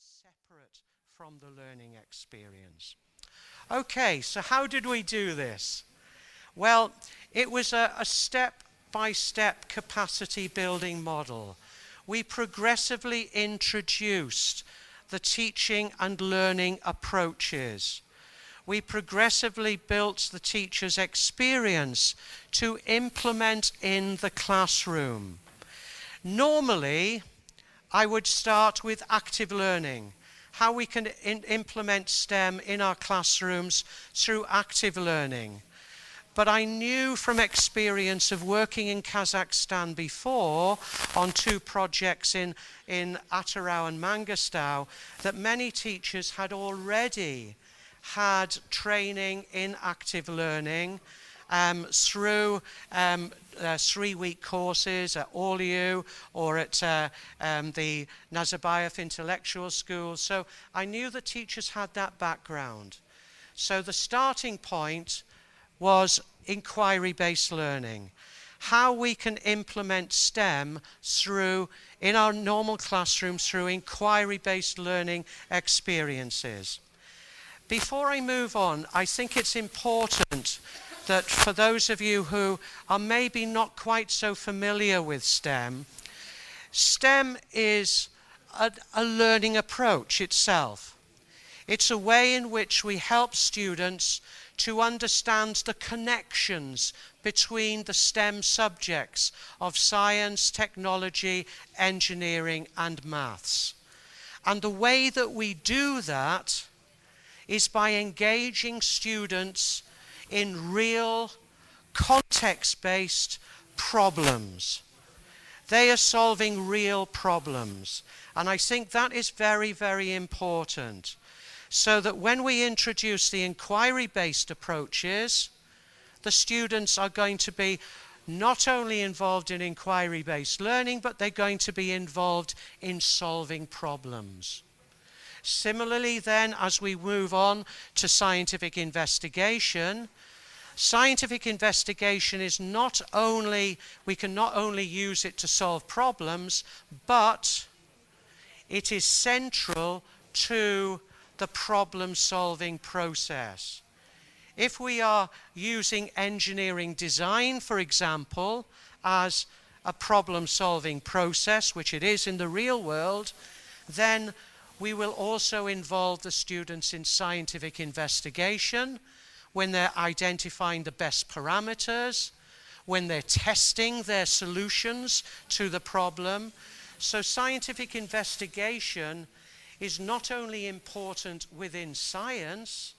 separate from the learning experience. Okay, so how did we do this? Well, it was a step-by-step capacity building model. We progressively introduced the teaching and learning approaches. We progressively built the teacher's experience to implement in the classroom. Normally, I would start with active learning, how we can implement STEM in our classrooms through active learning. But I knew from experience of working in Kazakhstan before on 2 projects in Atarau and Mangostau that many teachers had already had training in active learning through 3-week courses at ORLU or at the Nazarbayev Intellectual School. So I knew the teachers had that background. So the starting point was inquiry-based learning. How we can implement STEM in our normal classrooms through inquiry-based learning experiences. Before I move on, I think it's important that for those of you who are maybe not quite so familiar with STEM, STEM is a learning approach itself. It's a way in which we help students to understand the connections between the STEM subjects of science, technology, engineering, and maths. And the way that we do that is by engaging students in real, context-based problems. They are solving real problems. And I think that is very, very important. So that when we introduce the inquiry-based approaches, the students are going to be not only involved in inquiry-based learning, but they're going to be involved in solving problems. Similarly then, as we move on to scientific investigation is not only, we can not only use it to solve problems, but it is central to the problem-solving process. If we are using engineering design, for example, as a problem-solving process, which it is in the real world, then we will also involve the students in scientific investigation when they're identifying the best parameters, when they're testing their solutions to the problem. So scientific investigation is not only important within science,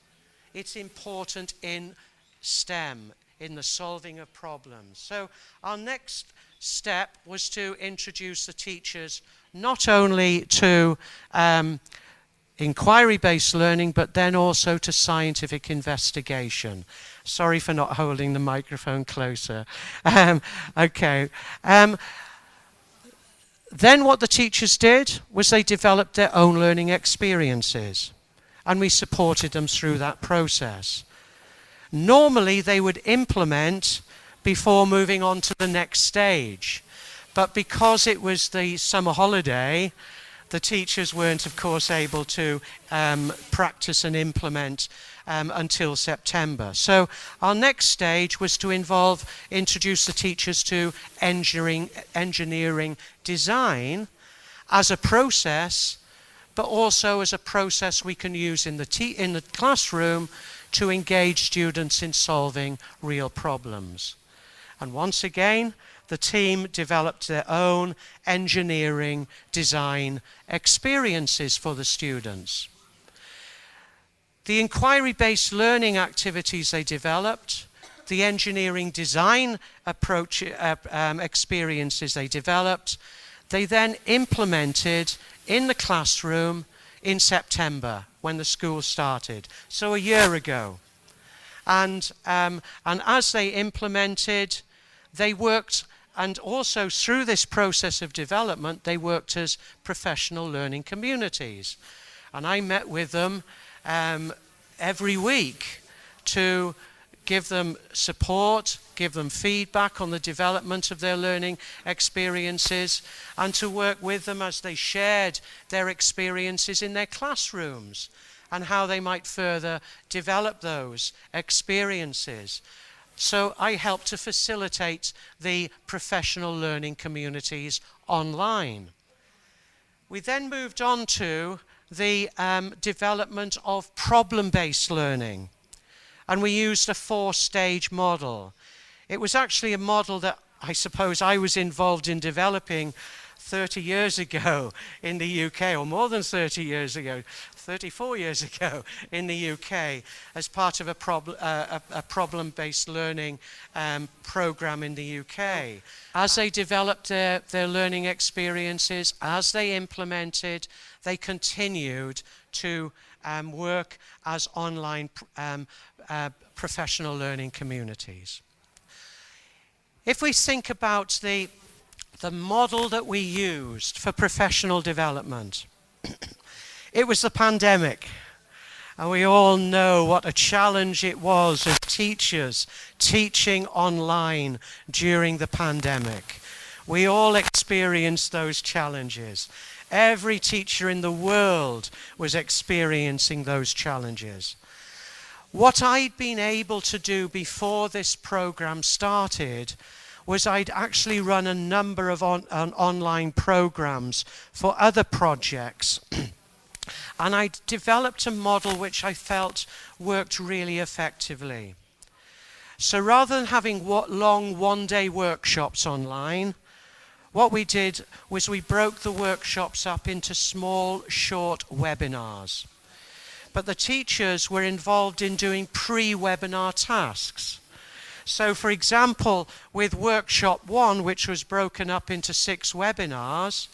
it's important in STEM, in the solving of problems. So our next step was to introduce the teachers not only to inquiry-based learning, but then also to scientific investigation. Sorry for not holding the microphone closer. Okay. Then what the teachers did was they developed their own learning experiences, and we supported them through that process. Normally they would implement before moving on to the next stage, but because it was the summer holiday, the teachers weren't, of course, able to practice and implement until September. So our next stage was to introduce the teachers to engineering design as a process, but also as a process we can use in the classroom to engage students in solving real problems. And once again, the team developed their own engineering design experiences for the students. The inquiry-based learning activities they developed, the engineering design approach experiences they developed, they then implemented in the classroom in September when the school started, so a year ago. And as they implemented, they worked, and also through this process of development, they worked as professional learning communities. And I met with them every week to give them support, give them feedback on the development of their learning experiences, and to work with them as they shared their experiences in their classrooms and how they might further develop those experiences. So I helped to facilitate the professional learning communities online. We then moved on to the development of problem-based learning, and we used a 4-stage model. It was actually a model that I suppose I was involved in developing 30 years ago in the UK, or more than 30 years ago, 34 years ago in the UK, as part of a problem-based learning program in the UK. As they developed their learning experiences, as they implemented, they continued to work as online professional learning communities. If we think about the model that we used for professional development, it was the pandemic. And we all know what a challenge it was as teachers teaching online during the pandemic. We all experienced those challenges. Every teacher in the world was experiencing those challenges. What I'd been able to do before this program started was I'd actually run a number of online programs for other projects. And I developed a model which I felt worked really effectively. So rather than having long one-day workshops online, what we did was we broke the workshops up into small, short webinars. But the teachers were involved in doing pre-webinar tasks. So for example, with workshop 1, which was broken up into 6 webinars,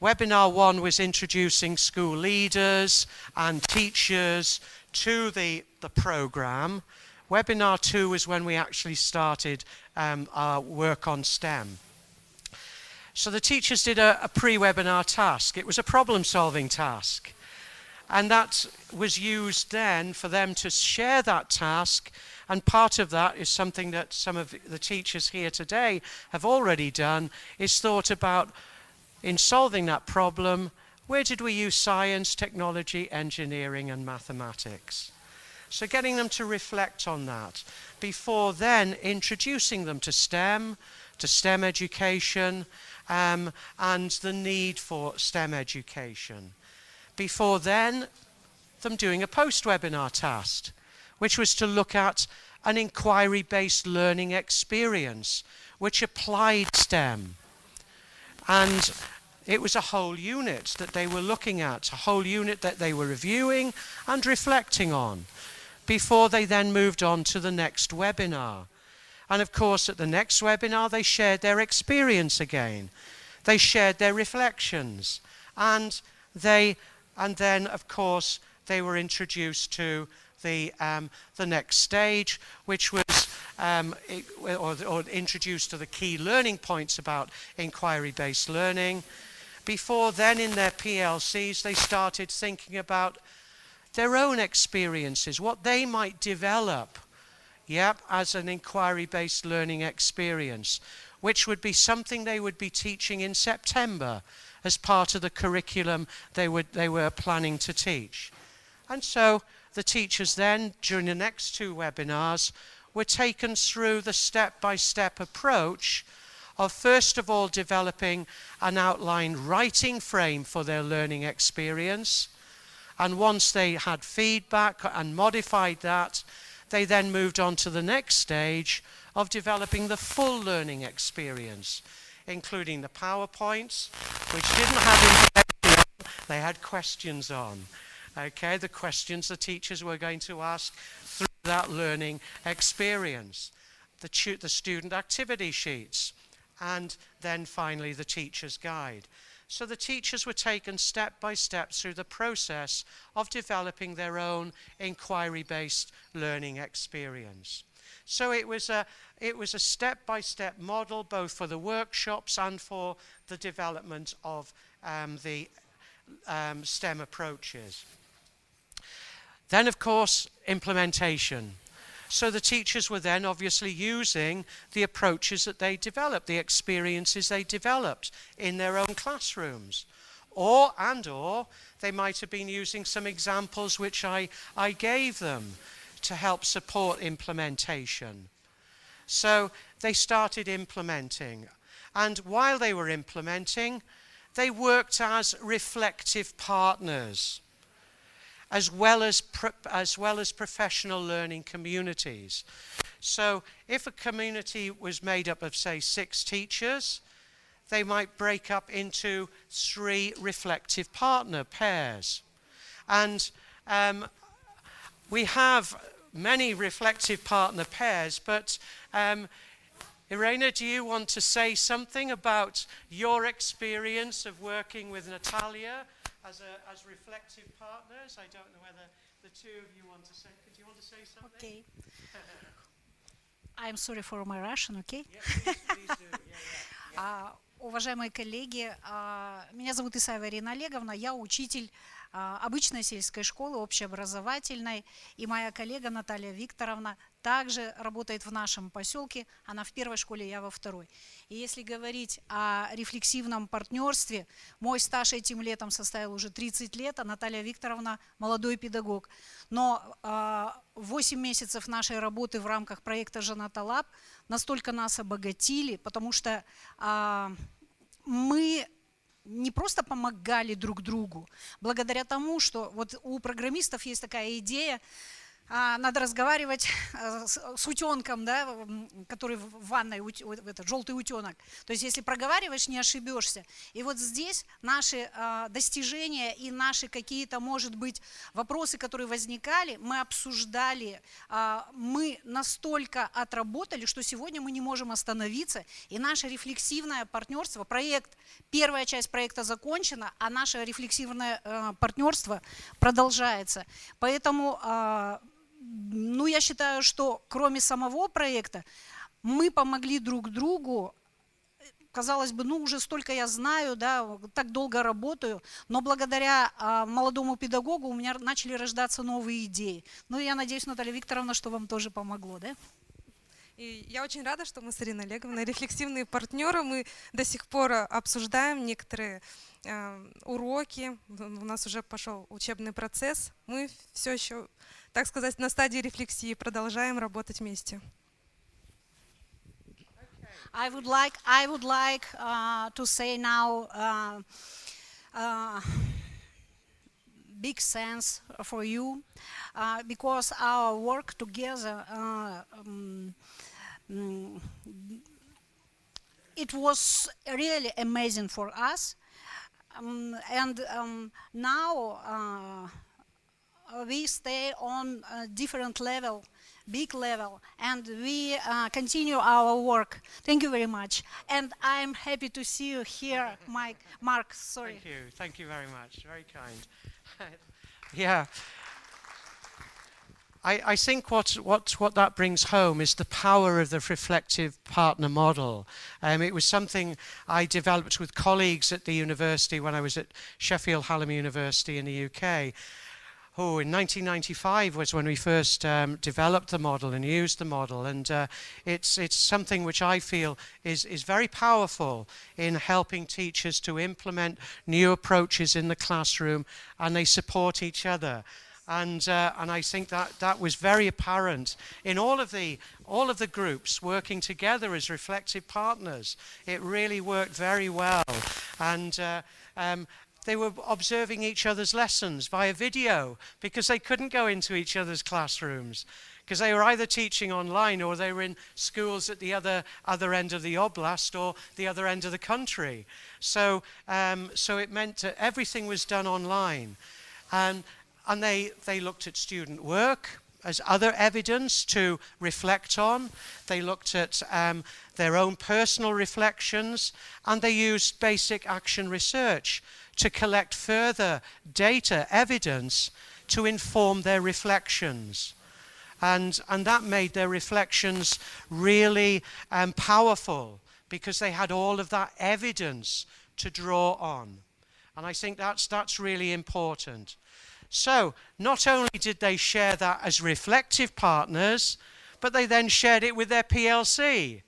Webinar 1 was introducing school leaders and teachers to the program. Webinar 2 was when we actually started our work on STEM. So the teachers did a pre-webinar task. It was a problem-solving task. And that was used then for them to share that task. And part of that is something that some of the teachers here today have already done, is thought about in solving that problem, where did we use science, technology, engineering, and mathematics? So getting them to reflect on that before then introducing them to STEM education, and the need for STEM education. Before then, them doing a post-webinar task, which was to look at an inquiry-based learning experience, which applied STEM. And it was a whole unit that they were looking at, a whole unit that they were reviewing and reflecting on, before they then moved on to the next webinar. And of course, at the next webinar, they shared their experience again. They shared their reflections. And then, of course, they were introduced to the next stage, which was or introduced to the key learning points about inquiry-based learning. Before then, in their PLCs, they started thinking about their own experiences, what they might develop, as an inquiry-based learning experience, which would be something they would be teaching in September as part of the curriculum they were planning to teach. And so the teachers then, during the next 2 webinars, were taken through the step-by-step approach of first of all developing an outline writing frame for their learning experience. And once they had feedback and modified that, they then moved on to the next stage of developing the full learning experience, including the PowerPoints, which didn't have information, they had questions on. Okay, the questions the teachers were going to ask through that learning experience, the student activity sheets, and then finally the teacher's guide. So the teachers were taken step by step through the process of developing their own inquiry-based learning experience. So it was a step-by-step model, both for the workshops and for the development of the STEM approaches. Then, of course, implementation. So the teachers were then obviously using the approaches that they developed, the experiences they developed in their own classrooms. Or they might have been using some examples which I gave them to help support implementation. So they started implementing. And while they were implementing, they worked as reflective partners, as well as professional learning communities. So if a community was made up of, say, 6 teachers, they might break up into 3 reflective partner pairs. And we have many reflective partner pairs, but Irena, do you want to say something about your experience of working with Natalia as reflective partners? I don't know whether the two of you want to say. Do you want to say something? Okay. I'm sorry for my Russian, okay? Yes, please do. Yeah. Уважаемые коллеги, меня зовут Исаева Ирина Олеговна, я учитель обычной сельской школы, общеобразовательной, и моя коллега Наталья Викторовна также работает в нашем поселке, она в первой школе, я во второй. И если говорить о рефлексивном партнерстве, мой стаж этим летом составил уже 30 лет, а Наталья Викторовна молодой педагог. Но 8 месяцев нашей работы в рамках проекта «Жената Лаб» настолько нас обогатили, потому что мы не просто помогали друг другу, благодаря тому, что вот у программистов есть такая идея, надо разговаривать с утенком, да, который в ванной, этот желтый утенок. То есть если проговариваешь, не ошибешься. И вот здесь наши достижения и наши какие-то, может быть, вопросы, которые возникали, мы обсуждали, мы настолько отработали, что сегодня мы не можем остановиться. И наше рефлексивное партнерство, первая часть проекта закончена, а наше рефлексивное партнерство продолжается. Поэтому я считаю, что кроме самого проекта мы помогли друг другу. Казалось бы, уже столько я знаю, да, так долго работаю, но благодаря молодому педагогу у меня начали рождаться новые идеи. Я надеюсь, Наталья Викторовна, что вам тоже помогло, да? И я очень рада, что мы с Ириной Олеговной рефлексивные партнеры. Мы до сих пор обсуждаем некоторые уроки. У нас уже пошел учебный процесс. Мы все еще, так сказать, на стадии рефлексии, продолжаем работать вместе. I would like to say now big thanks for you because our work together it was really amazing for us, and now we stay on a different level, big level, and we continue our work. Thank you very much, and I'm happy to see you here, Mark. Sorry. Thank you very much. Very kind. Yeah. I think what that brings home is the power of the reflective partner model. It was something I developed with colleagues at the university when I was at Sheffield Hallam University in the UK. In 1995 was when we first developed the model and used the model, and it's something which I feel is very powerful in helping teachers to implement new approaches in the classroom, and they support each other. And I think that was very apparent in all of the groups working together as reflective partners. It really worked very well, and they were observing each other's lessons via video because they couldn't go into each other's classrooms because they were either teaching online or they were in schools at the other end of the oblast or the other end of the country. So it meant that everything was done online, and they looked at student work as other evidence to reflect on. They looked at their own personal reflections, and they used basic action research to collect further data, evidence, to inform their reflections. And that made their reflections really powerful because they had all of that evidence to draw on. And I think that's really important. So not only did they share that as reflective partners, but they then shared it with their PLC.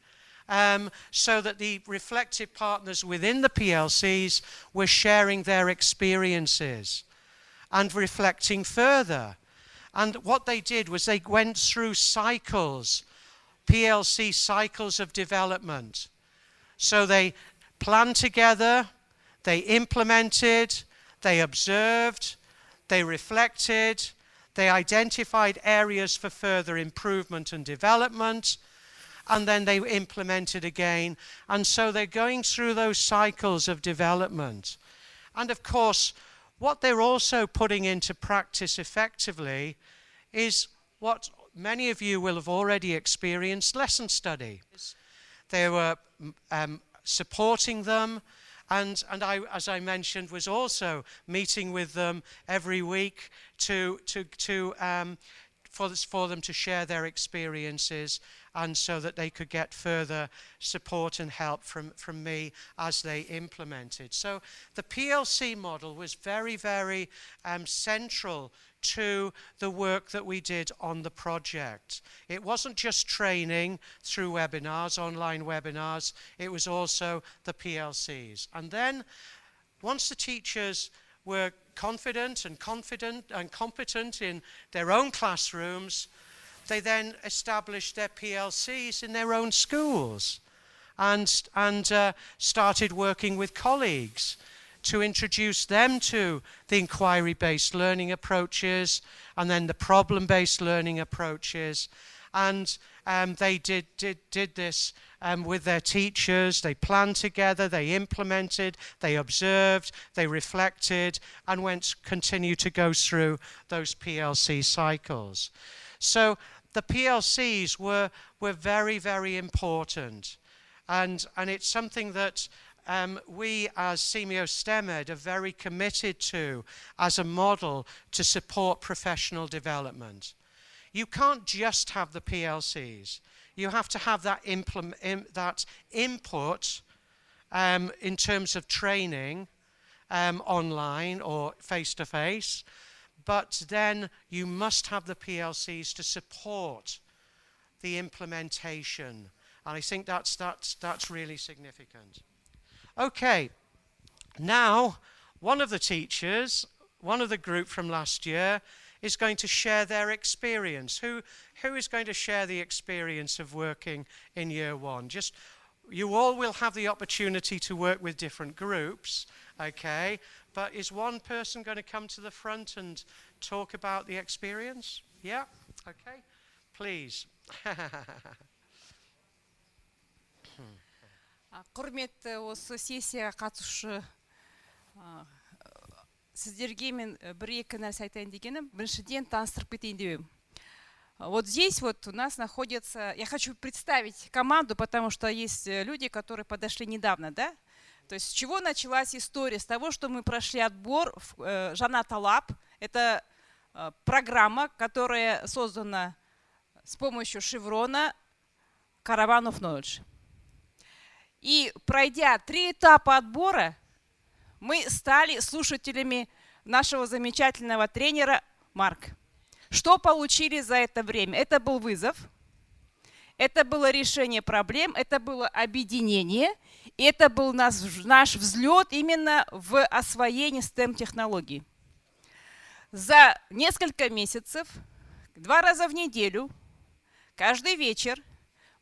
So that the reflective partners within the PLCs were sharing their experiences and reflecting further. And what they did was they went through cycles, PLC cycles of development. So they planned together, they implemented, they observed, they reflected, they identified areas for further improvement and development, and then they implemented again. And so they're going through those cycles of development. And of course, what they're also putting into practice effectively is what many of you will have already experienced, lesson study. They were supporting them, and I, as I mentioned, was also meeting with them every week for them to share their experiences, and so that they could get further support and help from me as they implemented. So the PLC model was very, very central to the work that we did on the project. It wasn't just training through webinars, online webinars, it was also the PLCs. And then once the teachers were confident and competent in their own classrooms, they then established their PLCs in their own schools and started working with colleagues to introduce them to the inquiry-based learning approaches and then the problem-based learning approaches. And they did this with their teachers. They planned together, they implemented, they observed, they reflected, and continued to go through those PLC cycles. So the PLCs were very, very important. And it's something that we as SEAMEO STEMED are very committed to as a model to support professional development. You can't just have the PLCs. You have to have that input in terms of training online or face-to-face, but then you must have the PLCs to support the implementation. And I think that's really significant. Okay, now one of the teachers, one of the group from last year, is going to share their experience. Who is going to share the experience of working in year one? Just, you all will have the opportunity to work with different groups, okay? But is one person going to come to the front and talk about the experience? Yeah? Okay. Please. Құрметті осы сессияға қатысушы сіздерге мен бір-екі нәрсе айтайын дегенім, біріншіден таныстырып кетейін деп. Вот здесь вот у нас находится, я хочу представить команду, потому что есть люди, которые подошли недавно, да? То есть с чего началась история? С того, что мы прошли отбор в Жаната Лаб. Это программа, которая создана с помощью шеврона Caravan of Knowledge. И пройдя 3 этапа отбора, мы стали слушателями нашего замечательного тренера Марк. Что получили за это время? Это был вызов, это было решение проблем, это было объединение, и это был наш взлет именно в освоении STEM-технологий. За несколько месяцев, 2 раза в неделю, каждый вечер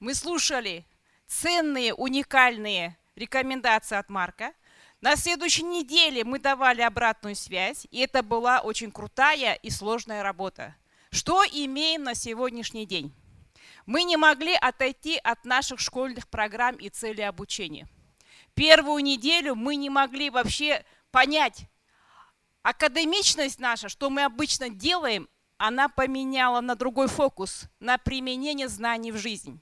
мы слушали ценные, уникальные рекомендации от Марка. На следующей неделе мы давали обратную связь, и это была очень крутая и сложная работа. Что имеем на сегодняшний день? Мы не могли отойти от наших школьных программ и целей обучения. Первую неделю мы не могли вообще понять, академичность наша, что мы обычно делаем, она поменяла на другой фокус, на применение знаний в жизнь.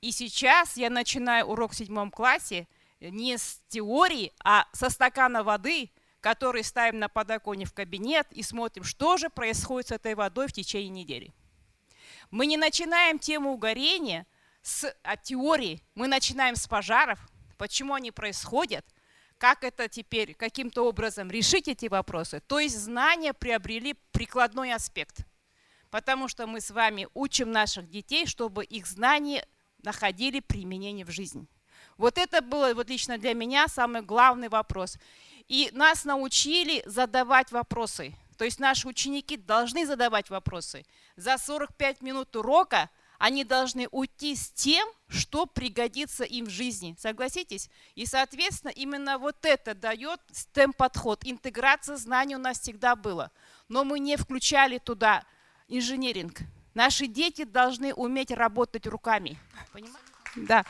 И сейчас я начинаю урок в 7 классе не с теории, а со стакана воды, который ставим на подоконник в кабинет и смотрим, что же происходит с этой водой в течение недели. Мы не начинаем тему горения от теории, мы начинаем с пожаров, почему они происходят, как это теперь каким-то образом решить эти вопросы. То есть знания приобрели прикладной аспект. Потому что мы с вами учим наших детей, чтобы их знания находили применение в жизни. Вот это было вот лично для меня самый главный вопрос. И нас научили задавать вопросы. То есть наши ученики должны задавать вопросы. За 45 минут урока они должны уйти с тем, что пригодится им в жизни. Согласитесь? И, соответственно, именно вот это дает STEM-подход. Интеграция знаний у нас всегда была. Но мы не включали туда инженеринг. Наши дети должны уметь работать руками. Понимаете? Да.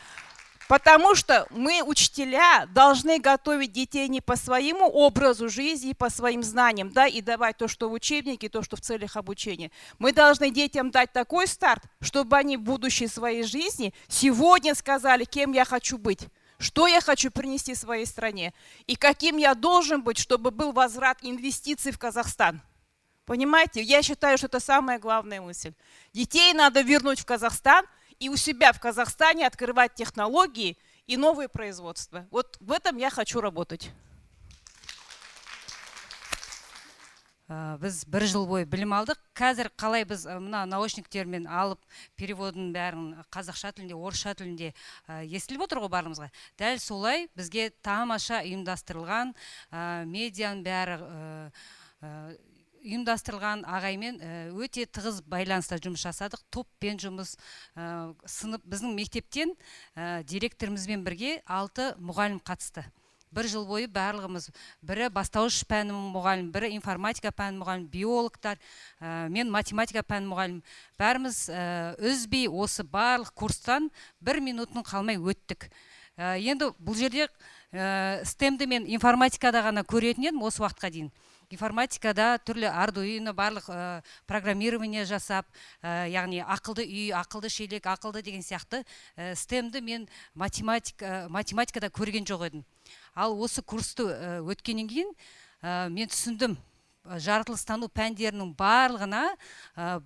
Потому что мы, учителя, должны готовить детей не по своему образу жизни, по своим знаниям, да, и давать то, что в учебнике, то, что в целях обучения. Мы должны детям дать такой старт, чтобы они в будущей своей жизни сегодня сказали, кем я хочу быть, что я хочу принести своей стране, и каким я должен быть, чтобы был возврат инвестиций в Казахстан. Понимаете? Я считаю, что это самая главная мысль. Детей надо вернуть в Казахстан, и у себя в Казахстане открывать технологии и новые производства. Вот в этом я хочу работать. Біз бір жыл бойы білім алдық. Қазір қалай біз мына наушниктермен алып переводын бәрін қазақша тілінде, орысша тілінде естіліп отыр ғой барлығымызға. Дәл солай бізге тамаша ұйымдастырылған медианың бәрі ұйымдастырылған ағаймен өте тығыз байланыста жұмыс жасадық. Топпен жұмыс, сынып біздің мектептен директорымызбен бірге 6 мұғалім қатысты. Бір жыл бойы барлығымыз, бірі бастауыш пәні мұғалім, бірі информатика пәні мұғалім, биологтар, мен математика пәні мұғалім. Бәріміз үзбей осы барлық курстан 1 минутын қалмай өттік. Енді бұл жерде STEM-ді мен информатикада ғана көретін едім осы уақытқа дейін. Информатикада түрлі ардуино, барлық программирование жасап, яғни ақылды үй, ақылды шелек, ақылды деген сияқты STEM-ді мен математикада көрген жоқ едім. Ал осы курсты өткеннен кейін мен түсіндім, жаратылыстану пәндерінің барлығына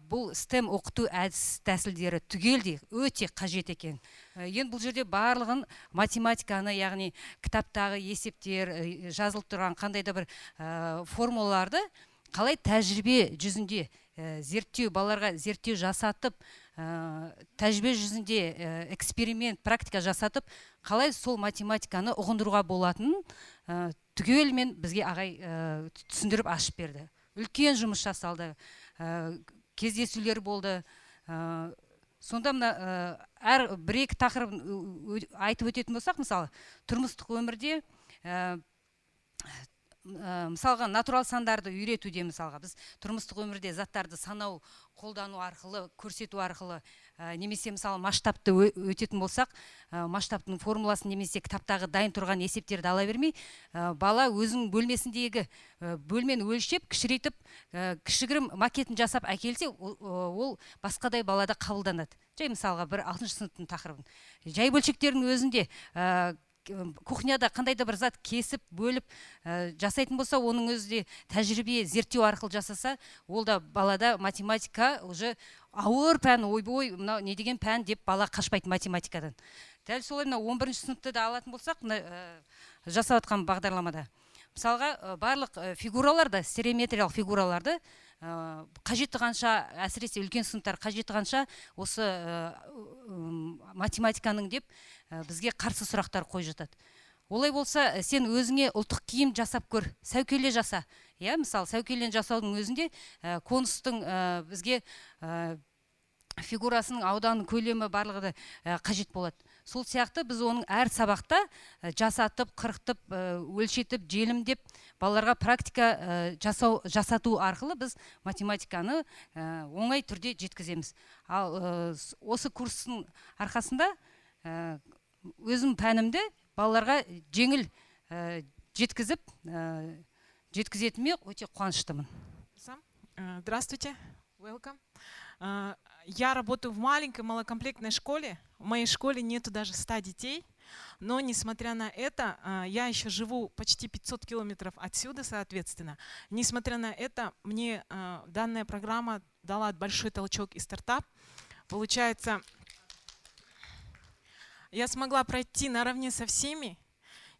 бұл STEM оқыту әдіс тәсілдері түгелдей өте қажет екен. Енді бұл жерде барлығын математиканы, яғни кітаптағы есептер, жазылып тұрған қандай да бір формулаларды қалай тәжірибе жүзінде зерттеу, балаларға зерттеу жасатып, тәжірибе жүзінде эксперимент, практика жасатып, қалай сол математиканы ұғындыруға болатынын түгелмен бізге ағай түсіндіріп ашып берді. Үлкен жұмыс жасалды, кездесулер болды. Сонда мына әр бір-екі тақырып айтып өтетін болсақ, мысалы, тұрмыстық өмірде мысалға натурал сандарды үйретуде, мысалға біз тұрмыстық өмірде заттарды санау, қолдану арқылы, көрсету арқылы, немесе мысалы масштабты өтетін болсақ, масштабтың формуласын немесе кітаптағы дайын тұрған есептерді ала бермей, бала өзінің бөлмесіндегі бөлмені өлшеп, кішірейтіп, кішігірім макетін жасап әкелсе, ол басқадай балада қабылданады. Жай мысалға бір 6-шы сыныптың тақырыбын. Жай бөлшектердің өзінде кухняда қандай да бір зат кесіп, бөліп жасайтын болса, оның өзі де тәжірибе, зерттеу арқылы жасаса, ол да балада математика уже ауыр пән, ойбой, мынау не деген пән деп бала қашпайды математикадан. Дәл солай мына 11-ші сыныпты да алатын болсақ, жасап атқан бағдарламада. Мысалға, барлық фигураларды, стереометриялық фигураларды қажетті қанша, әсіресе үлкен сыныптар қажетті қанша осы математиканың деп бізге қарсы сұрақтар қойып жатады. Олай болса, сен өзіңе ұлттық киім жасап көр, сәукеле жаса. Мысалы, сәукелен жасаудың өзінде конустың бізге фигурасының ауданы, көлемі барлығы да қажет болады. Сол сияқты біз оның әр сабақта жасатып, қырықтып, өлшетіп, желімдеп, балаларға практика жасату арқылы біз математиканы оңай түрде жеткіземіз. Ал осы курстың арқасында өзім пәнімді балаларға жеңіл жеткізетіме өте қуаныштымын. Здравствуйте, welcome. Я работаю в маленькой малокомплектной школе. В моей школе нету даже 100 детей. Но, несмотря на это, я еще живу почти 500 километров отсюда, соответственно. Несмотря на это, мне данная программа дала большой толчок и стартап. Получается, я смогла пройти наравне со всеми.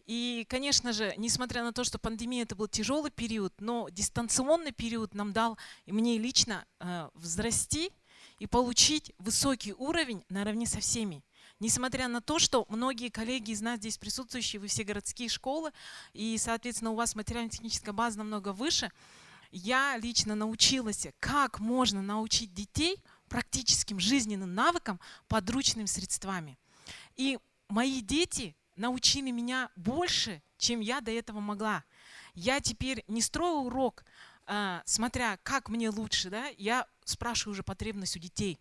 И, конечно же, несмотря на то, что пандемия это был тяжелый период, но дистанционный период нам дал, и мне лично, взрасти и получить высокий уровень наравне со всеми. Несмотря на то, что многие коллеги из нас здесь присутствующие, вы все городские школы, и, соответственно, у вас материально-техническая база намного выше, я лично научилась, как можно научить детей практическим жизненным навыкам подручными средствами. И мои дети научили меня больше, чем я до этого могла. Я теперь не строю урок, смотря как мне лучше, да, я спрашиваю уже потребность у детей.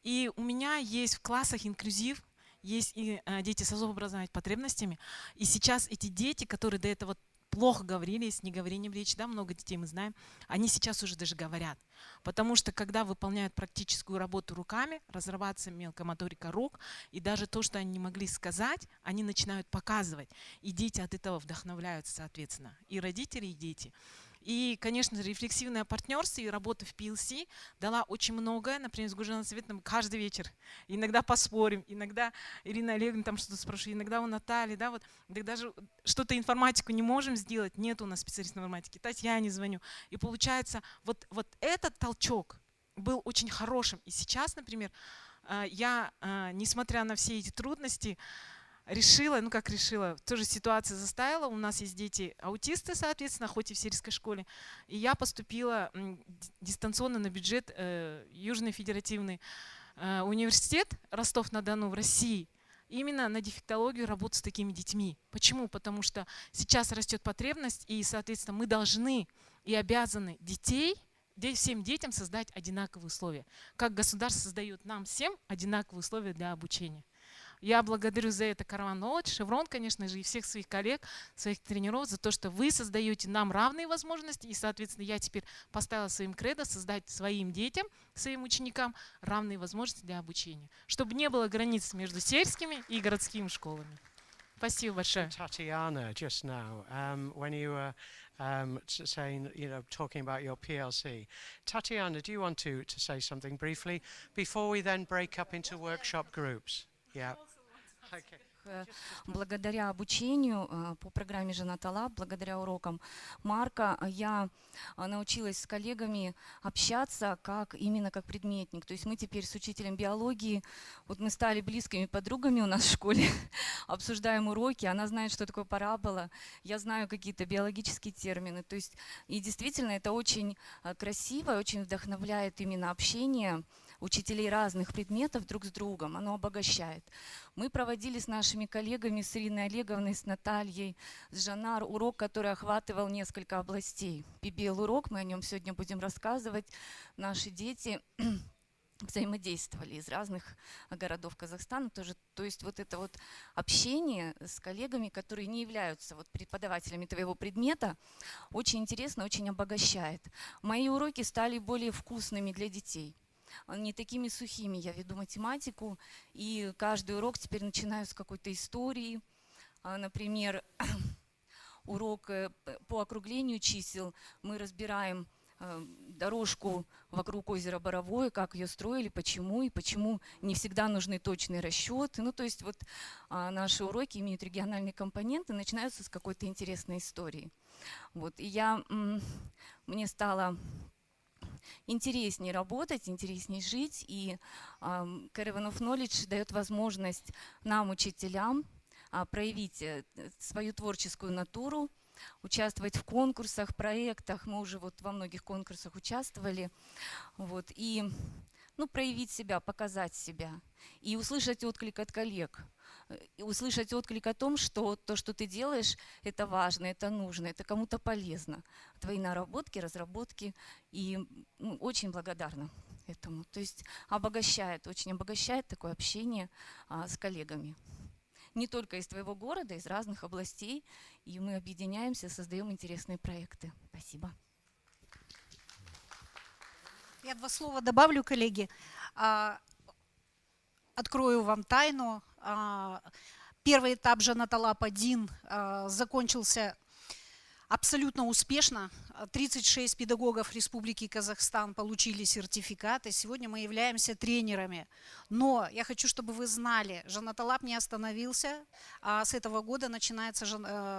И у меня есть в классах инклюзив, есть и дети с особо образовательными потребностями. И сейчас эти дети, которые до этого плохо говорили, с неговорением речи, да, много детей мы знаем, они сейчас уже даже говорят. Потому что когда выполняют практическую работу руками, разрабатывается мелкая моторика рук, и даже то, что они не могли сказать, они начинают показывать. И дети от этого вдохновляются, соответственно, и родители, и дети. И, конечно же, рефлексивное партнерство и работа в PLC дала очень многое. Например, с Гужаном Советом каждый вечер. Иногда поспорим, иногда Ирина Олеговна там что-то спрашивает, иногда у Натальи, да, вот, даже что-то информатику не можем сделать, нет у нас специалиста информатики, Татьяне звоню. И получается, вот этот толчок был очень хорошим. И сейчас, например, я, несмотря на все эти трудности, решила, ну как решила, тоже ситуация заставила, у нас есть дети аутисты, соответственно, хоть и в сельской школе, и я поступила дистанционно на бюджет Южный федеративный университет Ростов-на-Дону в России, именно на дефектологию работать с такими детьми. Почему? Потому что сейчас растет потребность, и, соответственно, мы должны и обязаны всем детям создать одинаковые условия. Как государство создает нам всем одинаковые условия для обучения. Я благодарю за это Караван Knowledge, Шеврон, конечно же, и всех своих коллег, своих тренеров, за то, что вы создаете нам равные возможности. И, соответственно, я теперь поставила своим кредо создать своим детям, своим ученикам равные возможности для обучения. Чтобы не было границ между сельскими и городскими школами. Спасибо большое. Tatiana, just now, when you were saying, talking about your PLC. Tatiana, do you want to say something briefly before we then break up into workshop groups? Yeah. Okay. Благодаря обучению по программе «Женатала», благодаря урокам Марка, я научилась с коллегами общаться именно как предметник. То есть мы теперь с учителем биологии, вот мы стали близкими подругами у нас в школе, обсуждаем уроки, она знает, что такое парабола, я знаю какие-то биологические термины. То есть и действительно это очень красиво, очень вдохновляет именно общение учителей разных предметов друг с другом, оно обогащает. Мы проводили с нашими коллегами, с Ириной Олеговной, с Натальей, с Жанар, урок, который охватывал несколько областей. PBL-урок, мы о нем сегодня будем рассказывать. Наши дети взаимодействовали из разных городов Казахстана. То есть вот это вот общение с коллегами, которые не являются вот преподавателями твоего предмета, очень интересно, очень обогащает. Мои уроки стали более вкусными для детей. Не такими сухими. Я веду математику, и каждый урок теперь начинаю с какой-то истории. Например, урок по округлению чисел. Мы разбираем дорожку вокруг озера Боровое, как ее строили, почему, и почему не всегда нужны точные расчеты. Ну, то есть вот наши уроки имеют региональные компоненты, начинаются с какой-то интересной истории. Вот. И мне стало интереснее работать, интереснее жить, и Caravan of Knowledge дает возможность нам, учителям, проявить свою творческую натуру, участвовать в конкурсах, проектах. Мы уже вот во многих конкурсах участвовали. Вот, и проявить себя, показать себя, и услышать отклик от коллег. И услышать отклик о том, что то, что ты делаешь, это важно, это нужно, это кому-то полезно. Твои наработки, разработки. И очень благодарна этому. То есть очень обогащает такое общение с коллегами. Не только из твоего города, из разных областей. И мы объединяемся, создаем интересные проекты. Спасибо. Я 2 слова добавлю, коллеги. Открою вам тайну. Первый этап Жанаталап-1 закончился абсолютно успешно. 36 педагогов Республики Казахстан получили сертификаты. Сегодня мы являемся тренерами. Но я хочу, чтобы вы знали, Жанаталаб не остановился, а с этого года начинается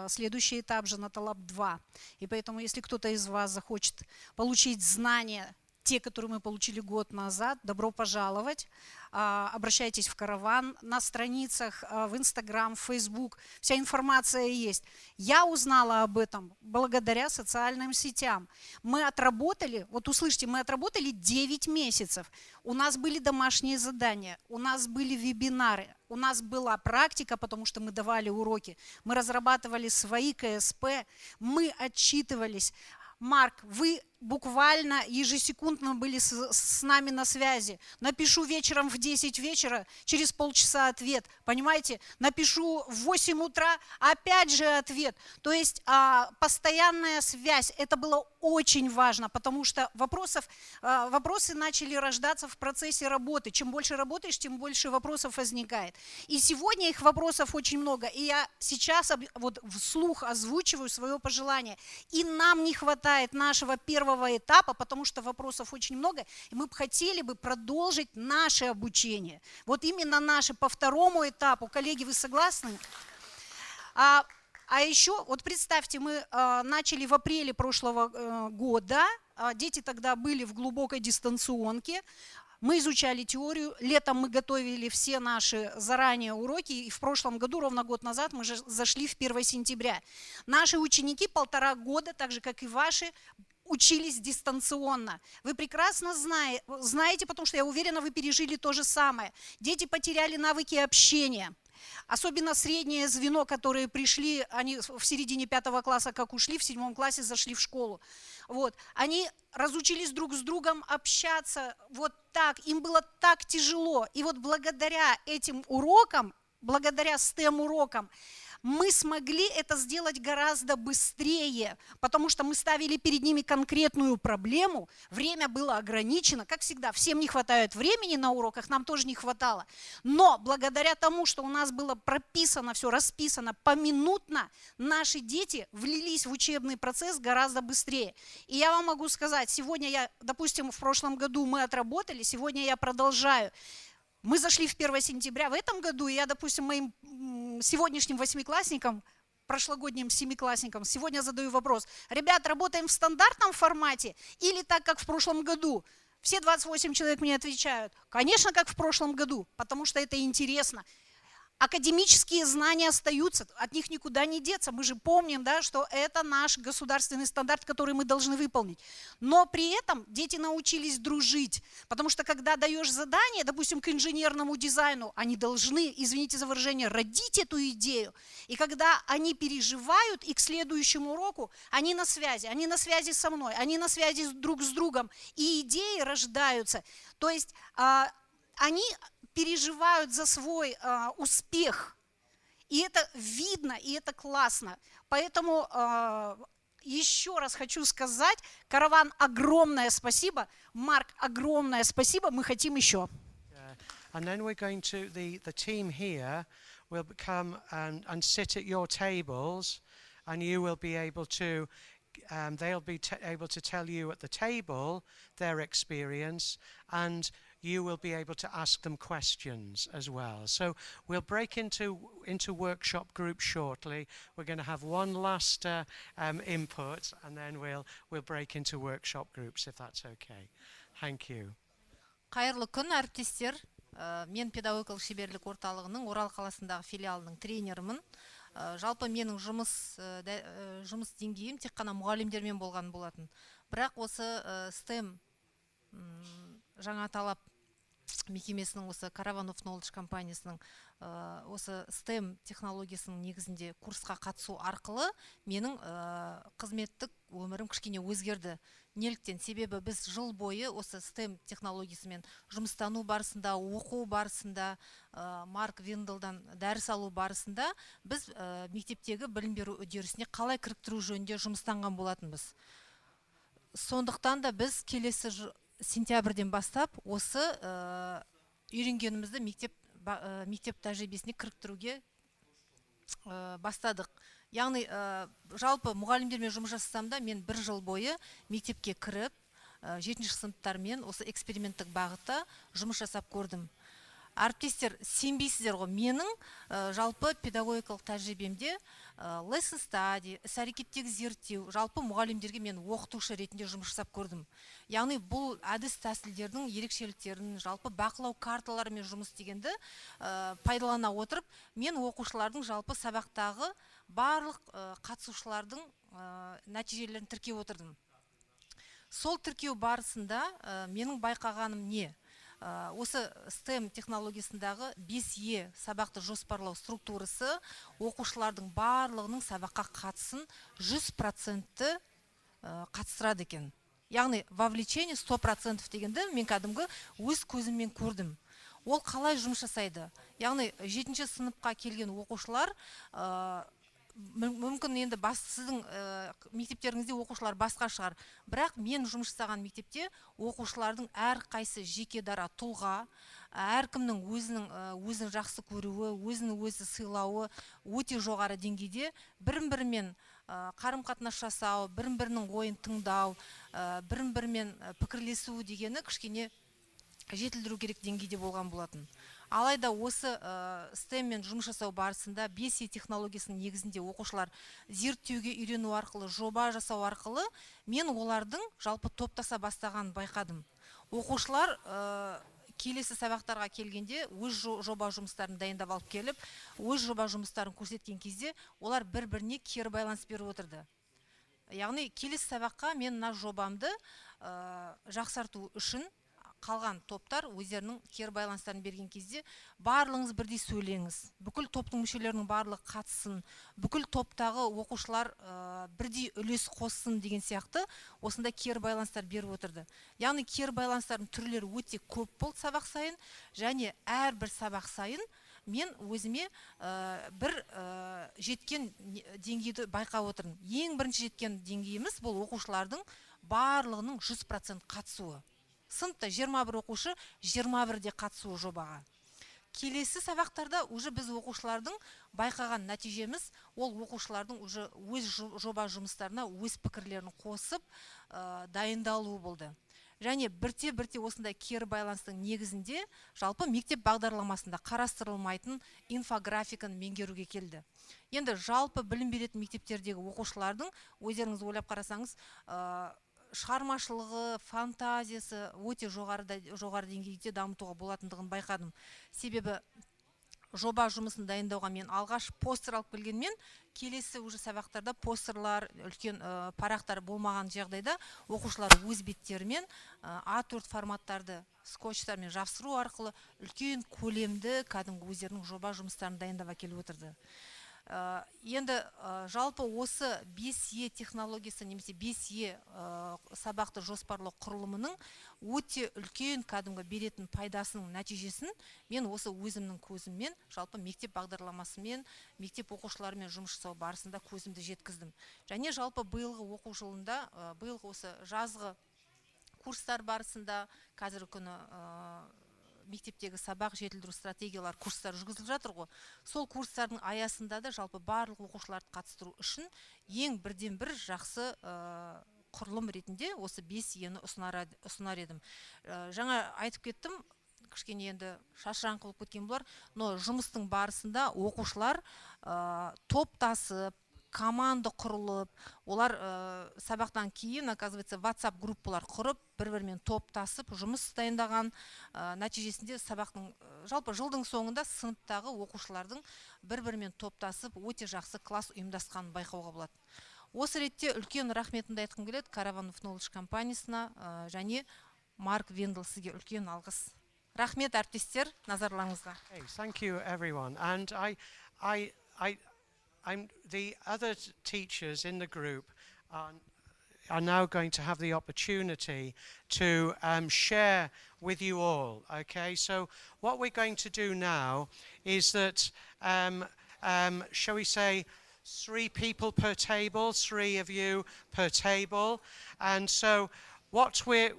следующий этап Жанаталаб 2. И поэтому, если кто-то из вас захочет получить знания, те, которые мы получили год назад, добро пожаловать. Обращайтесь в караван, на страницах в Инстаграм, в Фейсбук, вся информация есть. Я узнала об этом благодаря социальным сетям. Мы отработали, вот услышьте, мы отработали 9 месяцев. У нас были домашние задания, у нас были вебинары, у нас была практика, потому что мы давали уроки, мы разрабатывали свои КСП, мы отчитывались. Марк, вы буквально ежесекундно были с нами на связи. Напишу вечером в 10 вечера, через полчаса ответ. Понимаете? Напишу в 8 утра, опять же ответ. То есть постоянная связь. Это было очень важно, потому что вопросы начали рождаться в процессе работы. Чем больше работаешь, тем больше вопросов возникает. И сегодня их вопросов очень много. И я сейчас вот вслух озвучиваю свое пожелание. И нам не хватает нашего первого этапа, потому что вопросов очень много, и мы бы хотели продолжить наше обучение. Вот именно наше по второму этапу. Коллеги, вы согласны? А еще, вот представьте, мы начали в апреле прошлого года, дети тогда были в глубокой дистанционке, мы изучали теорию, летом мы готовили все наши заранее уроки, и в прошлом году, ровно год назад, мы же зашли в 1 сентября. Наши ученики 1,5 года, так же, как и ваши, учились дистанционно. Вы прекрасно знаете, потому что я уверена, вы пережили то же самое. Дети потеряли навыки общения. Особенно среднее звено, которые пришли, они в середине 5 класса как ушли, в 7 классе зашли в школу. Вот. Они разучились друг с другом общаться вот так, им было так тяжело. И вот благодаря этим урокам, благодаря STEM-урокам, мы смогли это сделать гораздо быстрее, потому что мы ставили перед ними конкретную проблему, время было ограничено, как всегда, всем не хватает времени на уроках, нам тоже не хватало, но благодаря тому, что у нас было прописано, все расписано поминутно, наши дети влились в учебный процесс гораздо быстрее. И я вам могу сказать, сегодня допустим, в прошлом году мы отработали, сегодня я продолжаю. Мы зашли в 1 сентября в этом году, и я, допустим, моим сегодняшним 8-классникам, прошлогодним 7-классникам сегодня задаю вопрос. Ребят, работаем в стандартном формате или так, как в прошлом году? Все 28 человек мне отвечают, конечно, как в прошлом году, потому что это интересно. Академические знания остаются, от них никуда не деться. Мы же помним, да, что это наш государственный стандарт, который мы должны выполнить. Но при этом дети научились дружить, потому что когда даешь задание, допустим, к инженерному дизайну, они должны, извините за выражение, родить эту идею. И когда они переживают, и к следующему уроку они на связи со мной, они на связи друг с другом, и идеи рождаются. То есть они переживают за свой успех. И это видно, и это классно. Поэтому еще раз хочу сказать, караван, огромное спасибо. Марк, огромное спасибо. Мы хотим еще. And then we're going to, the team here will come and sit at your tables, and you will be able to, they'll be able to tell you at the table their experience, and you will be able to ask them questions as well. So we'll break into workshop groups shortly. We're going to have one last input, and then we'll break into workshop groups, if that's okay. Thank you. Қайырлы күн, әріптестер. Мен педагогикалық шеберлік орталығының Орал қаласындағы филиалының тренерімін. Жалпы менің жұмыс деңгейім тек қана мұғалімдермен болған болатын. Бірақ осы STEM жаңа талап мекемесінің, осы Caravan of Knowledge компаниясының осы STEM технологиясының негізінде курсқа қатысу арқылы менің қызметтік өмірім кішкене өзгерді. Неліктен? Себебі біз жыл бойы осы STEM технологиясымен жұмыстану барысында, оқу барысында, Марк Виндлдан дәріс алу барысында біз мектептегі білім беру үдерісіне қалай кіріктіру жөнінде жұмыстанған болатынбыз. Сондықтан да біз келесі сентябрьден бастап осы үйренгенімізді мектеп тәжірибесіне кіріктіруге бастадық. яғни жалпы мұғалімдермен жұмыс жасасам да мен 1 жыл бойы мектепке кіріп 7-ші сыныптармен осы эксперименттік бағытта жұмыс жасап көрдім. Әріптестер, сенбейсіздер ғой, менің жалпы педагогикалық тәжірибемде lesson study, іс-әрекеттегі зерттеу, жалпы мұғалімдерге мен оқытушы ретінде жұмыс жасап көрдім. Яғни бұл әдіс тәсілдердің ерекшеліктерін, жалпы бақылау карталарымен жұмыс дегенді пайдалана отырып, мен оқушылардың жалпы сабақтағы барлық қатысушылардың нәтижелерін тіркеп отырдым. Сол тіркеу барысында менің байқағаным не? Осы STEM технологиясындағы 5E сабақты жоспарлау структурасы оқушылардың барлығының сабаққа қатысын 100% қатыстырады екен. Яғни вовлечение 100% дегенді мен кәдімгі өз көзіммен көрдім. Ол қалай жұмыс жасайды? Яғни 7-ші сыныпқа келген оқушылар мүмкін енді сіздің мектептеріңізде оқушылар басқа шығар. Бірақ мен жұмыс жасаған мектепте оқушылардың әрқайсы жеке дара тұлға, әркімнің өзін жақсы көруі, өзін өзі сыйлауы өте жоғары деңгейде, бірін-бірімен қарым-қатынас жасау, бірін-бірінің ойын тыңдау, бірін-бірімен пікірлесу дегені кішкене жетілдіру керек деңгейде болған болатын. Алайда осы STEM мен жұмыс жасау барысында 5E технологиясының негізінде оқушылар зерттеуге үйрену арқылы, жоба жасау арқылы мен олардың жалпы топтаса бастағанын байқадым. Оқушылар келесі сабақтарға келгенде өз жоба жұмыстарын дайындап алып келіп, өз жоба жұмыстарын көрсеткен кезде олар бір-біріне кері байланыс беріп отырды. Яғни келесі сабаққа мен мына жобамды жақсарту үшін қалған топтар өздерінің кері байланыстарын берген кезде барлығыңыз бірдей сөйлеңіз. Бүкіл топтың мүшелерінің барлығы қатысын, бүкіл топтағы оқушылар бірдей үлес қоссын деген сияқты осында кері байланыстар беріп отырды. Яғни кері байланыстардың түрлері өте көп болды сабақ сайын, және әрбір сабақ сайын мен өзіме бір жеткен деңгейді байқап отырмын. Ең бірінші жеткен деңгейіміз бұл оқушылардың барлығының 100% қатысуы. Сыныпта 21 оқушы 21-де қатысуы жобаға. Келесі сабақтарда уже біз оқушылардың байқаған нәтижеміз ол оқушылардың уже өз жоба жұмыстарына өз пікірлерін қосып дайындалуы болды. Және бірте-бірте осындай кері байланыстың негізінде жалпы мектеп бағдарламасында қарастырылмайтын инфографиканы меңгеруге келді. Енді жалпы білім беретін мектептердегі оқушылардың өздеріңіз ойлап қарасаңыз шығармашылығы, фантазиясы өте жоғары деңгейде дамытуға болатындығын байқадым. Себебі жоба жұмысын дайындауға мен алғаш постер алып келгенмен, келесі уже сабақтарда постерлар, үлкен парақтар болмаған жағдайда оқушылар өз беттерімен A4 форматтарды скотчтармен жабыстыру арқылы үлкен көлемді кәдімгі өздерінің жоба жұмыстарын дайындап әкеліп отырды. Енді жалпы осы 5E технологиясы немесе 5E сабақты жоспарлау құрылымының өте үлкен кәдімгі беретін пайдасының нәтижесін мен осы өзімнің көзіммен жалпы мектеп бағдарламасымен, мектеп оқушыларымен жұмыс жасау барысында көзімді жеткіздім. Және жалпы биылғы оқу жылында, биылғы осы жазғы курстар барысында қазіргі күні мектептегі сабақ жетілдіру стратегиялар курстар жүргізіліп жатыр ғой. Сол курстардың аясында да жалпы барлық оқушыларды қатыстыру үшін ең бірден бір жақсы құрылым ретінде осы 5E'ні ұсынар едім. Жаңа айтып кеттім, кішкене енді шашыраңқы болып кеткен болар, но жұмыстың барысында оқушылар топтасып, команда құрылып, олар сабақтан кейін, оказывается, WhatsApp группалар құрып, бір-бірімен топтасып, жұмыс дайындаған нәтижесінде сабақтың жалпы жылдың соңында сыныптағы оқушылардың бір-бірімен топтасып, өте жақсы класс ұйымдасқанын байқауға болады. Осы ретте үлкен рахметімді айтқым келеді Caravan of Knowledge компаниясына және Марк Вендел сізге үлкен алғыс. Рахмет әріптестер, назарларыңызға. Thank you everyone. And the other teachers in the group are now going to have the opportunity to share with you all. Okay, so what we're going to do now is that, shall we say, 3 people per table, 3 of you per table. And so what we're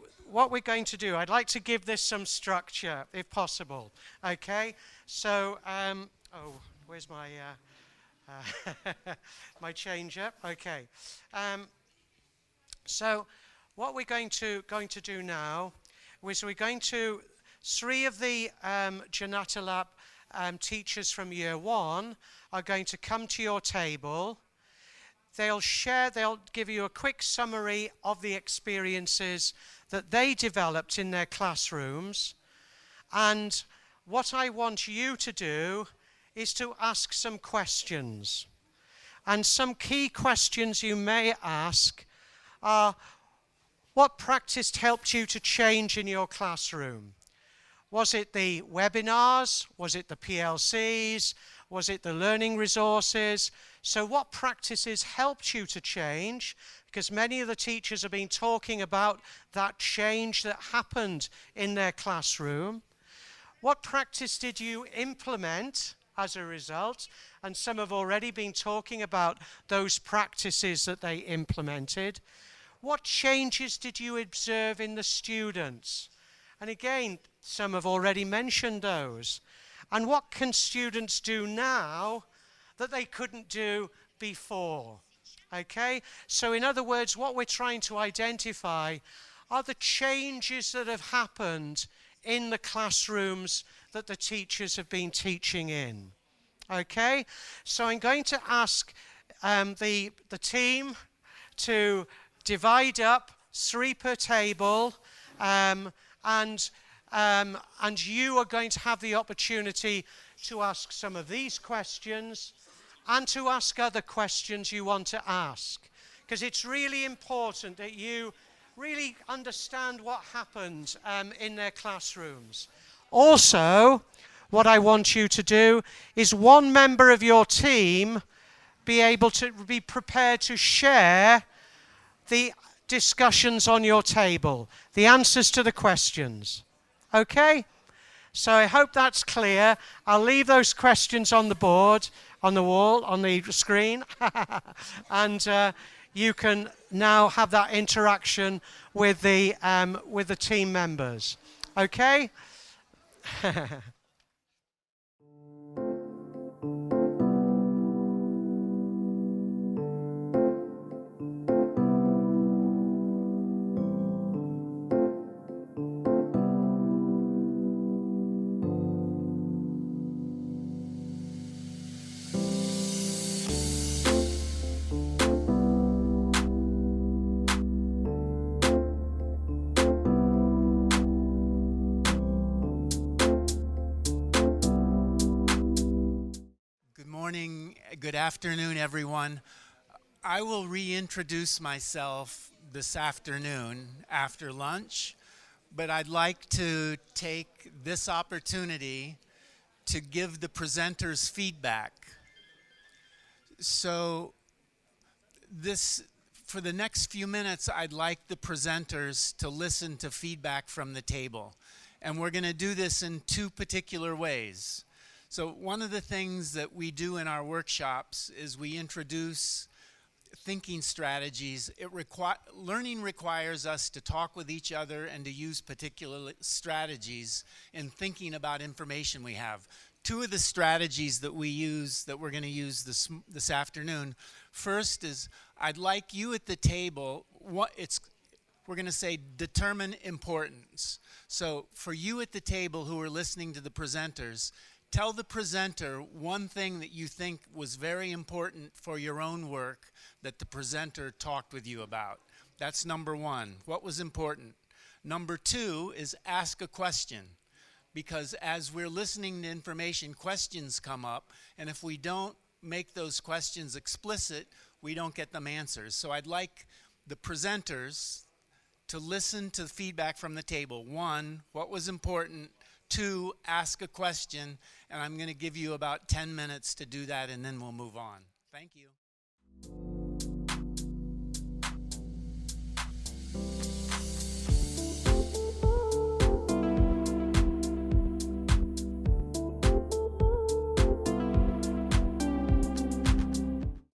going to do, I'd like to give this some structure, if possible. Okay, so, oh, where's my... My changer. Okay. So what we're going to do now is we're going to, 3 of the Janata Lab teachers from year 1 are going to come to your table. They'll give you a quick summary of the experiences that they developed in their classrooms. And what I want you to do is to ask some questions. And some key questions you may ask are, what practice helped you to change in your classroom? Was it the webinars? Was it the PLCs? Was it the learning resources? So what practices helped you to change? Because many of the teachers have been talking about that change that happened in their classroom. What practice did you implement as a result? And some have already been talking about those practices that they implemented. What changes did you observe in the students? And again, some have already mentioned those. And what can students do now that they couldn't do before? Okay, so in other words, what we're trying to identify are the changes that have happened in the classrooms that the teachers have been teaching in. Okay, so I'm going to ask the team to divide up 3 per table, and you are going to have the opportunity to ask some of these questions and to ask other questions you want to ask, because it's really important that you really understand what happened in their classrooms. Also, what I want you to do is one member of your team be prepared to share the discussions on your table, the answers to the questions. Okay? So I hope that's clear. I'll leave those questions on the board, on the wall, on the screen, and you can now have that interaction with the team members. Okay? Good afternoon, everyone. I will reintroduce myself this afternoon after lunch, but I'd like to take this opportunity to give the presenters feedback. So for the next few minutes, I'd like the presenters to listen to feedback from the table. And we're going to do this in 2 particular ways. So one of the things that we do in our workshops is we introduce thinking strategies. Learning requires us to talk with each other and to use particular strategies in thinking about information we have. 2 of the strategies that we use, that we're going to use this afternoon, first is I'd like you at the table, we're going to say determine importance. So for you at the table who are listening to the presenters, tell the presenter one thing that you think was very important for your own work that the presenter talked with you about. That's number 1. What was important? Number 2 is ask a question, because as we're listening to information, questions come up, and if we don't make those questions explicit, we don't get them answers. So I'd like the presenters to listen to feedback from the table. 1, what was important? 2, ask a question, and I'm going to give you about 10 minutes to do that, and then we'll move on. Thank you.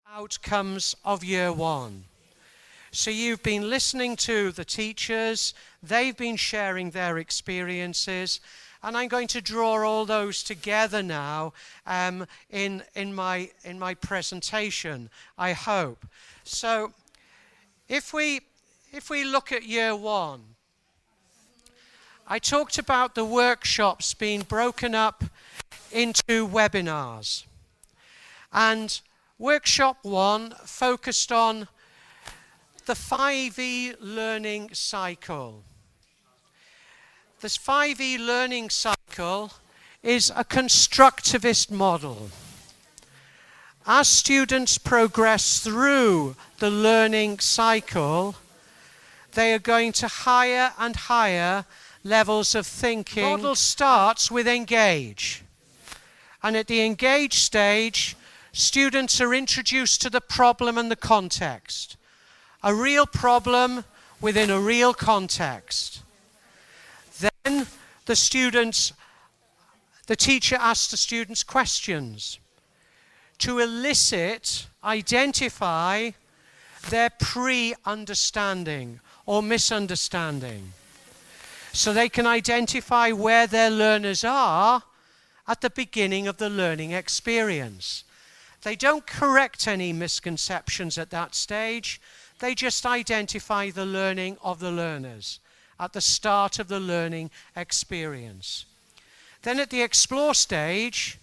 Outcomes of year 1. So you've been listening to the teachers, they've been sharing their experiences, And I'm going to draw all those together now in my presentation, I hope. So if we look at year one, I talked about the workshops being broken up into webinars. And workshop one focused on the 5E learning cycle. This 5E learning cycle is a constructivist model. As students progress through the learning cycle, they are going to higher and higher levels of thinking. The model starts with engage. And at the engage stage, students are introduced to the problem and the context. A real problem within a real context. Then the teacher asks the students questions to elicit, identify their pre-understanding or misunderstanding. So they can identify where their learners are at the beginning of the learning experience. They don't correct any misconceptions at that stage. They just identify the learning of the learners at the start of the learning experience. Then at the explore stage,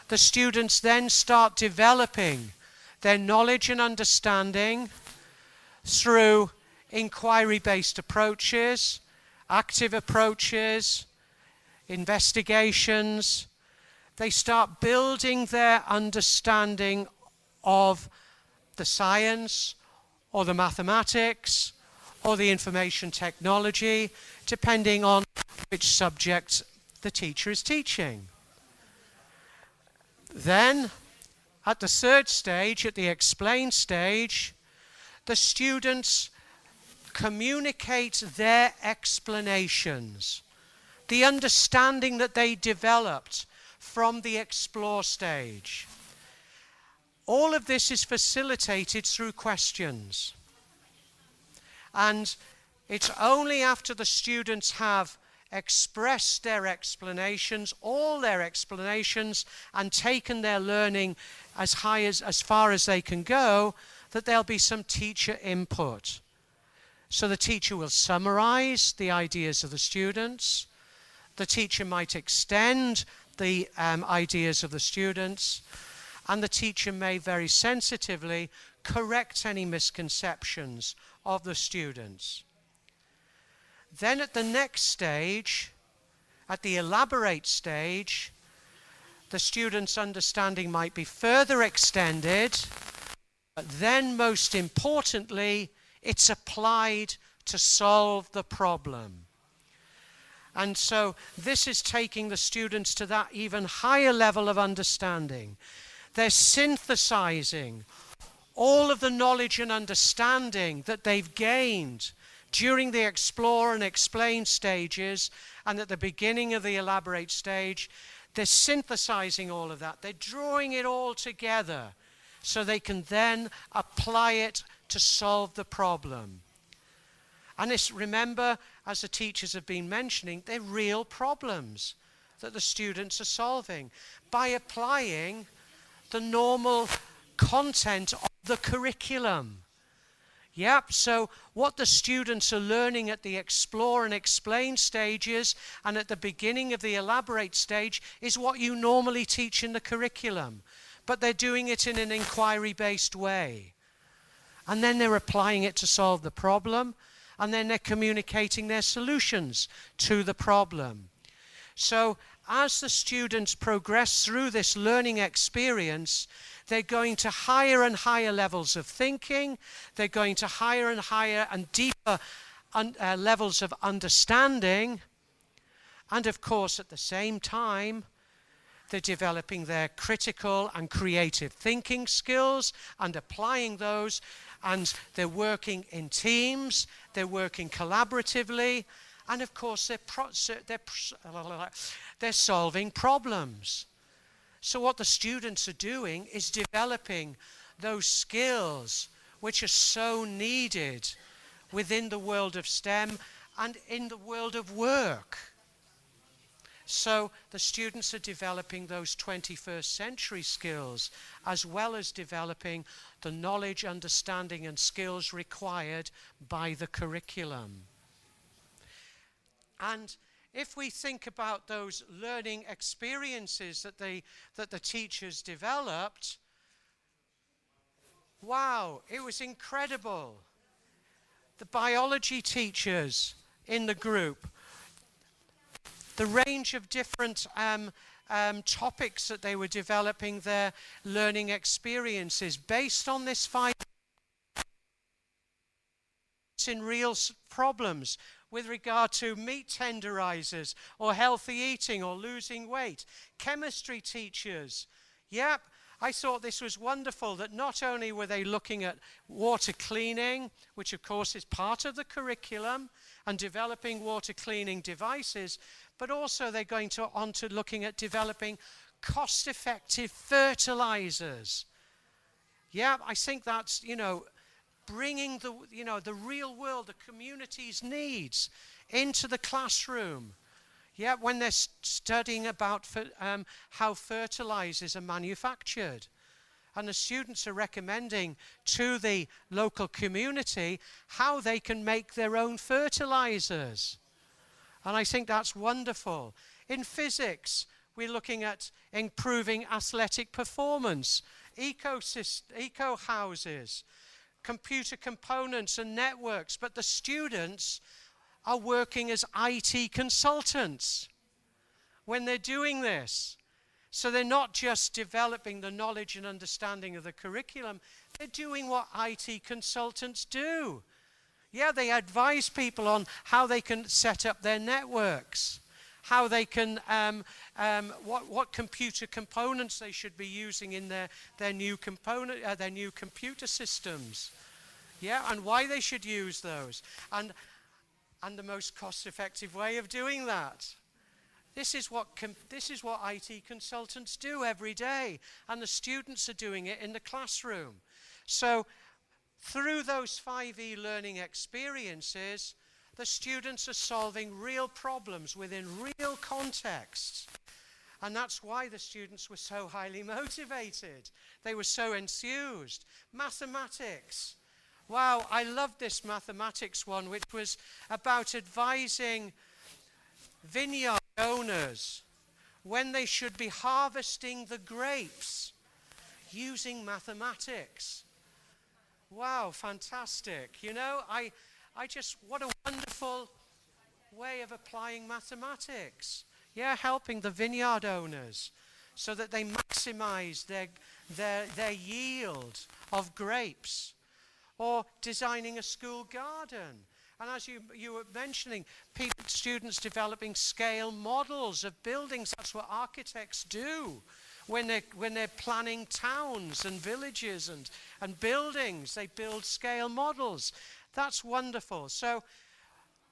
the students then start developing their knowledge and understanding through inquiry-based approaches, active approaches, investigations. They start building their understanding of the science or the mathematics or the information technology, depending on which subject the teacher is teaching. Then, at the third stage, at the explain stage, the students communicate their explanations, the understanding that they developed from the explore stage. All of this is facilitated through questions. And it's only after the students have expressed their explanations, all their explanations, and taken their learning as far as they can go, that there'll be some teacher input. So the teacher will summarize the ideas of the students. The teacher might extend the ideas of the students. And the teacher may very sensitively correct any misconceptions of the students. Then at the next stage, at the elaborate stage, the student's understanding might be further extended, but then most importantly, it's applied to solve the problem. And so this is taking the students to that even higher level of understanding. They're synthesizing all of the knowledge and understanding that they've gained during the explore and explain stages and at the beginning of the elaborate stage. They're synthesizing all of that. They're drawing it all together so they can then apply it to solve the problem. And remember, as the teachers have been mentioning, they're real problems that the students are solving by applying the normal content of the curriculum. Yep, so what the students are learning at the explore and explain stages and at the beginning of the elaborate stage is what you normally teach in the curriculum. But they're doing it in an inquiry-based way. And then they're applying it to solve the problem, and then they're communicating their solutions to the problem. So as the students progress through this learning experience, they're going to higher and higher levels of thinking, they're going to higher and higher and deeper levels of understanding, and of course at the same time, they're developing their critical and creative thinking skills and applying those, and they're working in teams, they're working collaboratively, and of course they're solving problems. So what the students are doing is developing those skills which are so needed within the world of STEM and in the world of work. So the students are developing those 21st century skills as well as developing the knowledge, understanding and skills required by the curriculum. And if we think about those learning experiences that the teachers developed, wow, it was incredible. The biology teachers in the group, the range of different topics that they were developing their learning experiences based on this 5 in real problems with regard to meat tenderizers or healthy eating or losing weight. Chemistry teachers, yep, I thought this was wonderful that not only were they looking at water cleaning, which of course is part of the curriculum, and developing water cleaning devices, but also they're going on to looking at developing cost-effective fertilizers. Yeah, I think that's, bringing the real world, the community's needs into the classroom. Yeah, when they're studying about how fertilizers are manufactured. And the students are recommending to the local community how they can make their own fertilizers. And I think that's wonderful. In physics, we're looking at improving athletic performance, eco houses, computer components and networks, but the students are working as IT consultants when they're doing this. So they're not just developing the knowledge and understanding of the curriculum, they're doing what IT consultants do. Yeah, they advise people on how they can set up their networks, how they can, what computer components they should be using in their new computer systems. Yeah, and why they should use those, and the most cost-effective way of doing that. This is what IT consultants do every day, and the students are doing it in the classroom. So through those 5E learning experiences, the students are solving real problems within real contexts. And that's why the students were so highly motivated. They were so enthused. Mathematics. Wow, I loved this mathematics one, which was about advising vineyard owners when they should be harvesting the grapes using mathematics. Wow, fantastic. What a wonderful way of applying mathematics. Yeah, helping the vineyard owners so that they maximize their yield of grapes. Or designing a school garden. And as you were mentioning, students developing scale models of buildings. That's what architects do when they're planning towns and villages and buildings. They build scale models. That's wonderful. So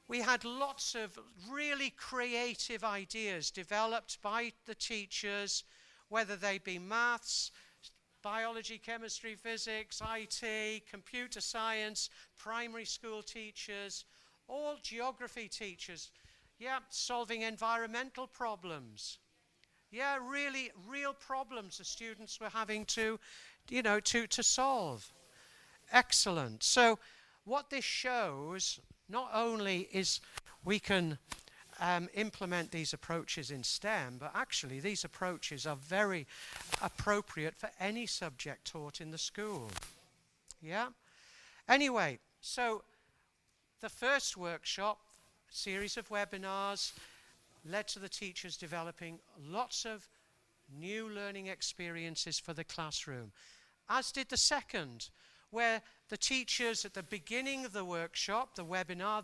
we had lots of really creative ideas developed by the teachers, whether they be maths, biology, chemistry, physics, IT, computer science, primary school teachers, all geography teachers. Yeah, solving environmental problems. Yeah, really real problems the students were having to solve. Excellent. So what this shows, not only is we can implement these approaches in STEM, but actually these approaches are very appropriate for any subject taught in the school. Yeah? Anyway, so the first workshop, series of webinars, led to the teachers developing lots of new learning experiences for the classroom, as did the second, where the teachers at the beginning of the workshop, the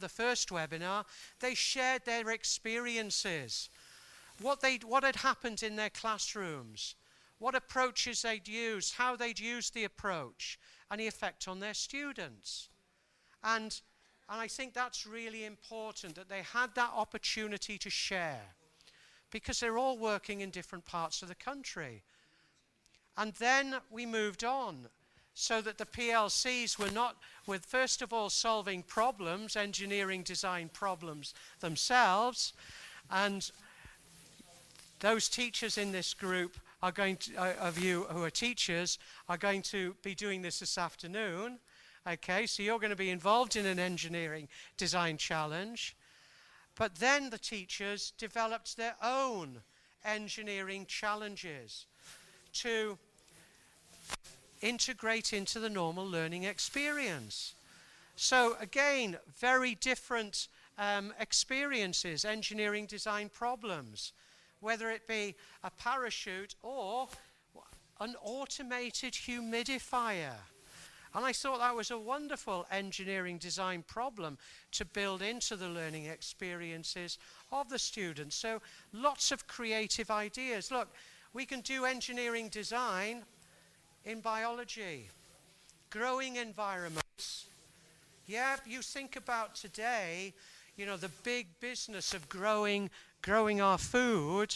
first webinar, they shared their experiences, what had happened in their classrooms, what approaches they'd used, how they'd used the approach, and the effect on their students. And I think that's really important, that they had that opportunity to share, because they're all working in different parts of the country. And then we moved on, so that the PLCs were not with, first of all, solving problems, engineering design problems themselves, and those teachers in this group are going to, of you who are teachers, are going to be doing this afternoon. Okay, so you're going to be involved in an engineering design challenge. But then the teachers developed their own engineering challenges to integrate into the normal learning experience. So again, very different experiences, engineering design problems, whether it be a parachute or an automated humidifier. And I thought that was a wonderful engineering design problem to build into the learning experiences of the students. So lots of creative ideas. Look, we can do engineering design in biology, growing environments. Yeah, you think about today, you know, the big business of growing our food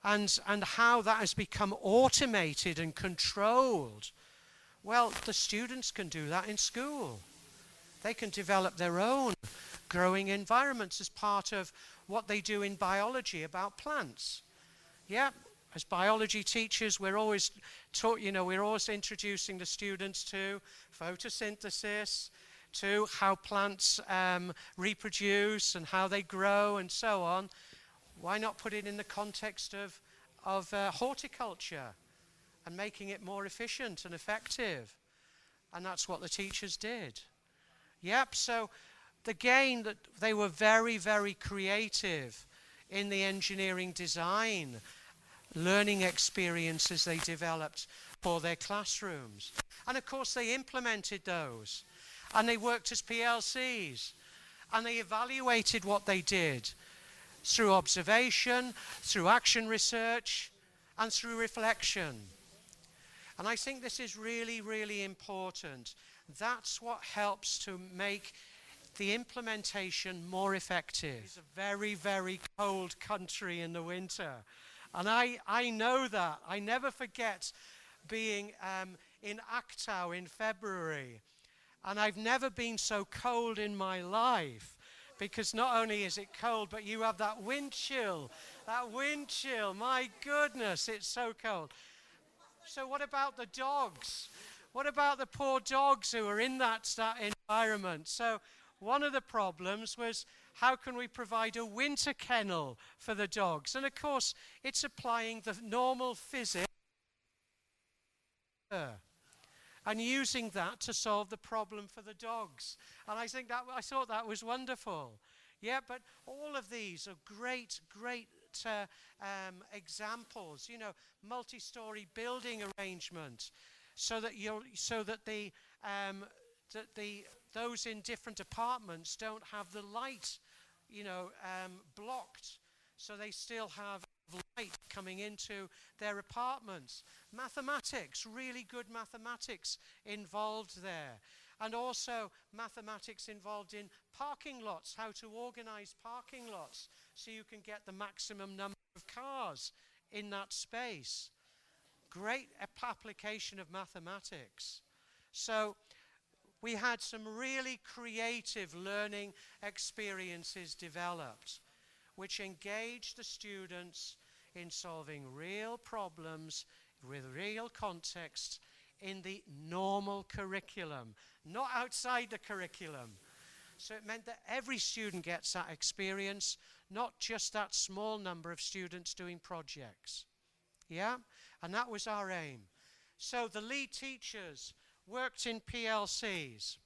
and how that has become automated and controlled. Well, the students can do that in school. They can develop their own growing environments as part of what they do in biology about plants. Yeah, as biology teachers, we're always taught, you know, we're always introducing the students to photosynthesis, to how plants reproduce and how they grow and so on. Why not put it in the context of horticulture and making it more efficient and effective? And that's what the teachers did. Yep, so again, that they were very, very creative in the engineering design learning experiences they developed for their classrooms. And of course they implemented those. And they worked as PLCs. And they evaluated what they did through observation, through action research, and through reflection. And I think this is really, really important. That's what helps to make the implementation more effective. It's a very, very cold country in the winter. And I know that. I never forget being in Aktau in February. And I've never been so cold in my life, because not only is it cold, but you have that wind chill. That wind chill, my goodness, it's so cold. So what about the dogs? What about the poor dogs who are in that environment? So one of the problems was, how can we provide a winter kennel for the dogs? And of course, it's applying the normal physics and using that to solve the problem for the dogs. And I thought that was wonderful. Yeah, but all of these are great examples. You know, multi-story building arrangement, so that those in different apartments don't have the light, blocked, so they still have light coming into their apartments. Mathematics, really good mathematics involved there. And also mathematics involved in parking lots, how to organize parking lots so you can get the maximum number of cars in that space. Great application of mathematics. So we had some really creative learning experiences developed, which engaged the students in solving real problems with real context in the normal curriculum, not outside the curriculum. So it meant that every student gets that experience, not just that small number of students doing projects. Yeah? And that was our aim. So the lead teachers worked in PLCs.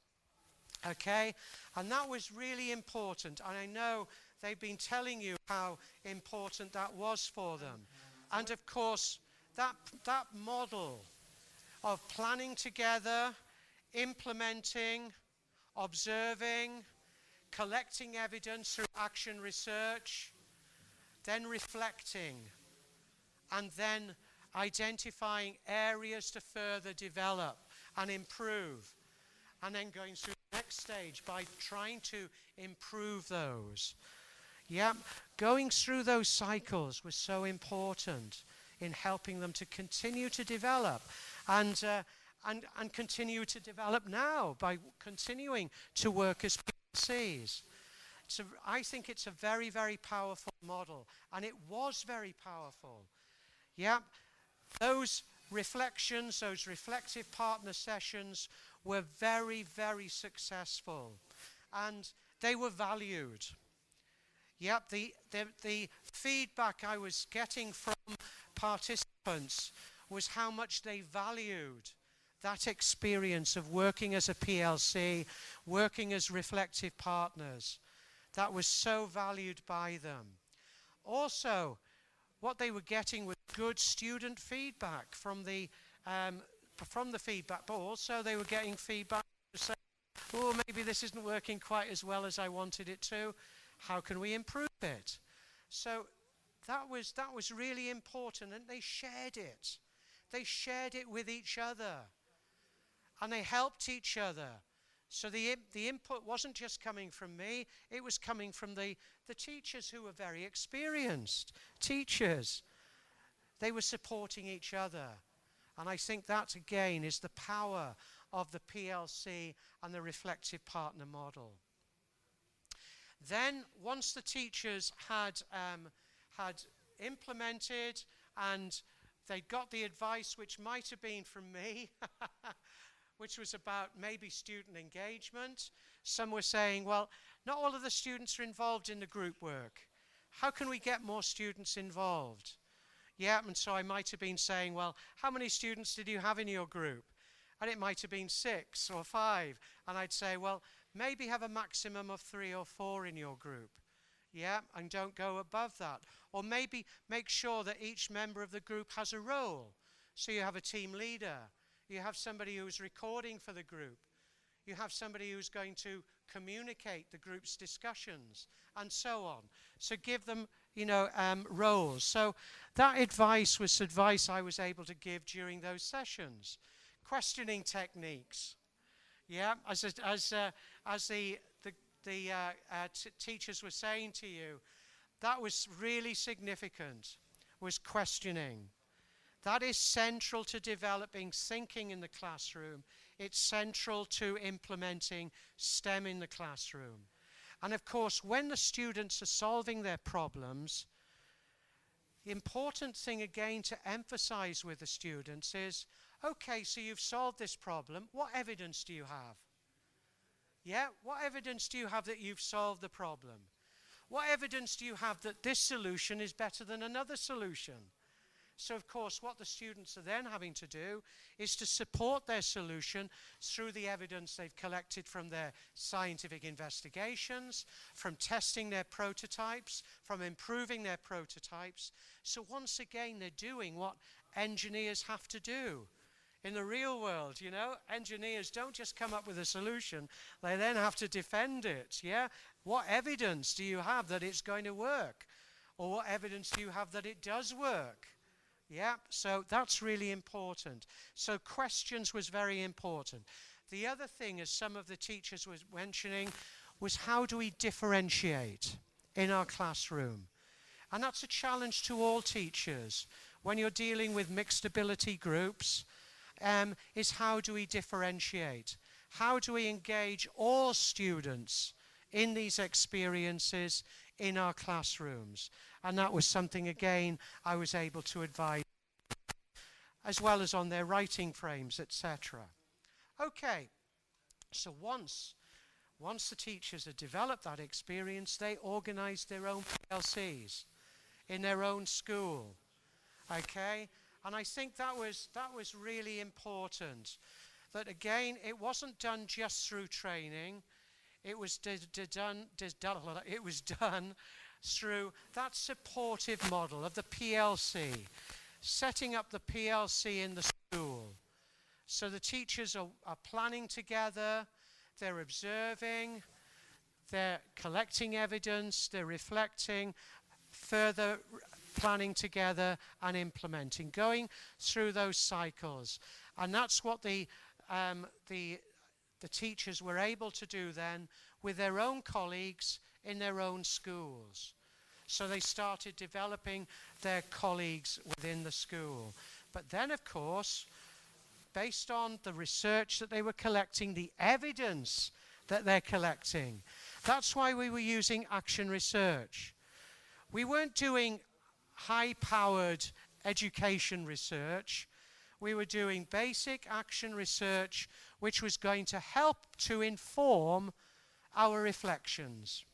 Okay? And that was really important. And I know they've been telling you how important that was for them. And of course, that model of planning together, implementing, observing, collecting evidence through action research, then reflecting, and then identifying areas to further develop and improve, and then going through the next stage by trying to improve those. Yeah, going through those cycles was so important in helping them to continue to develop and continue to develop now by continuing to work as PLCs. I think it's a very, very powerful model, and it was very powerful. Yeah, those reflections, those reflective partner sessions were very, very successful, and they were valued. Yep, the feedback I was getting from participants was how much they valued that experience of working as a PLC, working as reflective partners. That was so valued by them. Also, what they were getting was good student feedback from the feedback, but also they were getting feedback to say, oh, maybe this isn't working quite as well as I wanted it to. How can we improve it? So that was really important, and they shared it. They shared it with each other, and they helped each other. So the input wasn't just coming from me, it was coming from the teachers who were very experienced teachers. They were supporting each other. And I think that, again, is the power of the PLC and the reflective partner model. Then, once the teachers had implemented and they got the advice, which might have been from me, which was about maybe student engagement. Some were saying, well, not all of the students are involved in the group work. How can we get more students involved? Yeah, and so I might have been saying, well, how many students did you have in your group? And it might have been 6 or 5. And I'd say, well, maybe have a maximum of 3 or 4 in your group. Yeah, and don't go above that. Or maybe make sure that each member of the group has a role. So you have a team leader. You have somebody who's recording for the group. You have somebody who's going to communicate the group's discussions, and so on. So give them, roles. So that advice was advice I was able to give during those sessions. Questioning techniques. Yeah, as the teachers were saying to you, that was really significant, was questioning. That is central to developing thinking in the classroom. It's central to implementing STEM in the classroom. And of course, when the students are solving their problems, the important thing again to emphasize with the students is, okay, so you've solved this problem. What evidence do you have? Yeah, what evidence do you have that you've solved the problem? What evidence do you have that this solution is better than another solution? So, of course, what the students are then having to do is to support their solution through the evidence they've collected from their scientific investigations, from testing their prototypes, from improving their prototypes. So once again, they're doing what engineers have to do. In the real world, engineers don't just come up with a solution, they then have to defend it, yeah? What evidence do you have that it's going to work? Or what evidence do you have that it does work? Yeah, so that's really important. So questions was very important. The other thing, as some of the teachers were mentioning, was how do we differentiate in our classroom? And that's a challenge to all teachers. When you're dealing with mixed ability groups, is how do we differentiate? How do we engage all students in these experiences in our classrooms? And that was something, again, I was able to advise, as well as on their writing frames, etc. Okay, so once the teachers had developed that experience, they organized their own PLCs in their own school. Okay, and I think that was really important. That again, it wasn't done just through training. It was done through that supportive model of the PLC, setting up the PLC in the school. So the teachers are planning together, they're observing, they're collecting evidence, they're reflecting, further planning together and implementing, going through those cycles. And that's what the teachers were able to do then with their own colleagues in their own schools. So they started developing their colleagues within the school. But then, of course, based on the research that they were collecting, the evidence that they're collecting, That's why we were using action research. We weren't doing high-powered education research. We were doing basic action research, which was going to help to inform our reflections,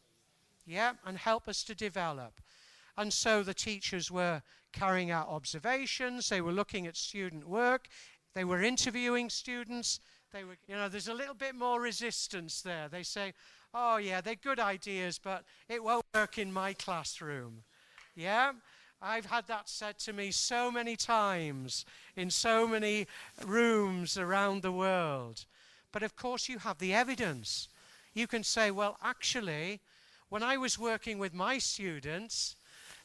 and help us to develop. And so the teachers were carrying out observations, they were looking at student work, they were interviewing students, there's a little bit more resistance there. They say, oh yeah, they're good ideas, but it won't work in my classroom. Yeah? I've had that said to me so many times in so many rooms around the world. But of course you have the evidence. You can say, well, actually, when I was working with my students,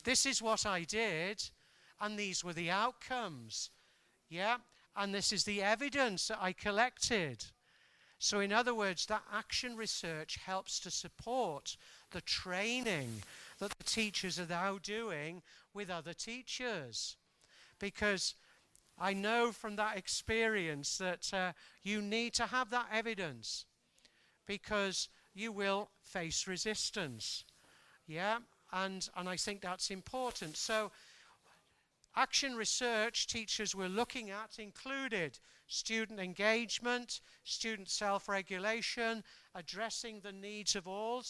this is what I did, and these were the outcomes. Yeah? And this is the evidence that I collected. So in other words, that action research helps to support the training that the teachers are now doing with other teachers. Because I know from that experience that you need to have that evidence, because you will face resistance. Yeah? And I think that's important. So action research teachers were looking at included student engagement, student self-regulation, addressing the needs of all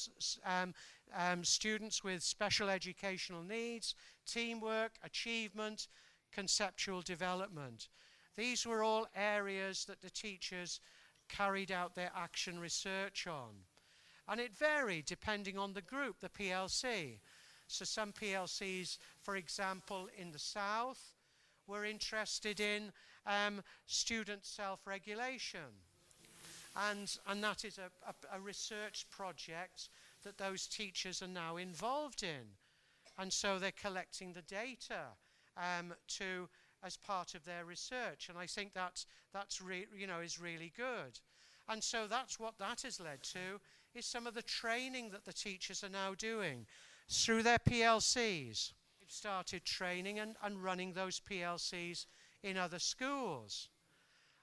students with special educational needs, teamwork, achievement, conceptual development. These were all areas that the teachers carried out their action research on. And it varied depending on the group, the PLC. So some PLCs, for example, in the South, were interested in student self-regulation. And that is a research project that those teachers are now involved in. And so they're collecting the data as part of their research. And I think that's is really good. And so that's what that has led to, is some of the training that the teachers are now doing through their PLCs. They've started training and running those PLCs in other schools.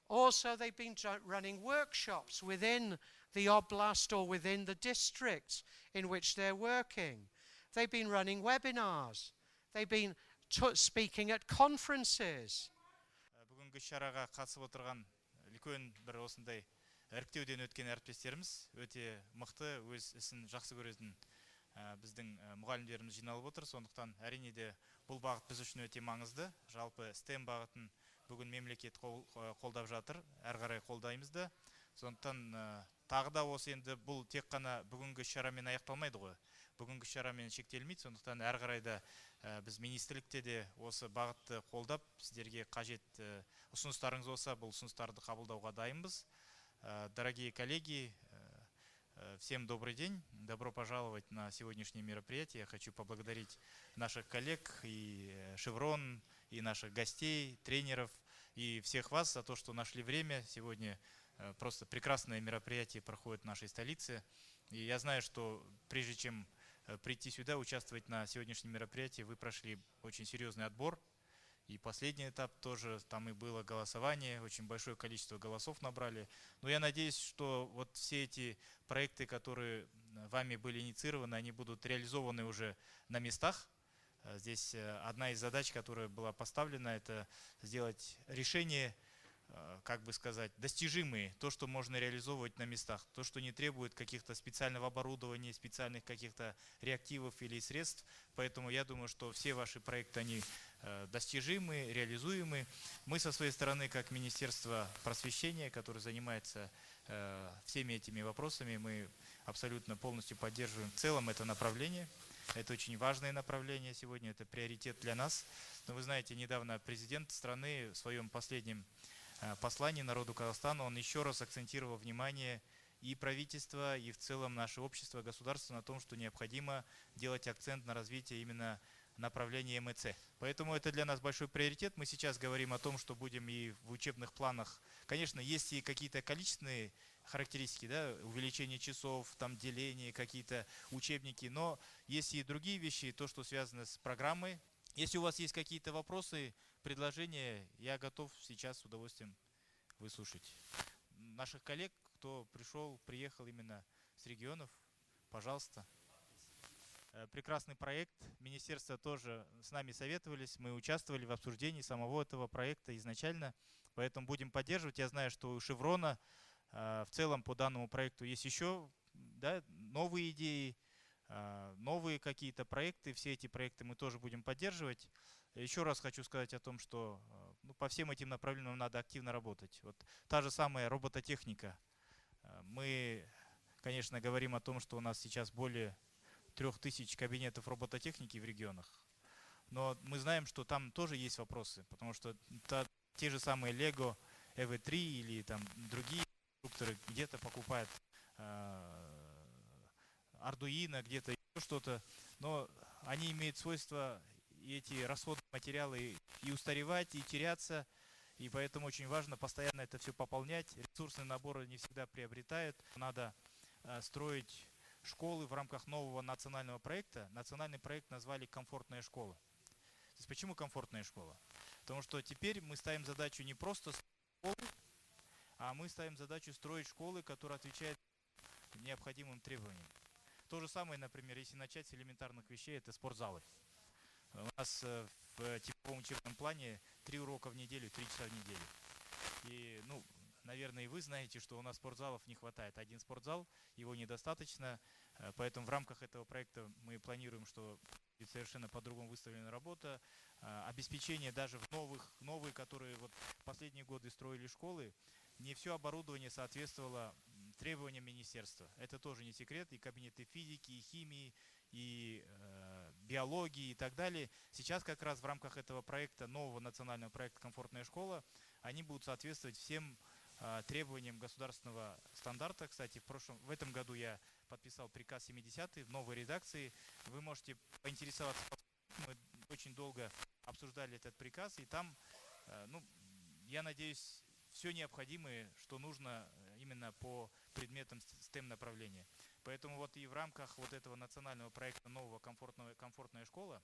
Also, they've been running workshops within the oblast or within the district in which they're working. They've been running webinars. They've been speaking at conferences. Бүгінгі шараға қатысып отырған үлкен бір осындай іріктеуден өткен әріптестеріміз өте мықты, өз ісін жақсы көретін біздің мұғалімдеріміз жиналып отыр. Сондықтан әрине де бұл бағыт біз үшін өте маңызды. Жалпы STEM бағытын бүгін мемлекет қолдап жатыр, әрі қарай қолдаймыз да. Сондықтан тағы да осы енді бұл тек қана бүгінгі шарамен аяқталмайды ғой. Бүгінгі шарамен шектелмейді. Сондықтан әрі қарай да біз министрлікте де осы бағытты қолдап, сіздерге қажет ұсыныстарыңыз болса, бұл ұсыныстарды қабылдауға дайынбыз. Дорогие коллеги, всем добрый день. Добро пожаловать на сегодняшнее мероприятие. Я хочу поблагодарить наших коллег и Шеврон, и наших гостей, тренеров, и всех вас за то, что нашли время. Сегодня просто прекрасное мероприятие проходит в нашей столице. И я знаю, что прежде чем прийти сюда, участвовать на сегодняшнем мероприятии, вы прошли очень серьезный отбор. И последний этап тоже, там и было голосование, очень большое количество голосов набрали. Но я надеюсь, что вот все эти проекты, которые вами были инициированы, они будут реализованы уже на местах. Здесь одна из задач, которая была поставлена, это сделать решение, как бы сказать, достижимые, то, что можно реализовывать на местах, то, что не требует каких-то специального оборудования, специальных каких-то реактивов или средств. Поэтому я думаю, что все ваши проекты, они достижимы, реализуемы. Мы со своей стороны, как Министерство просвещения, которое занимается всеми этими вопросами, мы абсолютно полностью поддерживаем в целом это направление. Это очень важное направление сегодня, это приоритет для нас. Но вы знаете, недавно президент страны в своем последнем послании народу Казахстана, он еще раз акцентировал внимание и правительства, и в целом наше общество, государство на том, что необходимо делать акцент на развитие именно направления МЦ. Поэтому это для нас большой приоритет. Мы сейчас говорим о том, что будем и в учебных планах. Конечно, есть и какие-то количественные характеристики, да, увеличение часов, там деление, какие-то учебники, но есть и другие вещи, то, что связано с программой. Если у вас есть какие-то вопросы, предложения, я готов сейчас с удовольствием выслушать наших коллег, кто приехал именно с регионов. пожалуйста. Прекрасный проект. Министерство тоже с нами советовались. Мы участвовали в обсуждении самого этого проекта изначально. Поэтому будем поддерживать. Я знаю, что у Шеврона в целом по данному проекту есть еще, да, новые идеи, новые какие-то проекты. Все эти проекты мы тоже будем поддерживать. Еще раз хочу сказать о том, что по всем этим направлениям надо активно работать. Вот та же самая робототехника. Мы, конечно, говорим о том, что у нас сейчас более 3000 кабинетов робототехники в регионах. Но мы знаем, что там тоже есть вопросы, потому что те же самые Lego, EV3 или там другие конструкторы где-то покупают Arduino, где-то еще что-то, но они имеют свойство, эти расходные материалы, и устаревать, и теряться, и поэтому очень важно постоянно это все пополнять. Ресурсные наборы не всегда приобретают. Надо строить школы в рамках нового национального проекта. Национальный проект назвали «Комфортная школа». То есть почему комфортная школа? Потому что теперь мы ставим задачу не просто школы, а мы ставим задачу строить школы, которые отвечают необходимым требованиям. То же самое, например, если начать с элементарных вещей, это спортзалы. У нас в типовом учебном плане 3 урока в неделю, 3 часа в неделю. И, наверное, и вы знаете, что у нас спортзалов не хватает. Один спортзал, его недостаточно, поэтому в рамках этого проекта мы планируем, что будет совершенно по-другому выставлена работа. Обеспечение даже в новые, которые вот последние годы строили школы, не все оборудование соответствовало требованиям министерства. Это тоже не секрет. И кабинеты физики, и химии, и биологии и так далее. Сейчас как раз в рамках этого проекта, нового национального проекта «Комфортная школа», они будут соответствовать всем требованиям государственного стандарта. Кстати, в этом году я подписал приказ 70 в новой редакции. Вы можете поинтересоваться. Мы очень долго обсуждали этот приказ, и там, я надеюсь, все необходимое, что нужно именно по предметам STEM направления. Поэтому вот и в рамках вот этого национального проекта нового комфортная школа,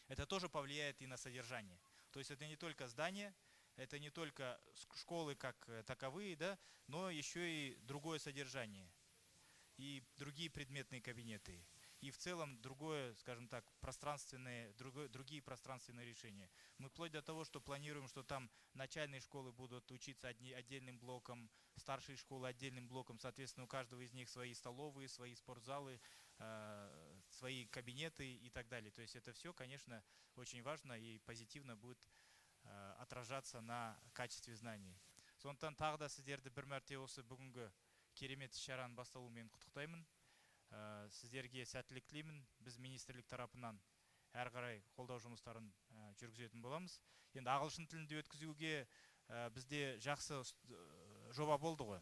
это тоже повлияет и на содержание. То есть это не только здание, это не только школы как таковые, да, но еще и другое содержание, и другие предметные кабинеты, и в целом другое, скажем так, другие пространственные решения. Мы вплоть до того, что планируем, что там начальные школы будут учиться отдельным блоком, старшие школы отдельным блоком, соответственно, у каждого из них свои столовые, свои спортзалы, свои кабинеты и так далее. То есть это все, конечно, очень важно и позитивно будет отражаться на качестве знаний. Сондықтан тағы да сіздерді бір мәрте осы бүгінгі керемет шараның басталуымен құттықтаймын. Сіздерге сәттілік тілеймін. Біз министрлік тарапынан әрі қарай қолдау жұмыстарын жүргізетін боламыз. Енді ағылшын тілінде өткізуге бізде жақсы жоба болды ғой.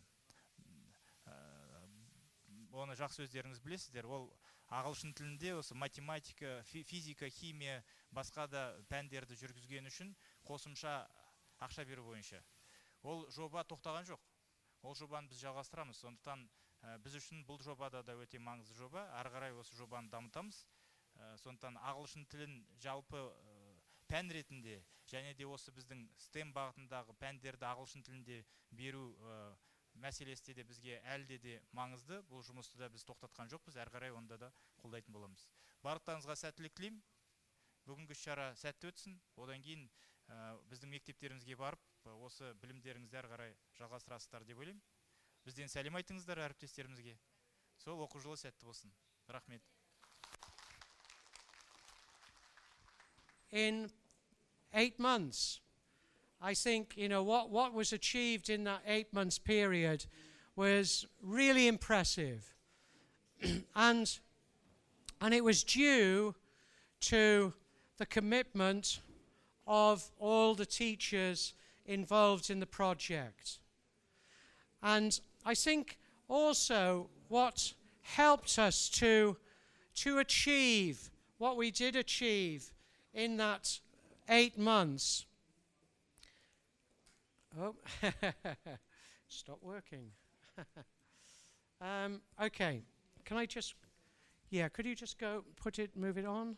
Оны жақсы өздеріңіз білесіздер. Ол ағылшын тілінде осы математика, физика, химия, басқа да пәндерді жүргізген үшін қосымша ақша беру бойынша. Ол жоба тоқтаған жоқ. Ол жобаны біз жалғастырамыз. Сондықтан біз үшін бұл жобада да өте маңызды жоба. Ары қарай осы жобаны дамытамыз. Сондықтан ағылшын тілін жалпы пән ретінде және де осы біздің STEM бағытындағы пәндерді ағылшын тілінде беру мәселесі де бізге әлде де маңызды. Бұл жұмысты да біз тоқтатқан жоқпыз. Ары қарай онда да қолдайтын боламыз. Барлықтарыңызға сәттілік тілеймін. Бүгінгі шара сәтті өтсін. Одан кейін біздің мектептерімізге барып, осы білімдеріңізді ары қарай жалғастырасыздар деп ойлаймын. Бізден сәлем айтыңыздар әріптестерімізге. Сол оқу жылы сәтті болсын. Рахмет. In 8 months, I think, what was achieved in that 8 months period was really impressive. and it was due to the commitment of all the teachers involved in the project. And I think also what helped us to achieve what we did achieve in that 8 months. Oh, stop working. Okay, can I just, could you just move it on?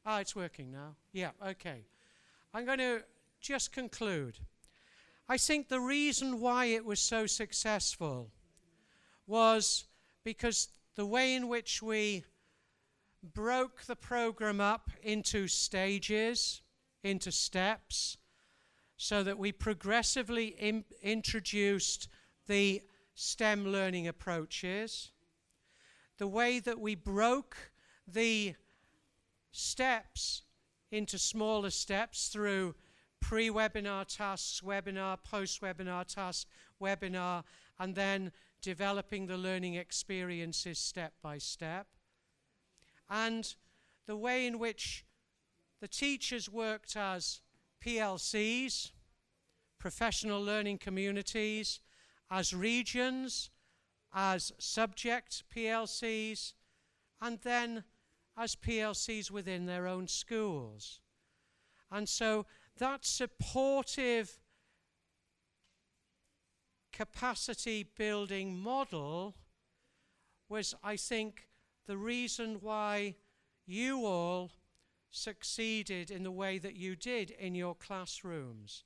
It's working now. Yeah, okay. I'm going to just conclude. I think the reason why it was so successful was because the way in which we broke the program up into stages, into steps, so that we progressively introduced the STEM learning approaches, the way that we broke the steps into smaller steps through pre-webinar tasks, webinar, post-webinar task, webinar, and then developing the learning experiences step by step, and the way in which the teachers worked as PLCs, professional learning communities, as regions, as subject PLCs, and then as PLCs within their own schools. And so that supportive capacity building model was, I think, the reason why you all succeeded in the way that you did in your classrooms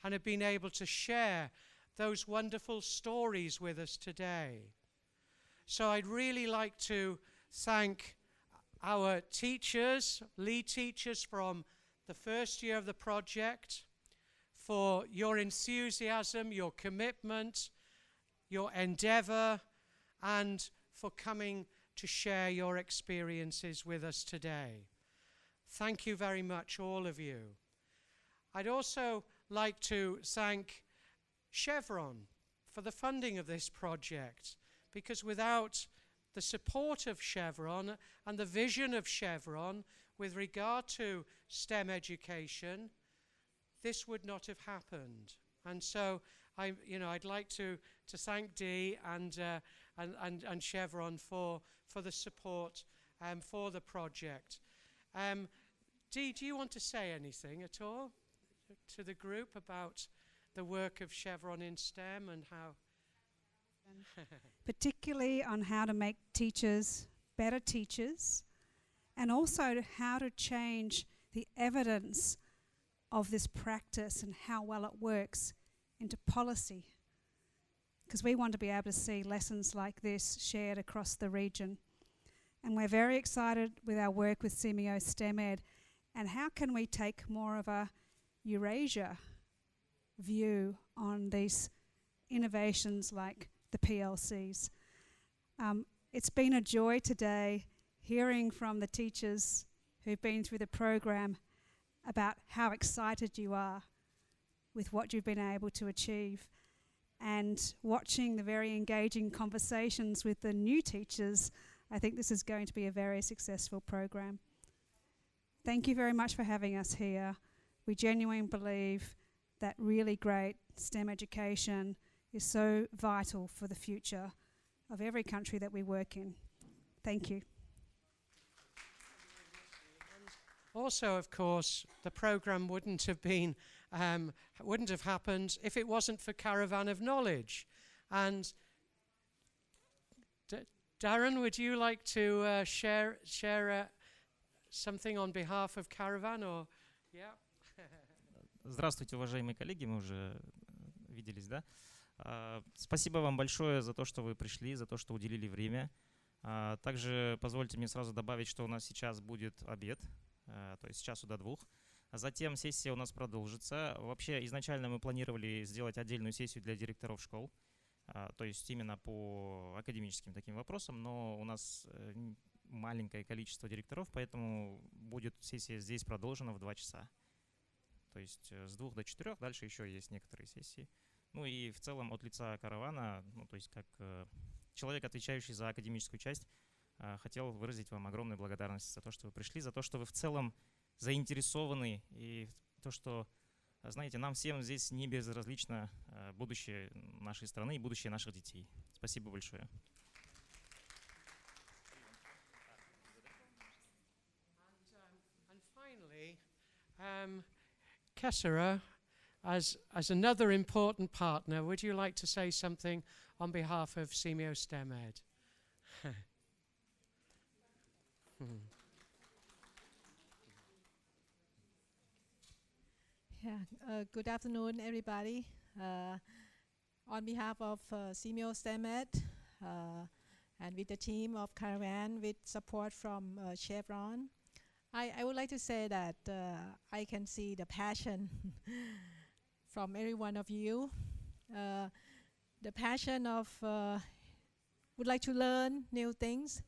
and have been able to share those wonderful stories with us today. So I'd really like to thank our teachers, lead teachers from the first year of the project, for your enthusiasm, your commitment, your endeavor, and for coming to share your experiences with us today. Thank you very much, all of you. I'd also like to thank Chevron for the funding of this project, because without the support of Chevron and the vision of Chevron with regard to STEM education, this would not have happened. And so I'd like to thank Dee and Chevron for the support for the project. Dee, do you want to say anything at all to the group about the work of Chevron in STEM and how? Particularly on how to make teachers better teachers, and also how to change the evidence of this practice and how well it works into policy. Because we want to be able to see lessons like this shared across the region. And we're very excited with our work with SEAMEO STEM Ed, and how can we take more of a Eurasia view on these innovations like the PLCs. It's been a joy today hearing from the teachers who've been through the program about how excited you are with what you've been able to achieve, and watching the very engaging conversations with the new teachers. I think this is going to be a very successful program. Thank you very much for having us here. We genuinely believe that really great STEM education is so vital for the future of every country that we work in. Thank you. Also, of course, the program wouldn't have happened if it wasn't for Caravan of Knowledge. And Darren, would you like to share something on behalf of Caravan? Or yeah. Здравствуйте, уважаемые коллеги, мы уже виделись, да? Спасибо вам большое за то, что вы пришли, за то, что уделили время. Также позвольте мне сразу добавить, что у нас сейчас будет обед, то есть с часу до 2. Затем сессия у нас продолжится. Вообще, изначально мы планировали сделать отдельную сессию для директоров школ, то есть именно по академическим таким вопросам, но у нас маленькое количество директоров, поэтому будет сессия здесь продолжена в 2 часа. То есть с 2 до 4, дальше еще есть некоторые сессии. Ну и в целом от лица каравана, ну то есть как человек, отвечающий за академическую часть, хотел выразить вам огромную благодарность за то, что вы пришли, за то, что вы в целом заинтересованы, и то, что, знаете, нам всем здесь не безразлично будущее нашей страны и будущее наших детей. Спасибо большое. And finally, Kessera, as another important partner, would you like to say something on behalf of SEAMEO STEM Ed? Good afternoon, everybody. On behalf of SEAMEO STEM Ed and with the team of Caravan, with support from Chevron. I would like to say that I can see the passion from every one of you. The passion of would like to learn new things,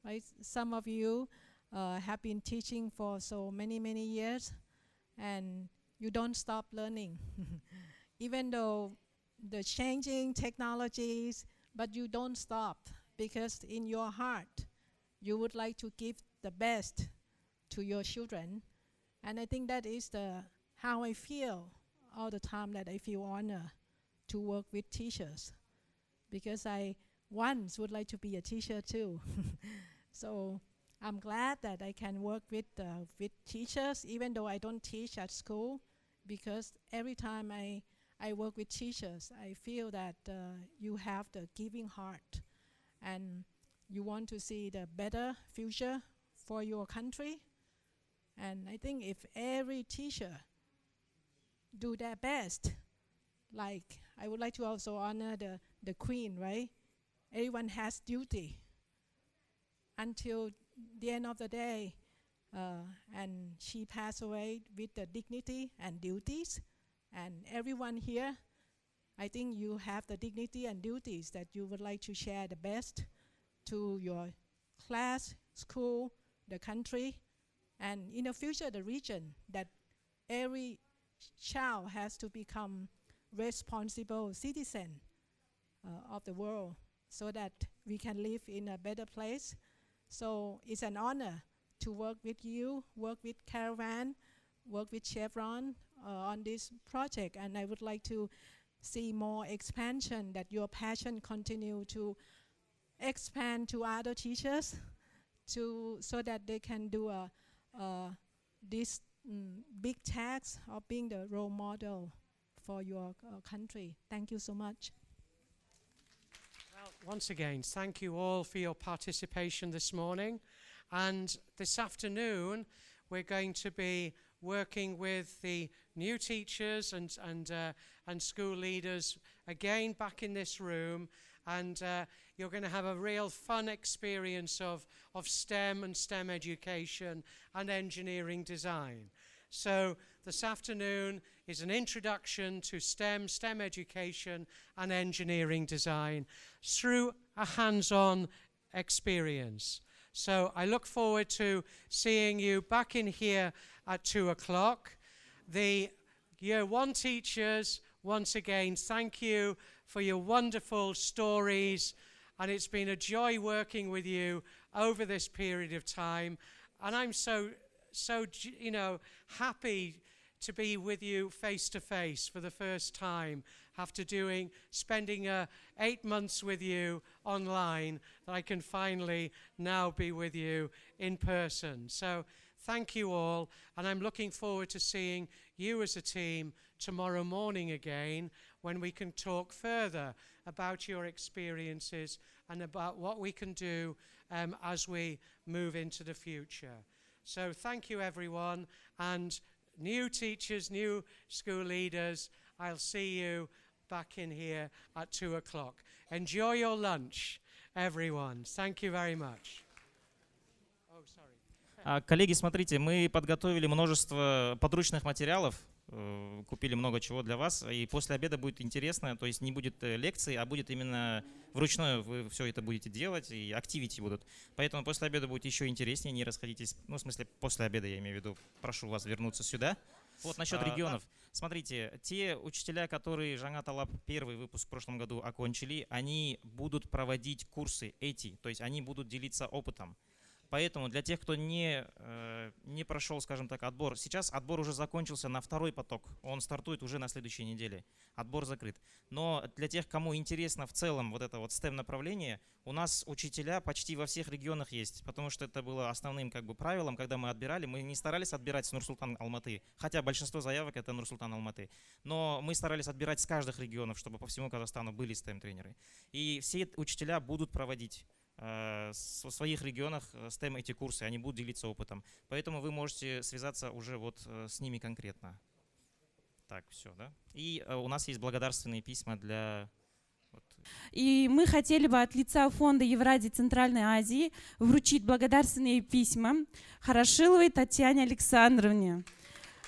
right? Some of you have been teaching for so many years, and you don't stop learning. Even though the changing technologies, but you don't stop, because in your heart, you would like to give the best to your children. And I think that is how I feel all the time, that I feel honored to work with teachers, because I once would like to be a teacher too. So I'm glad that I can work with teachers, even though I don't teach at school, because every time I work with teachers, I feel that you have the giving heart, and you want to see the better future for your country. And I think if every teacher do their best, like I would like to also honor the Queen, right? Everyone has duty until the end of the day, and she passed away with the dignity and duties. And everyone here, I think you have the dignity and duties that you would like to share the best to your class, school, the country, and in the future the region, that every child has to become responsible citizen of the world, so that we can live in a better place. So it's an honor to work with you, work with Caravan, work with Chevron on this project, and I would like to see more expansion, that your passion continue to expand to other teachers, so that they can do this big task of being the role model for your country. Thank you so much. Well, once again, thank you all for your participation this morning. And this afternoon, we're going to be working with the new teachers and school leaders again back in this room, and you're going to have a real fun experience of STEM and STEM education and engineering design. So this afternoon is an introduction to STEM education and engineering design through a hands-on experience. So I look forward to seeing you back in here at 2 o'clock. The Year 1 teachers, once again, thank you for your wonderful stories, and it's been a joy working with you over this period of time. And I'm so happy to be with you face to face for the first time after spending 8 months with you online, that I can finally now be with you in person. So thank you all, and I'm looking forward to seeing you as a team tomorrow morning again, when we can talk further about your experiences and about what we can do as we move into the future. So thank you everyone, and new teachers, new school leaders, I'll see you back in here at 2 o'clock. Enjoy your lunch, everyone. Thank you very much. Oh, sorry. Коллеги, смотрите, мы подготовили множество подручных материалов, купили много чего для вас, и после обеда будет интересно, то есть не будет лекций, а будет именно вручную вы все это будете делать, и активити будут. Поэтому после обеда будет еще интереснее, не расходитесь, ну, в смысле, после обеда, я имею в виду, прошу вас вернуться сюда. Вот насчет регионов. Смотрите, те учителя, которые Жаңа Талап первый выпуск в прошлом году окончили, они будут проводить курсы эти, то есть они будут делиться опытом. Поэтому для тех, кто не прошел, скажем так, отбор, сейчас отбор уже закончился на второй поток, он стартует уже на следующей неделе, отбор закрыт. Но для тех, кому интересно в целом вот это вот STEM направление, у нас учителя почти во всех регионах есть, потому что это было основным как бы правилом, когда мы отбирали, мы не старались отбирать с Нур-Султан-Алматы, хотя большинство заявок это Нур-Султан-Алматы, но мы старались отбирать с каждых регионов, чтобы по всему Казахстану были STEM-тренеры. И все учителя будут проводить в своих регионах STEM эти курсы, они будут делиться опытом. Поэтому вы можете связаться уже вот с ними конкретно. Так, все, да? И у нас есть благодарственные письма для И мы хотели бы от лица Фонда Евразии Центральной Азии вручить благодарственные письма Хорошиловой Татьяне Александровне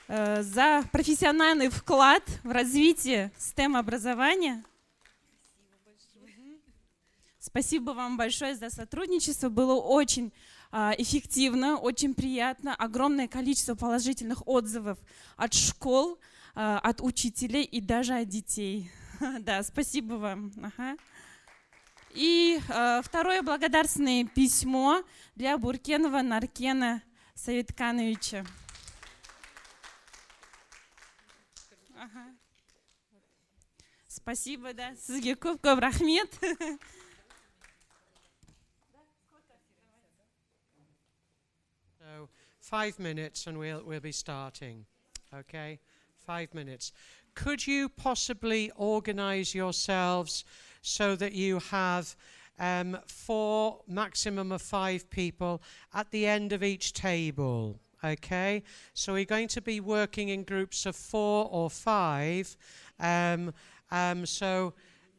за профессиональный вклад в развитие STEM-образования. Спасибо вам большое за сотрудничество. Было очень эффективно, очень приятно. Огромное количество положительных отзывов от школ, от учителей и даже от детей. Да, спасибо вам. Ага. И второе благодарственное письмо для Буркенова Наркена Советкановича. Ага. Спасибо, да. Сізге көп рахмет. So 5 minutes and we'll be starting. Okay, 5 minutes. Could you possibly organize yourselves so that you have 4, maximum of 5 people at the end of each table? Okay, so we're going to be working in groups of 4 or 5. So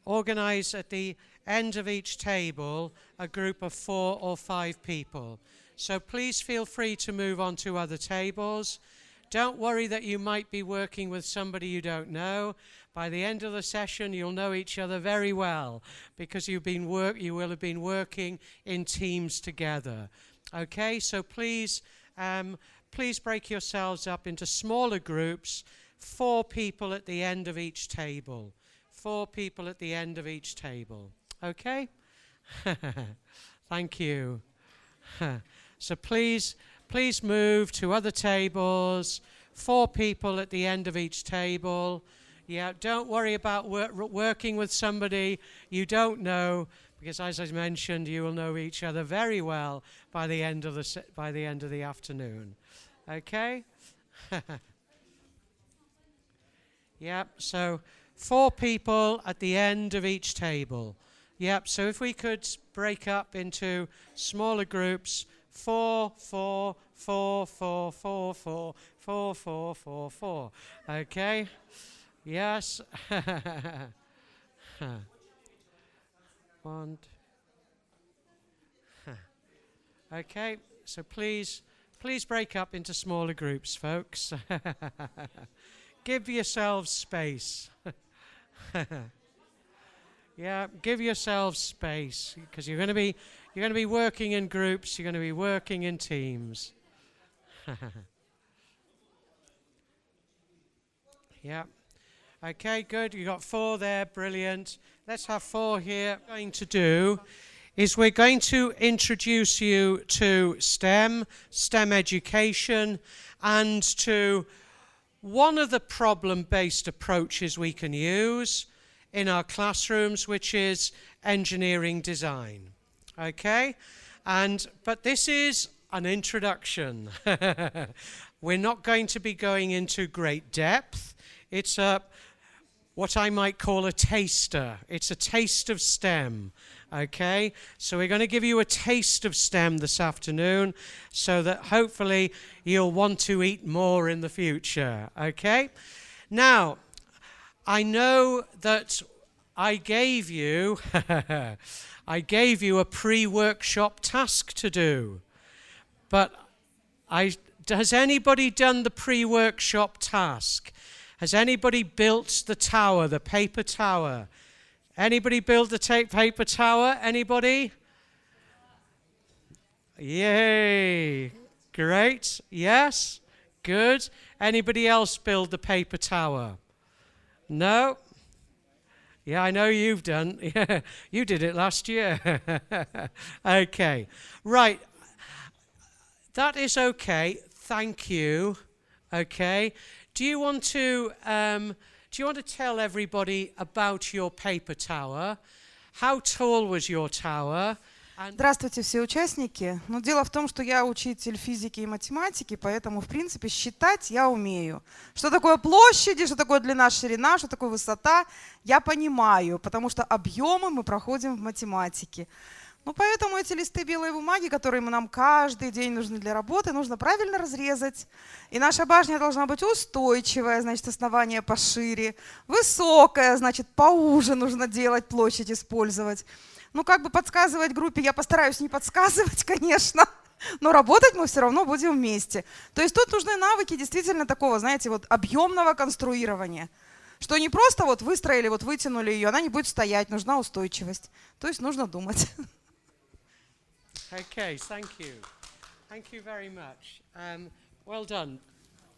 organize at the end of each table a group of 4 or 5 people. So please feel free to move on to other tables. Don't worry that you might be working with somebody you don't know. By the end of the session, you'll know each other very well because you will have been working in teams together. Okay, so please break yourselves up into smaller groups, 4 people at the end of each table. 4 people at the end of each table. Okay? Thank you. So please move to other tables. 4 people at the end of each table. Yeah, don't worry about working with somebody you don't know, because as I mentioned, you will know each other very well by the end of the afternoon. Okay? Yep, so 4 people at the end of each table. Yep, so if we could break up into smaller groups, 4, 4, 4, 4, 4, 4, 4, 4, 4, 4. Okay? Yes. 1. Okay, so please break up into smaller groups, folks. Give yourselves space. Yeah, give yourselves space because you're going to be working in groups. You're going to be working in teams. Yeah. Okay, good. You got 4 there. Brilliant. Let's have 4 here. What we're going to do is we're going to introduce you to STEM education, and to one of the problem-based approaches we can use in our classrooms, which is engineering design. Okay? But this is an introduction. We're not going to be going into great depth. It's what I might call a taster. It's a taste of STEM. Okay? So we're going to give you a taste of STEM this afternoon so that hopefully you'll want to eat more in the future. Okay? Now, I know that I gave you a pre-workshop task to do, but has anybody done the pre-workshop task? Has anybody built the tower, the paper tower? Anybody build the paper tower? Anybody? Yay! Great. Yes? Good. Anybody else build the paper tower? No? Yeah, I know you've done. Yeah, you did it last year. Okay. Right. That is okay. Thank you. Okay. Do you want to tell everybody about your paper tower? How tall was your tower? Здравствуйте, все участники. Но дело в том, что я учитель физики и математики, поэтому, в принципе, считать я умею. Что такое площади, что такое длина, ширина, что такое высота, я понимаю, потому что объемы мы проходим в математике. Ну, поэтому эти листы белой бумаги, которые нам каждый день нужны для работы, нужно правильно разрезать. И наша башня должна быть устойчивая, значит, основание пошире, высокая, значит, поуже нужно делать, площадь использовать. Ну, как бы подсказывать группе, я постараюсь не подсказывать, конечно, но работать мы все равно будем вместе. То есть тут нужны навыки действительно такого, знаете, вот объемного конструирования. Что не просто вот выстроили, вот вытянули ее, она не будет стоять, нужна устойчивость. То есть нужно думать. Okay, thank you. Thank you very much. Well done.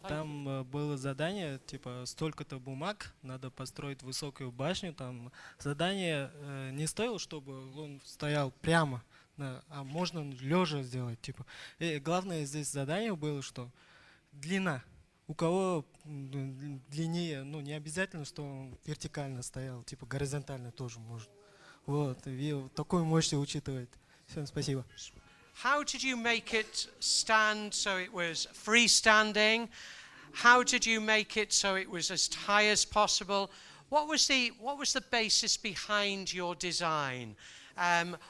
Там было задание, типа, столько-то бумаг, надо построить высокую башню. Там задание не стоило, чтобы он стоял прямо, а можно лежа сделать. Типа. И главное здесь задание было, что длина. У кого длиннее, ну не обязательно, что он вертикально стоял, типа горизонтально тоже можно. Вот, и такую можете учитывать. Всем спасибо. How did you make it stand so it was freestanding? How did you make it so it was as high as possible? What was the basis behind your design?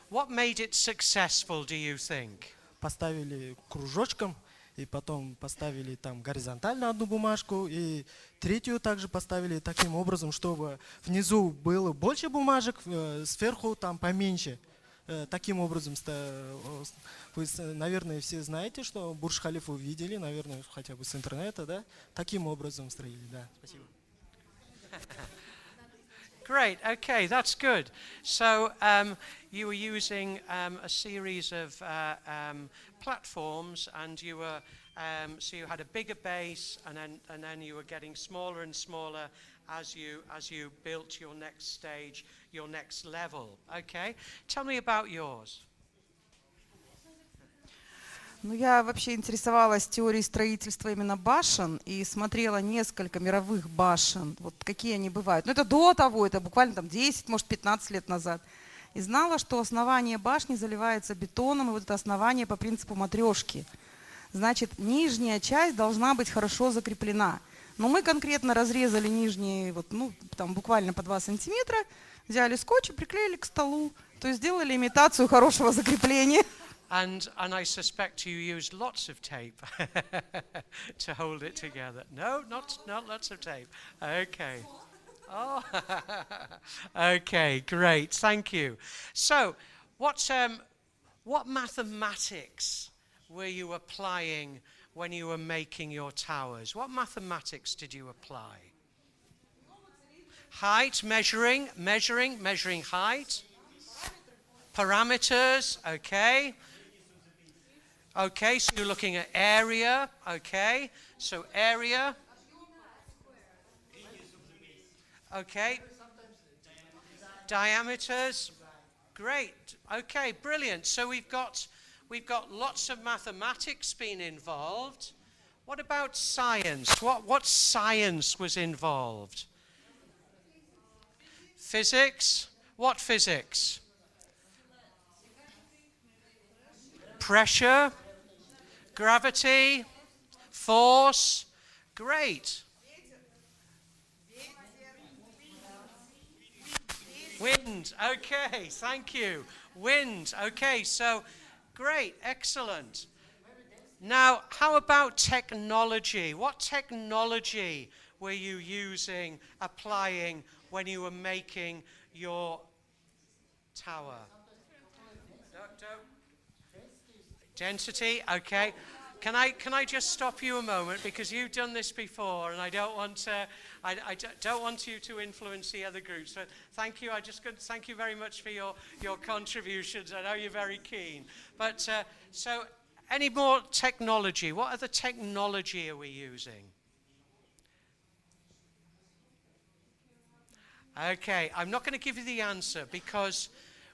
What made it successful, do you think? Поставили кружочком, и потом поставили там горизонтально одну бумажку, и третью также поставили таким образом, чтобы внизу было больше бумажек, сверху там поменьше. Таким образом, вы, наверное, все знаете, что Бурдж-Халифу видели, наверное, хотя бы с интернета, да? Таким образом строили, да. Спасибо. Great, okay, that's good. So you were using a series of platforms, and you were so you had a bigger base, and then you were getting smaller and smaller as you built your next stage, your next level. Okay, tell me about yours. Ну, я вообще интересовалась теорией строительства именно башен и смотрела несколько мировых башен, вот какие они бывают. Но это до того, это буквально там 10, может 15 лет назад. И знала, что основание башни заливается бетоном, и вот это основание по принципу матрешки. Значит, нижняя часть должна быть хорошо закреплена. Но мы конкретно разрезали нижние, вот, ну, там буквально по 2 сантиметра, взяли скотч и приклеили к столу. То есть сделали имитацию хорошего закрепления. And I suspect you used lots of tape to hold it together. No, not lots of tape. Okay. Oh, okay, great. Thank you. So, what mathematics were you applying when you were making your towers? What mathematics did you apply? Height, measuring height. Parameters, okay. Okay, so you're looking at area, okay. So area. Okay. Diameters. Great. Okay, brilliant. So we've got lots of mathematics being involved. What about science? What science was involved? Physics? What physics? Pressure? Gravity? Force? Great. Wind, okay, thank you. Wind, okay, so great, excellent. Now, how about technology? What technology were you using, applying when you were making your tower? Density, okay. Can I just stop you a moment, because you've done this before, and I don't want don't want you to influence the other groups. So thank you. Thank you very much for your contributions. I know you're very keen. But so, any more technology? What other technology are we using? Okay, I'm not going to give you the answer, because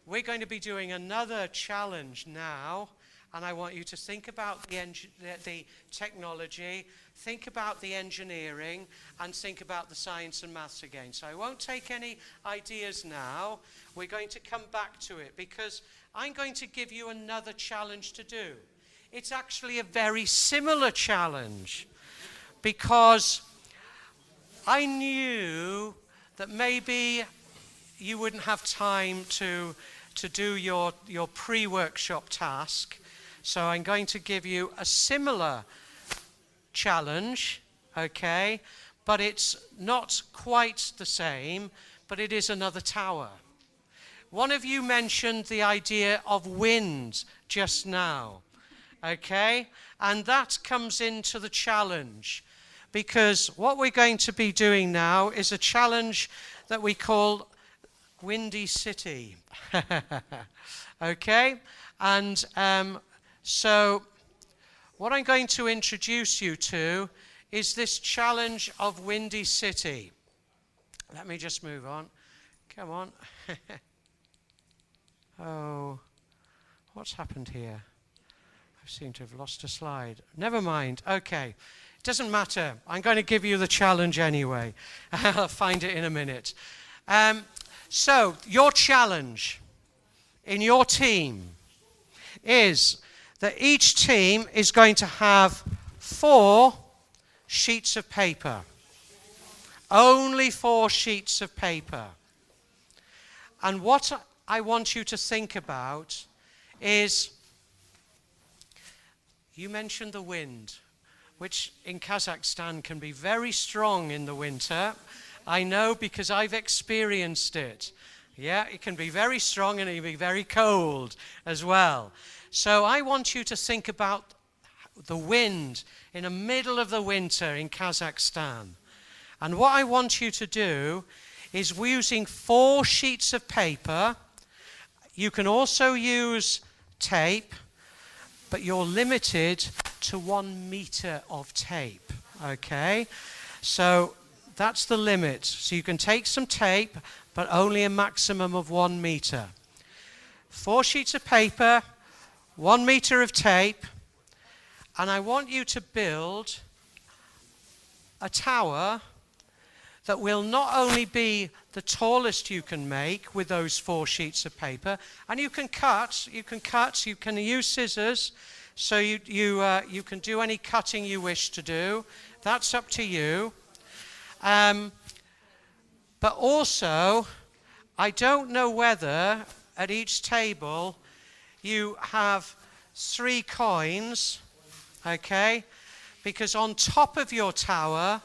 we're going to be doing another challenge now. And I want you to think about the technology, think about the engineering, and think about the science and maths again. So I won't take any ideas now. We're going to come back to it, because I'm going to give you another challenge to do. It's actually a very similar challenge, because I knew that maybe you wouldn't have time to to do your pre-workshop task. So I'm going to give you a similar challenge, okay? But it's not quite the same, but it is another tower. One of you mentioned the idea of wind just now, okay? And that comes into the challenge, because what we're going to be doing now is a challenge that we call Windy City, okay? And so what I'm going to introduce you to is this challenge of Windy City. Let me just move on. Come on. Oh, what's happened here? I seem to have lost a slide. Never mind. Okay. It doesn't matter. I'm going to give you the challenge anyway. I'll find it in a minute. So, your challenge in your team is that each team is going to have 4 sheets of paper. Only 4 sheets of paper. And what I want you to think about is, you mentioned the wind, which in Kazakhstan can be very strong in the winter. I know because I've experienced it. Yeah, it can be very strong and it can be very cold as well. So I want you to think about the wind in the middle of the winter in Kazakhstan. And what I want you to do is, we're using 4 sheets of paper. You can also use tape, but you're limited to 1 meter of tape, okay? So that's the limit. So you can take some tape, but only a maximum of 1 meter. 4 sheets of paper, 1 meter of tape, and I want you to build a tower that will not only be the tallest you can make with those 4 sheets of paper, and you can use scissors, so you can do any cutting you wish to do. That's up to you. But also, I don't know whether at each table you have 3 coins, okay? Because on top of your tower,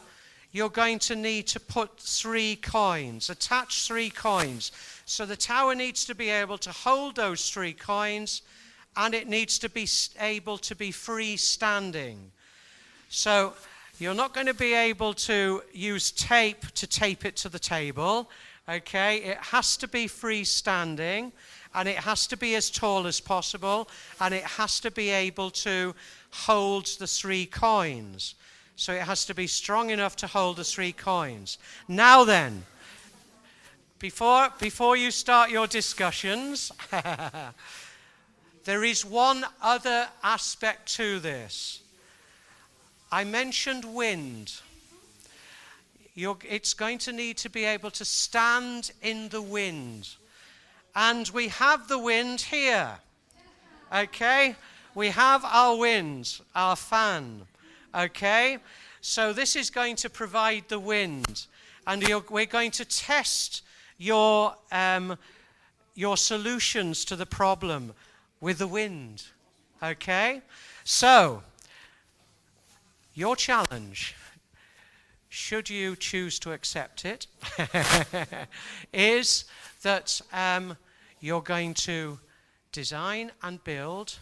you're going to need to put 3 coins, attach 3 coins. So the tower needs to be able to hold those 3 coins, and it needs to be able to be freestanding. So you're not going to be able to use tape to tape it to the table, okay? It has to be freestanding, and it has to be as tall as possible, and it has to be able to hold the 3 coins. So it has to be strong enough to hold the 3 coins. Now then, before you start your discussions, there is one other aspect to this. I mentioned wind. It's going to need to be able to stand in the wind. And we have the wind here. Okay? We have our wind, our fan. Okay? So this is going to provide the wind. And we're going to test your solutions to the problem with the wind. Okay? So, your challenge, should you choose to accept it, is that you're going to design and build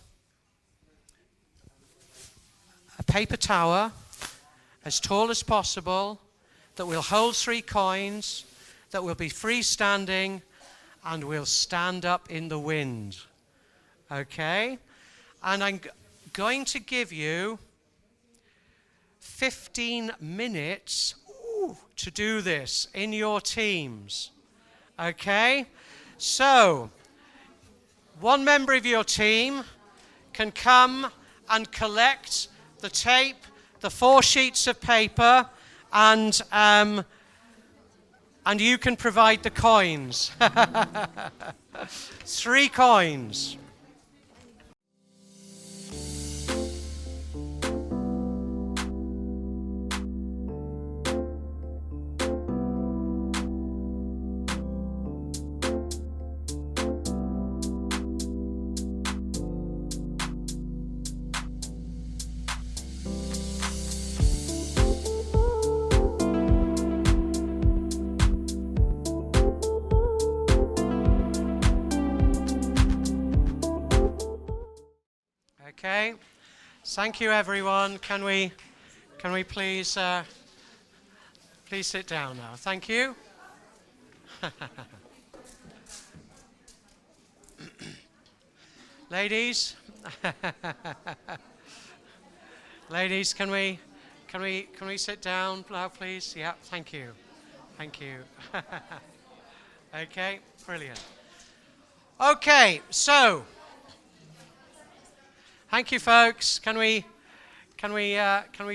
a paper tower as tall as possible that will hold 3 coins, that will be freestanding, and will stand up in the wind. Okay? And I'm going to give you 15 minutes to do this in your teams. Okay? So, one member of your team can come and collect the tape, the 4 sheets of paper, and you can provide the coins. 3 coins. Okay. Thank you, everyone. Can we please please sit down now? Thank you. Ladies, ladies, can we sit down now, please? Yeah, thank you, thank you. Okay, brilliant. Okay, so thank you, folks. Can we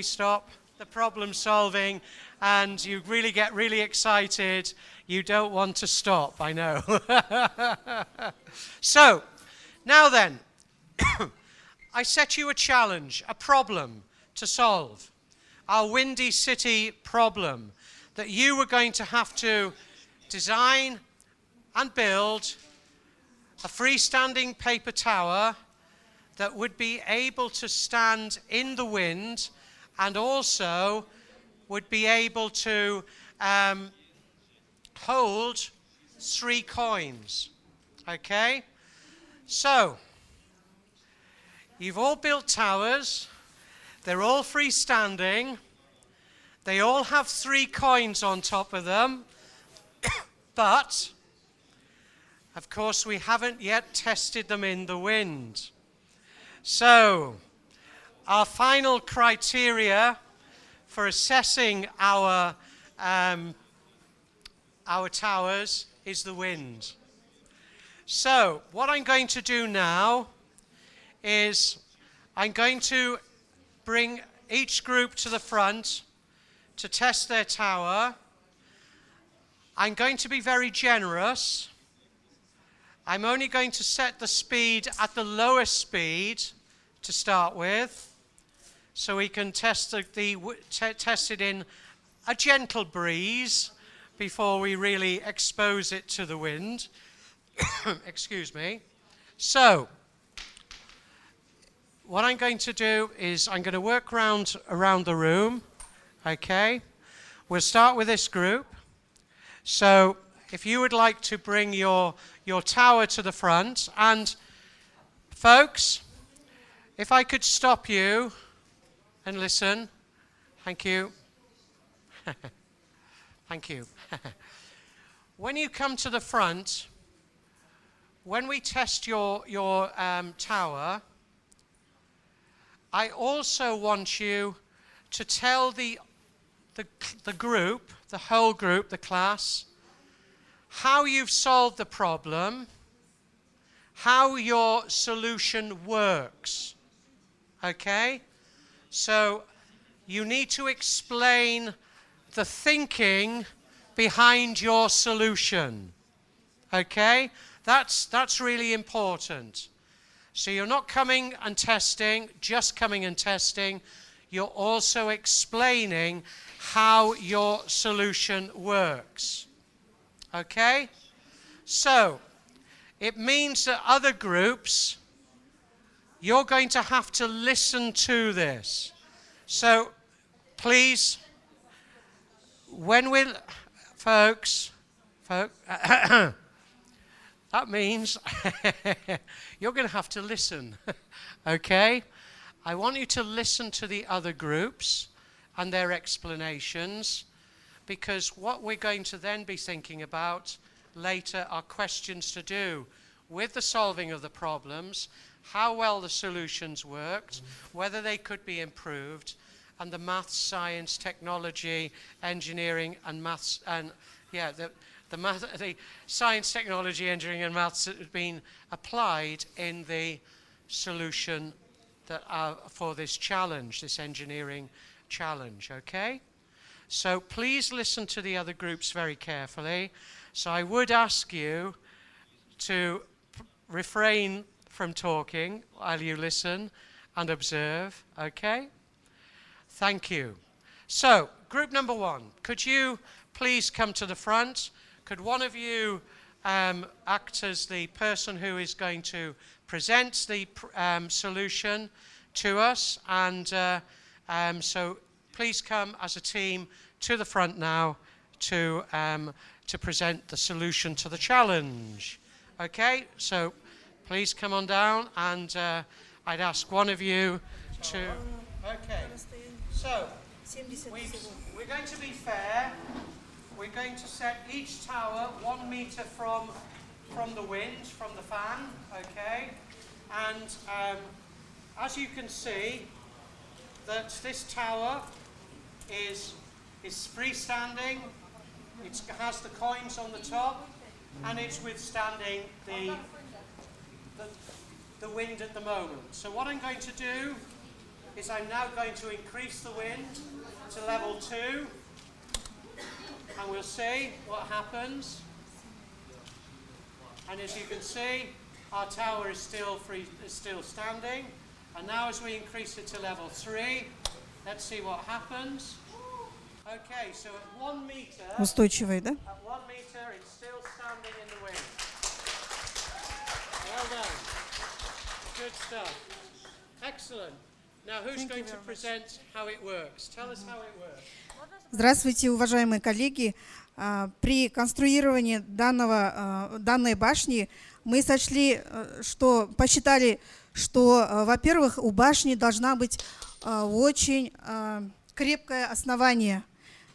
stop the problem solving? And you really get really excited. You don't want to stop, I know. So, now then, I set you a challenge, a problem to solve. Our Windy City problem that you were going to have to design and build a freestanding paper tower that would be able to stand in the wind and also would be able to hold 3 coins. Okay? So, you've all built towers. They're all freestanding. They all have 3 coins on top of them. But, of course, we haven't yet tested them in the wind. So, our final criteria for assessing our towers is the wind. So, what I'm going to do now is I'm going to bring each group to the front to test their tower. I'm going to be very generous. I'm only going to set the speed at the lowest speed to start with, so we can test it in a gentle breeze before we really expose it to the wind. Excuse me. So, what I'm going to do is I'm going to work around the room. Okay? We'll start with this group. So, if you would like to bring your tower to the front, and folks, if I could stop you and listen. Thank you. Thank you. When you come to the front, when we test your tower, I also want you to tell the group, the whole group, the class, how you've solved the problem, how your solution works. Okay? So you need to explain the thinking behind your solution. Okay? That's really important. So you're not coming and testing, just coming and testing. You're also explaining how your solution works. Okay? So, it means that other groups, you're going to have to listen to this. So, please, when we're, folks, that means you're going to have to listen, okay? I want you to listen to the other groups and their explanations, because what we're going to then be thinking about later are questions to do with the solving of the problems, how well the solutions worked, whether they could be improved, and the maths, science, technology, engineering, and maths, and the science, technology, engineering, and maths that have been applied in the solution that for this challenge, this engineering challenge, okay? So please listen to the other groups very carefully. So I would ask you to refrain from talking while you listen and observe, okay? Thank you. So, group number 1, could you please come to the front? Could one of you act as the person who is going to present the solution to us? And so please come as a team to the front now to present the solution to the challenge. Okay, so please come on down, and I'd ask one of you to... Okay, so we're going to be fair. We're going to set each tower 1 meter from the wind, from the fan, okay? And as you can see, that this tower is freestanding, it has the coins on the top, and it's withstanding the wind at the moment. So what I'm going to do is I'm now going to increase the wind to level 2, and we'll see what happens. And as you can see, our tower is still standing. And now as we increase it to level 3, let's see what happens. Okay, so at 1 meter, Устойчивый, да? at 1 meter, it's still standing in the wind. Well done. Good stuff. Excellent. Now who's going to present how it works? Tell us how it works. Здравствуйте, уважаемые коллеги. При конструировании данной башни мы посчитали, что, во-первых, у башни должна быть очень крепкое основание.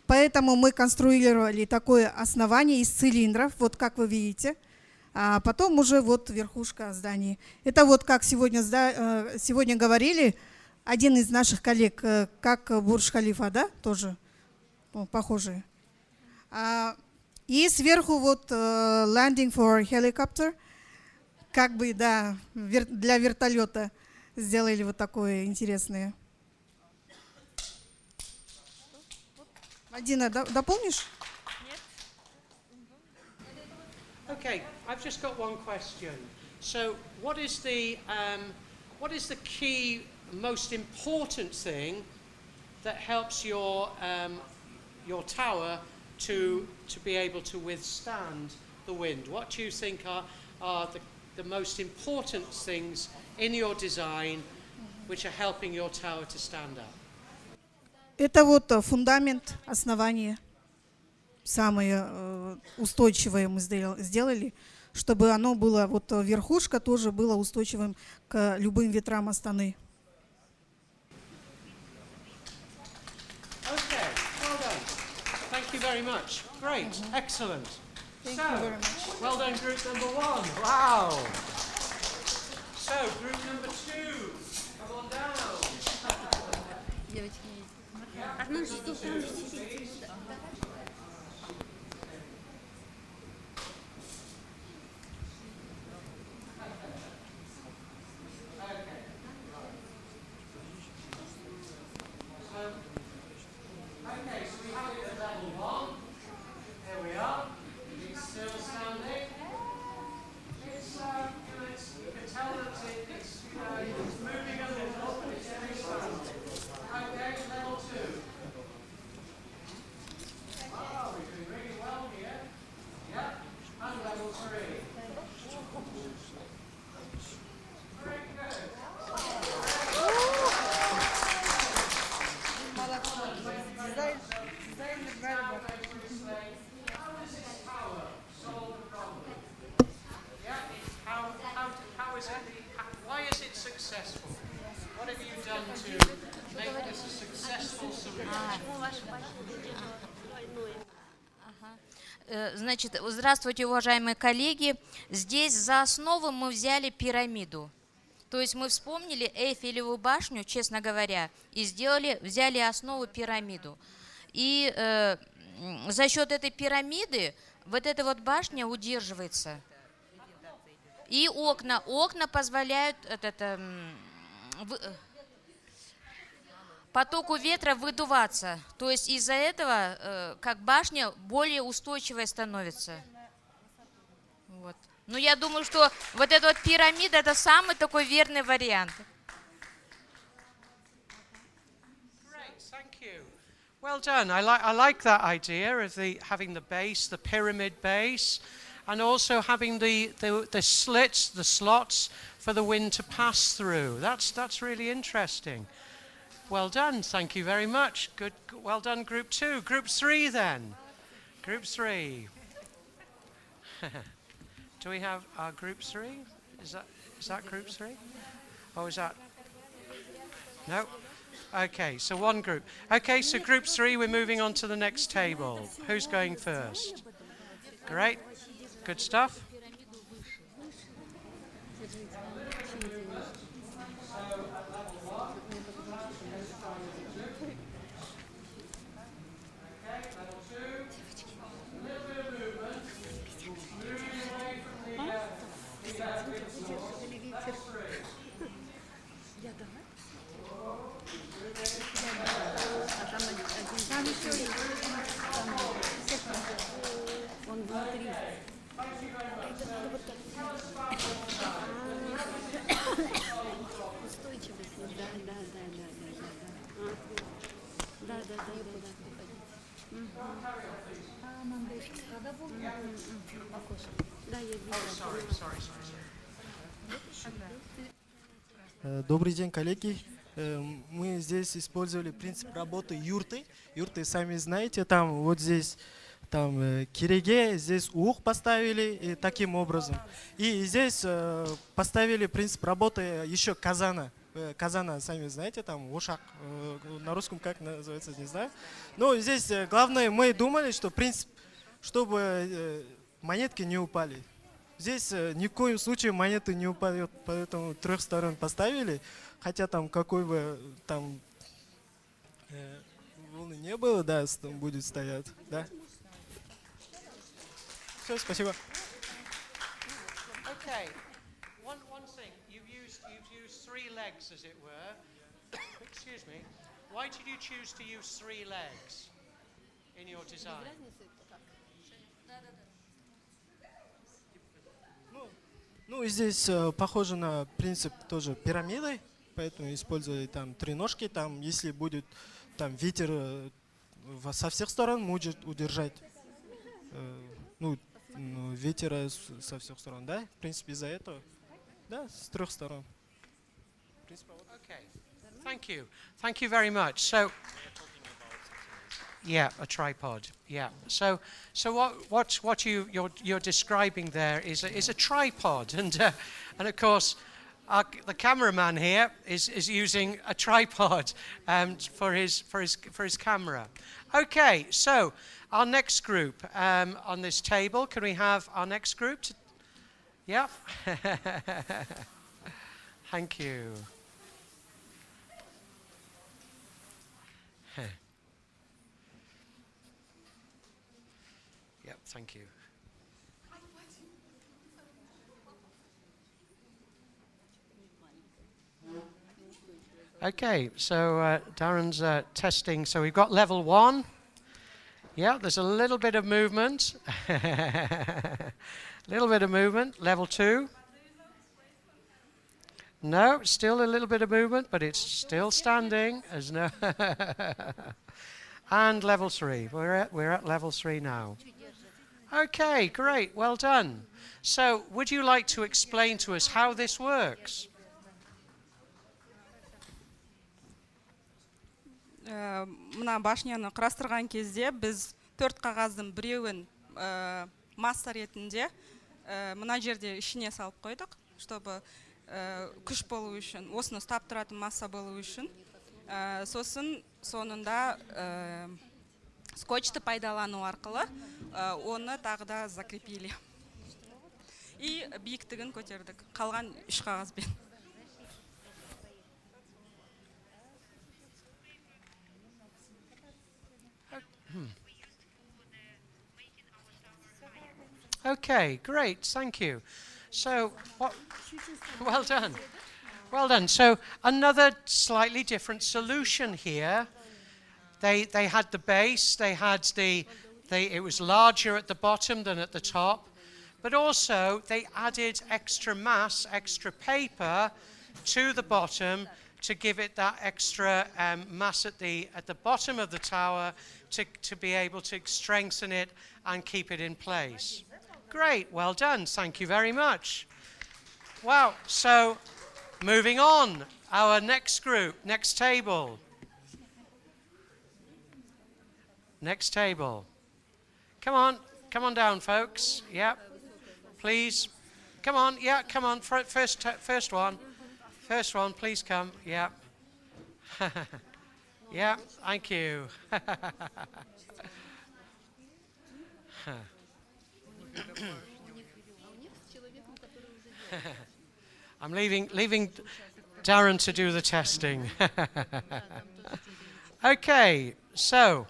Поэтому мы конструировали такое основание из цилиндров, вот как вы видите. А потом уже вот верхушка здания. Это вот как сегодня говорили, один из наших коллег, как Бурдж-Халифа, да, тоже похожие. И сверху вот landing for helicopter, как бы, да, для вертолета сделали вот такое интересное. Мадина, дополнишь? Okay, I've just got one question. So, what is the key, most important thing that helps your tower to be able to withstand the wind? What do you think are the most important things in your design which are helping your tower to stand up? Это вот фундамент, основание. Самое устойчивое мы сделали, чтобы оно было, вот верхушка тоже была устойчивым к любым ветрам Астаны. Okay, well done. Thank you very much. Great, excellent. Thank you very much. Well done, group number 1. Wow. So, group number 2, come on down. Okay, so we have it at level 1. There we are. It's still standing. You can tell that it's moving a little, but it's freestanding. Okay, level 2. Wow, we're doing really well here. Yep, and level 3. Very good. Why is it successful? What have you done to make this a successful solution? Значит, здравствуйте, уважаемые коллеги. Здесь за основу мы взяли пирамиду. То есть мы вспомнили Эйфелеву башню, честно говоря, и взяли основу пирамиду. И за счет этой пирамиды вот эта вот башня удерживается. И окна позволяют потоку ветра выдуваться. То есть из-за этого как башня более устойчивая становится. Вот. Но я думаю, что вот эта вот пирамида — это самый такой верный вариант. Well done. I like that idea of having the base, the pyramid base, and also having the slits, the slots for the wind to pass through. That's really interesting. Well done. Thank you very much. Good. Well done, Group 2. Group 3 then. Group 3. Do we have our Group 3? Is that Group 3? What was that? No? Okay, so one group. Okay, so group 3, we're moving on to the next table. Who's going first? Great. Good stuff. Добрый день, коллеги. Мы здесь использовали принцип работы юрты. Юрты, сами знаете, там вот здесь там киреге, здесь ух поставили и таким образом. И здесь поставили принцип работы еще казана. Казана, сами знаете, там ушак, на русском как называется, не знаю. Но здесь главное, мы думали, что принцип, чтобы монетки не упали. Здесь ни в коем случае монеты не упадет, поэтому 3 сторон поставили, хотя там какой бы там волны не было, да, там будет стоять, да. Все, спасибо. Okay, one thing, you've used 3 legs, as it were. Excuse me. Why did you choose to use 3 legs in your design? Ну, здесь похоже на принцип тоже пирамиды, поэтому использовали там 3 ножки, там если будет там ветер со всех сторон, может удержать ветер со всех сторон, да? В принципе, из-за этого, да, с 3 сторон. Okay, thank you very much. So, yeah, a tripod. Yeah. So what you're describing there is a tripod, and of course, the cameraman here is using a tripod for his camera. Okay. So our next group on this table. Can we have our next group? Yeah. Thank you. Yep, thank you. Okay, so Darren's testing. So we've got level 1. Yeah, there's a little bit of movement. Little bit of movement. Level 2. No, still a little bit of movement, but it's still standing. As no. And level 3. We're at level 3 now. Okay, great. Well done. So, would you like to explain to us how this works? Мына башняны құрастырған кезде біз 4 қағаздың біреуін масса ретінде мына жерде ішіне салып қойдық, чтобы күш болу үшін, осыны ұстап тұратын масса болу үшін. Сосын соңында скотчты пайдалану арқылы оны тағы да закрепили. И биіктігін көтердік, қалған 3 қағазбен. Okay, great, thank you. So, well done. Well done. So, another slightly different solution here. They had the base, it was larger at the bottom than at the top, but also they added extra mass, extra paper to the bottom to give it that extra mass at the bottom of the tower to be able to strengthen it and keep it in place. Great, well done, thank you very much. Wow, so moving on, our next group, next table. Next table. Come on down, folks. Yeah, please. Come on, yeah, come on, first one. First one, please come. Yeah. Yeah, thank you. I'm leaving Darren to do the testing. Okay, so,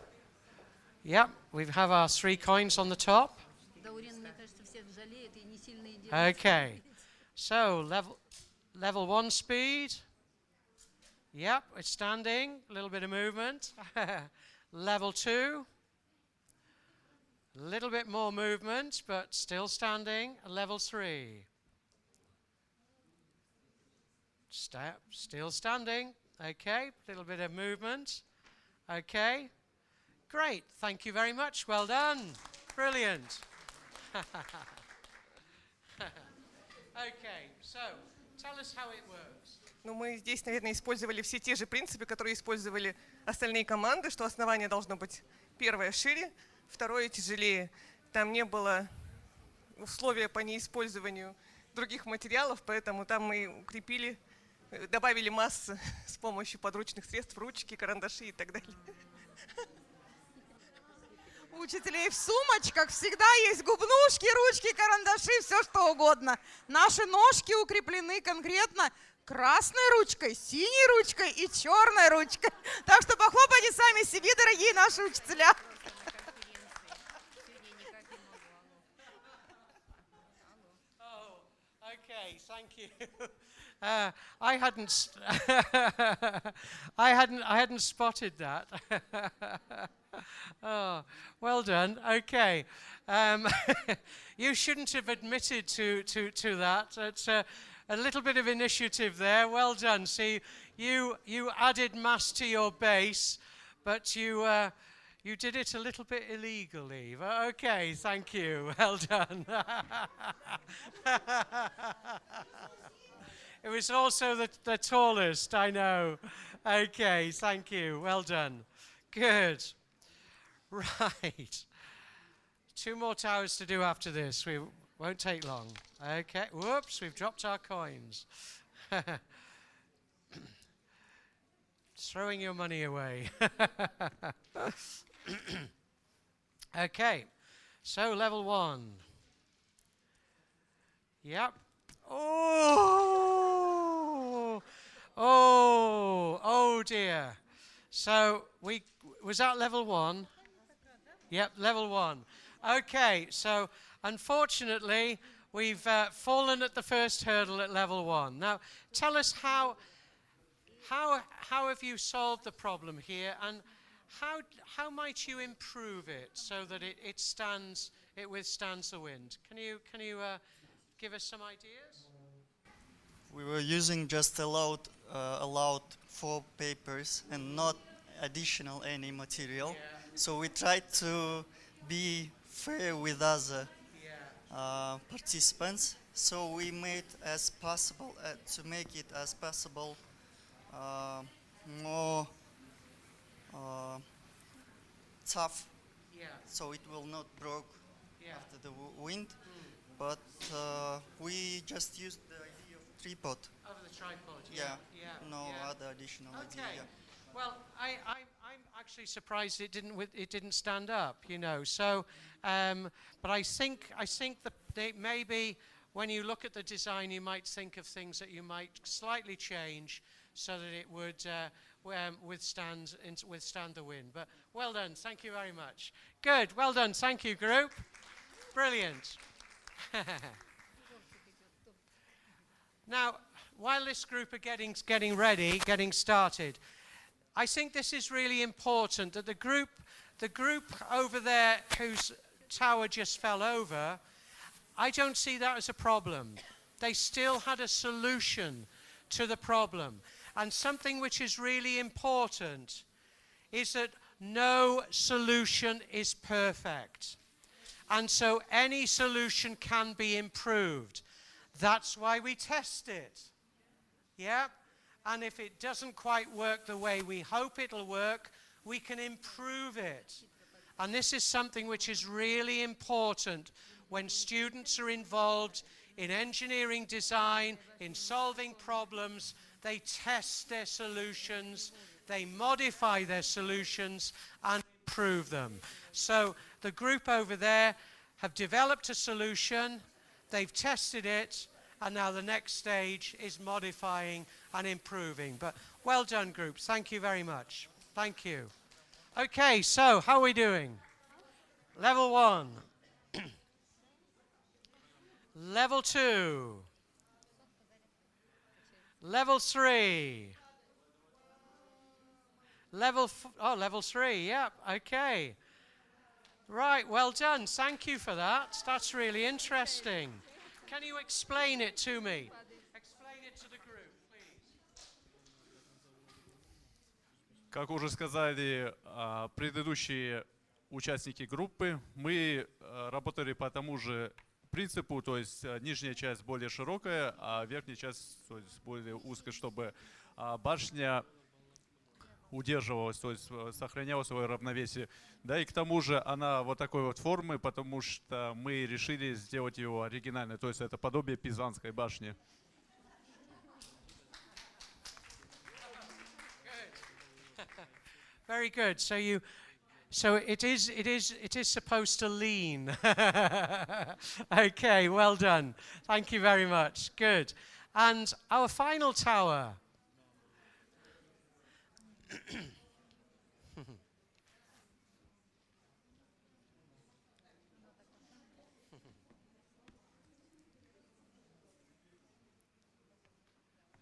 yeah, we have our 3 coins on the top. Okay, so level 1 speed. Yep, it's standing, a little bit of movement. Level 2, a little bit more movement, but still standing. Level 3. Still standing. Okay, a little bit of movement. Okay, great. Thank you very much. Well done. Brilliant. Okay, so tell us how it works. Ну, мы здесь, наверное, использовали все те же принципы, которые использовали остальные команды, что основание должно быть первое шире, второе тяжелее. Там не было условия по неиспользованию других материалов, поэтому там мы укрепили, добавили массы с помощью подручных средств, ручки, карандаши и так далее. У учителей в сумочках всегда есть губнушки, ручки, карандаши, все что угодно. Наши ножки укреплены конкретно красной ручкой, синей ручкой и черной ручкой. Так что похлопайте сами себе, дорогие наши учителя. Okay, thank you. I hadn't spotted that. Oh, well done. Okay, you shouldn't have admitted to that. It's a little bit of initiative there. Well done. See, you added mass to your base, but you did it a little bit illegally. But okay, thank you. Well done. It was also the tallest, I know. Okay, thank you. Well done. Good. Right. 2 more towers to do after this. We won't take long. Okay. Whoops, we've dropped our coins. Throwing your money away. Okay. So level 1. Yep. Oh dear. So was that level 1? Yep, level 1. Okay, so unfortunately we've fallen at the first hurdle at level 1. Now tell us how have you solved the problem here, and how might you improve it so that it withstands the wind? Can you give us some ideas? We were using just allowed 4 papers and not additional any material. Yeah. So we tried to be fair with other participants. So we made as possible to make it as possible more tough. Yeah. So it will not break after the wind. But we just used the idea of tripod. Of the tripod, Yeah. yeah. No yeah. other additional Okay. idea. Yeah. Well, I'm actually surprised it didn't stand up, you know. So, but I think that maybe when you look at the design, you might think of things that you might slightly change so that it would withstand the wind. But well done, thank you very much. Good, well done, thank you, group. Brilliant. Now, while this group are getting ready, getting started, I think this is really important that the group over there whose tower just fell over, I don't see that as a problem. They still had a solution to the problem. And something which is really important is that no solution is perfect. And so any solution can be improved. That's why we test it. Yeah? And if it doesn't quite work the way we hope it'll work, we can improve it. And this is something which is really important when students are involved in engineering design, in solving problems. They test their solutions, they modify their solutions and improve them. So the group over there have developed a solution, they've tested it, and now the next stage is modifying and improving. But well done, groups. Thank you very much. Thank you. Okay, so how are we doing? Level 1. Level 2. Level 3. Level 3, yep, okay. Right, well done. Thank you for that. That's really interesting. Can you explain it to me? Explain it to the group, please. Как уже сказали предыдущие участники группы, мы работали по тому же принципу, то есть нижняя часть более широкая, а верхняя часть, то есть, более узкая, чтобы башня удерживалась, то есть сохраняла свое равновесие. Да, и к тому же она вот такой вот формы, потому что мы решили сделать ее оригинальной, то есть это подобие Пизанской башни. Very good. So it is supposed to lean. Okay, well done. Thank you very much. Good. And our final tower.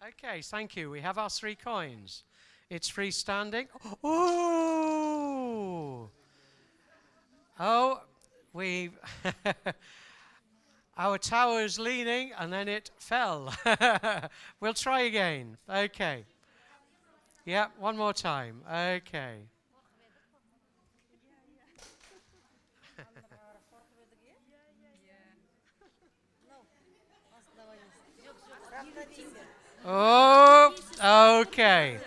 Okay, thank you. We have our 3 coins. It's freestanding. Oh! Oh, our tower is leaning and then it fell. We'll try again. Okay. Yeah, one more time. Okay. Oh, okay.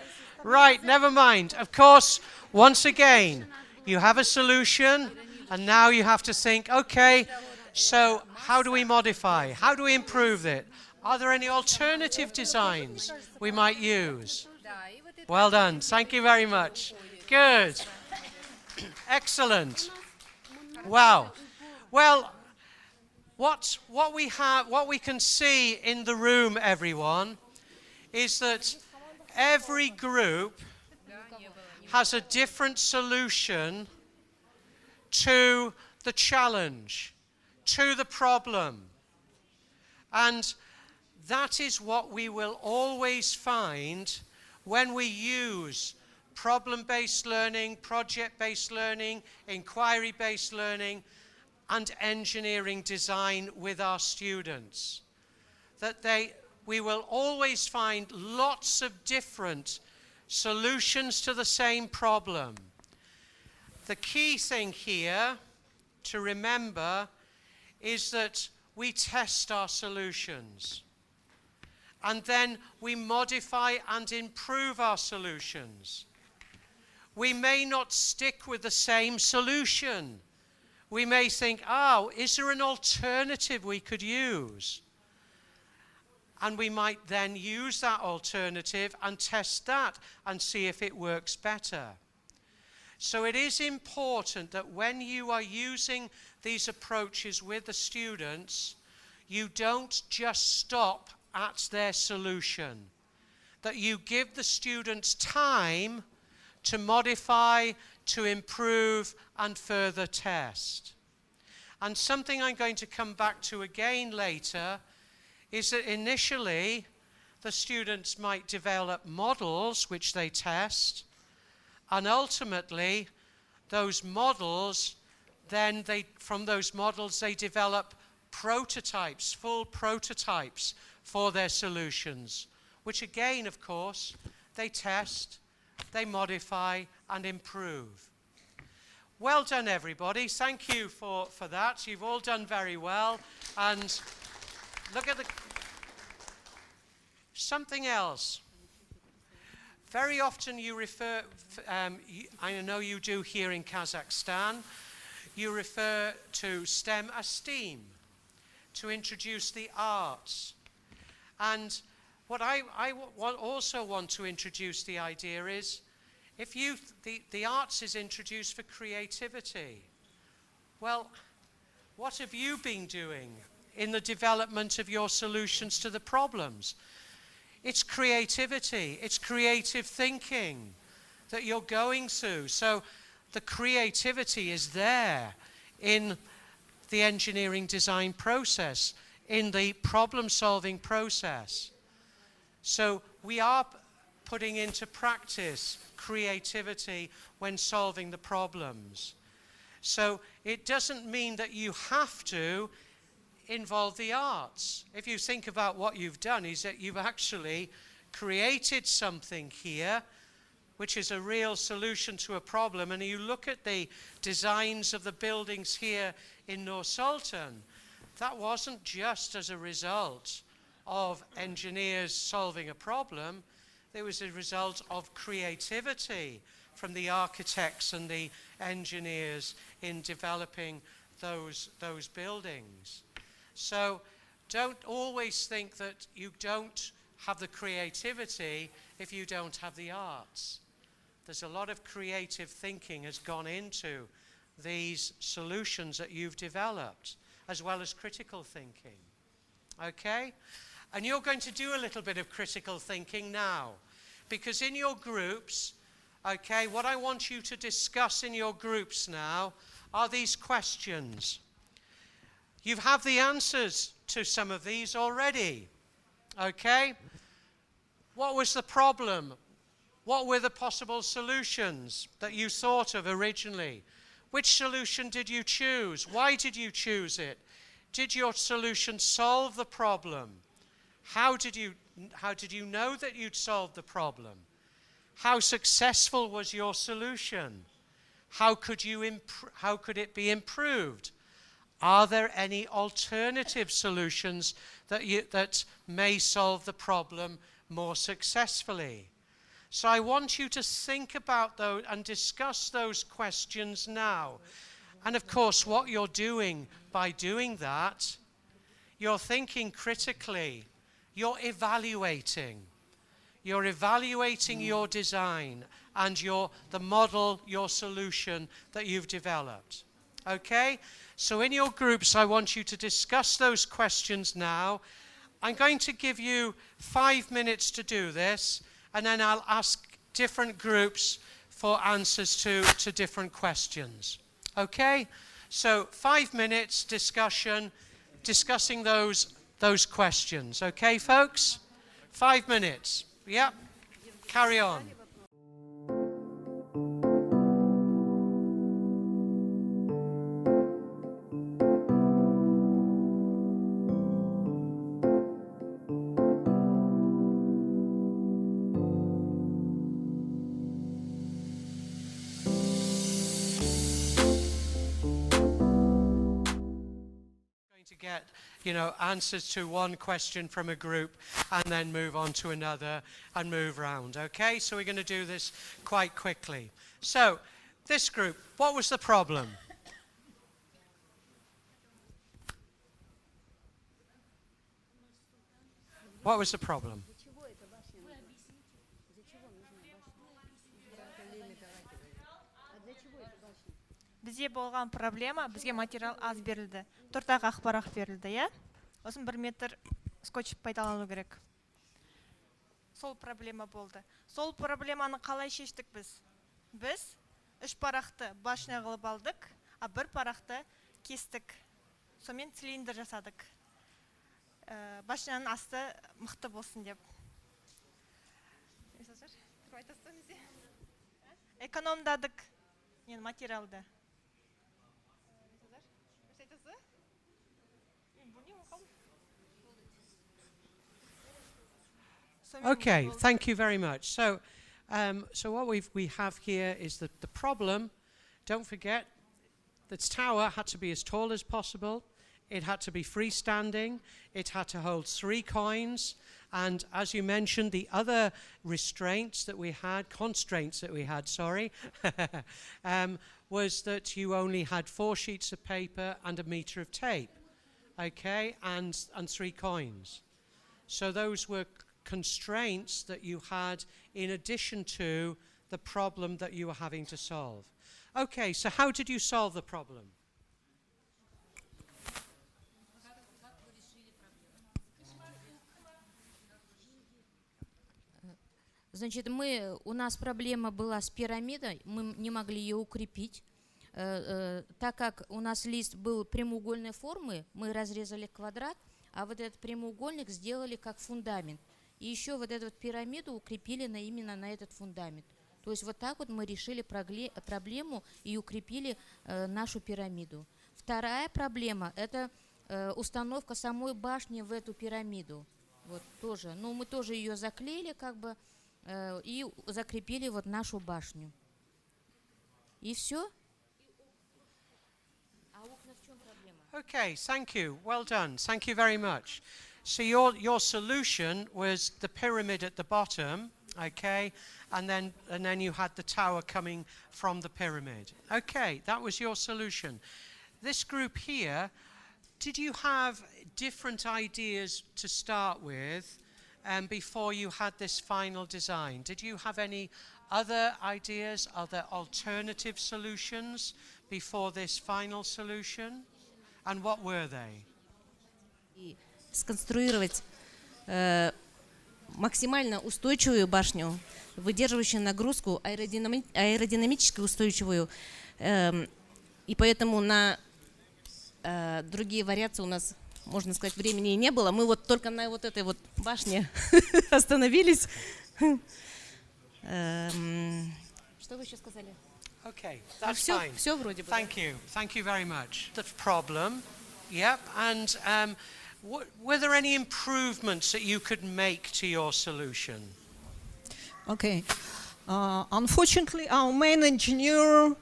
Right, never mind. Of course, once again, you have a solution, and now you have to think, okay, so how do we modify? How do we improve it? Are there any alternative designs we might use? Well done. Thank you very much. Good. Excellent. Wow. Well, what we can see in the room, everyone, is that every group has a different solution to the challenge, to the problem. And that is what we will always find when we use problem-based learning, project-based learning, inquiry-based learning, and engineering design with our students. We will always find lots of different solutions to the same problem. The key thing here to remember is that we test our solutions, and then we modify and improve our solutions. We may not stick with the same solution. We may think, is there an alternative we could use? And we might then use that alternative and test that and see if it works better. So it is important that when you are using these approaches with the students, you don't just stop at their solution, that you give the students time to modify, to improve, and further test. And something I'm going to come back to again later is that initially the students might develop models which they test, and ultimately those models, from those models they develop prototypes, full prototypes for their solutions, which again, of course, they test, they modify and improve. Well done, everybody. Thank you for that. You've all done very well. And look at something else. Very often you refer, I know you do here in Kazakhstan, you refer to STEM as STEAM. to introduce the arts. And what I also want to introduce the idea is, if the arts is introduced for creativity, well, what have you been doing in the development of your solutions to the problems? It's creativity, it's creative thinking that you're going through. So the creativity is there in the engineering design process, in the problem-solving process. So we are putting into practice creativity when solving the problems. So it doesn't mean that you have to involve the arts. If you think about what you've done, is that you've actually created something here which is a real solution to a problem, and you look at the designs of the buildings here in North Sultan, that wasn't just as a result of engineers solving a problem, it was a result of creativity from the architects and the engineers in developing those buildings. So don't always think that you don't have the creativity if you don't have the arts. There's a lot of creative thinking has gone into these solutions that you've developed, as well as critical thinking. Okay? And you're going to do a little bit of critical thinking now, because in your groups, okay, what I want you to discuss in your groups now are these questions. You have the answers to some of these already, okay? What was the problem? What were the possible solutions that you thought of originally? Which solution did you choose? Why did you choose it? Did your solution solve the problem? How did you know that you'd solved the problem? How successful was your solution? How could it be improved? Are there any alternative solutions that may solve the problem more successfully? So I want you to think about those and discuss those questions now. And of course, what you're doing by doing that, you're thinking critically, you're evaluating. You're evaluating your design and the model, your solution that you've developed. Okay? So in your groups, I want you to discuss those questions now. I'm going to give you 5 minutes to do this, and then I'll ask different groups for answers to different questions. Okay? So 5 minutes discussing those questions. Okay, folks? 5 minutes. Yep. Carry on. Get, answers to one question from a group and then move on to another and move round. Okay, so we're going to do this quite quickly. So, this group, what was the problem? What was the problem? Бізде болған проблема, бізге материал аз берілді. 4 ақ парақ берілді, иә? Осын 1 метр скотч пайдалану керек. Сол проблема болды. Сол проблеманы қалай шештік біз? Біз 3 парақты башня қылып алдық, а 1 парақты кестік. Сонымен цилиндр жасадық. Башняның асты мықты болсын деп. Экономдадық материалды. Okay, thank you very much. So, what we have here is that the problem, don't forget, the tower had to be as tall as possible, it had to be freestanding, it had to hold 3 coins, and as you mentioned, the other constraints that we had, was that you only had 4 sheets of paper and 1 meter of tape. okay, and 3 coins. So those were constraints that you had in addition to the problem that you were having to solve. Okay, so how did you solve the problem? Значит, у нас проблема была с пирамидой, мы не могли ее укрепить. Так как у нас лист был прямоугольной формы, мы разрезали квадрат, а вот этот прямоугольник сделали как фундамент. И еще вот эту пирамиду укрепили именно на этот фундамент. То есть вот так вот мы решили проблему и укрепили нашу пирамиду. Вторая проблема – это установка самой башни в эту пирамиду. Вот тоже. Ну, мы тоже ее заклеили как бы и закрепили вот нашу башню. И все. Okay, thank you. Well done. Thank you very much. So your solution was the pyramid at the bottom, okay, and then you had the tower coming from the pyramid. Okay, that was your solution. This group here, did you have different ideas to start with before you had this final design? Did you have any other ideas, other alternative solutions before this final solution? And what were they? Сконструировать максимально устойчивую башню, выдерживающую нагрузку, аэродинамически устойчивую. И поэтому на другие вариации у нас, можно сказать, времени и не было. Мы вот только на вот этой вот башне остановились. Что вы еще сказали? Okay, that's fine. Все вроде бы. Thank you very much. The problem, yep, and were there any improvements that you could make to your solution? Okay. Unfortunately, our main engineer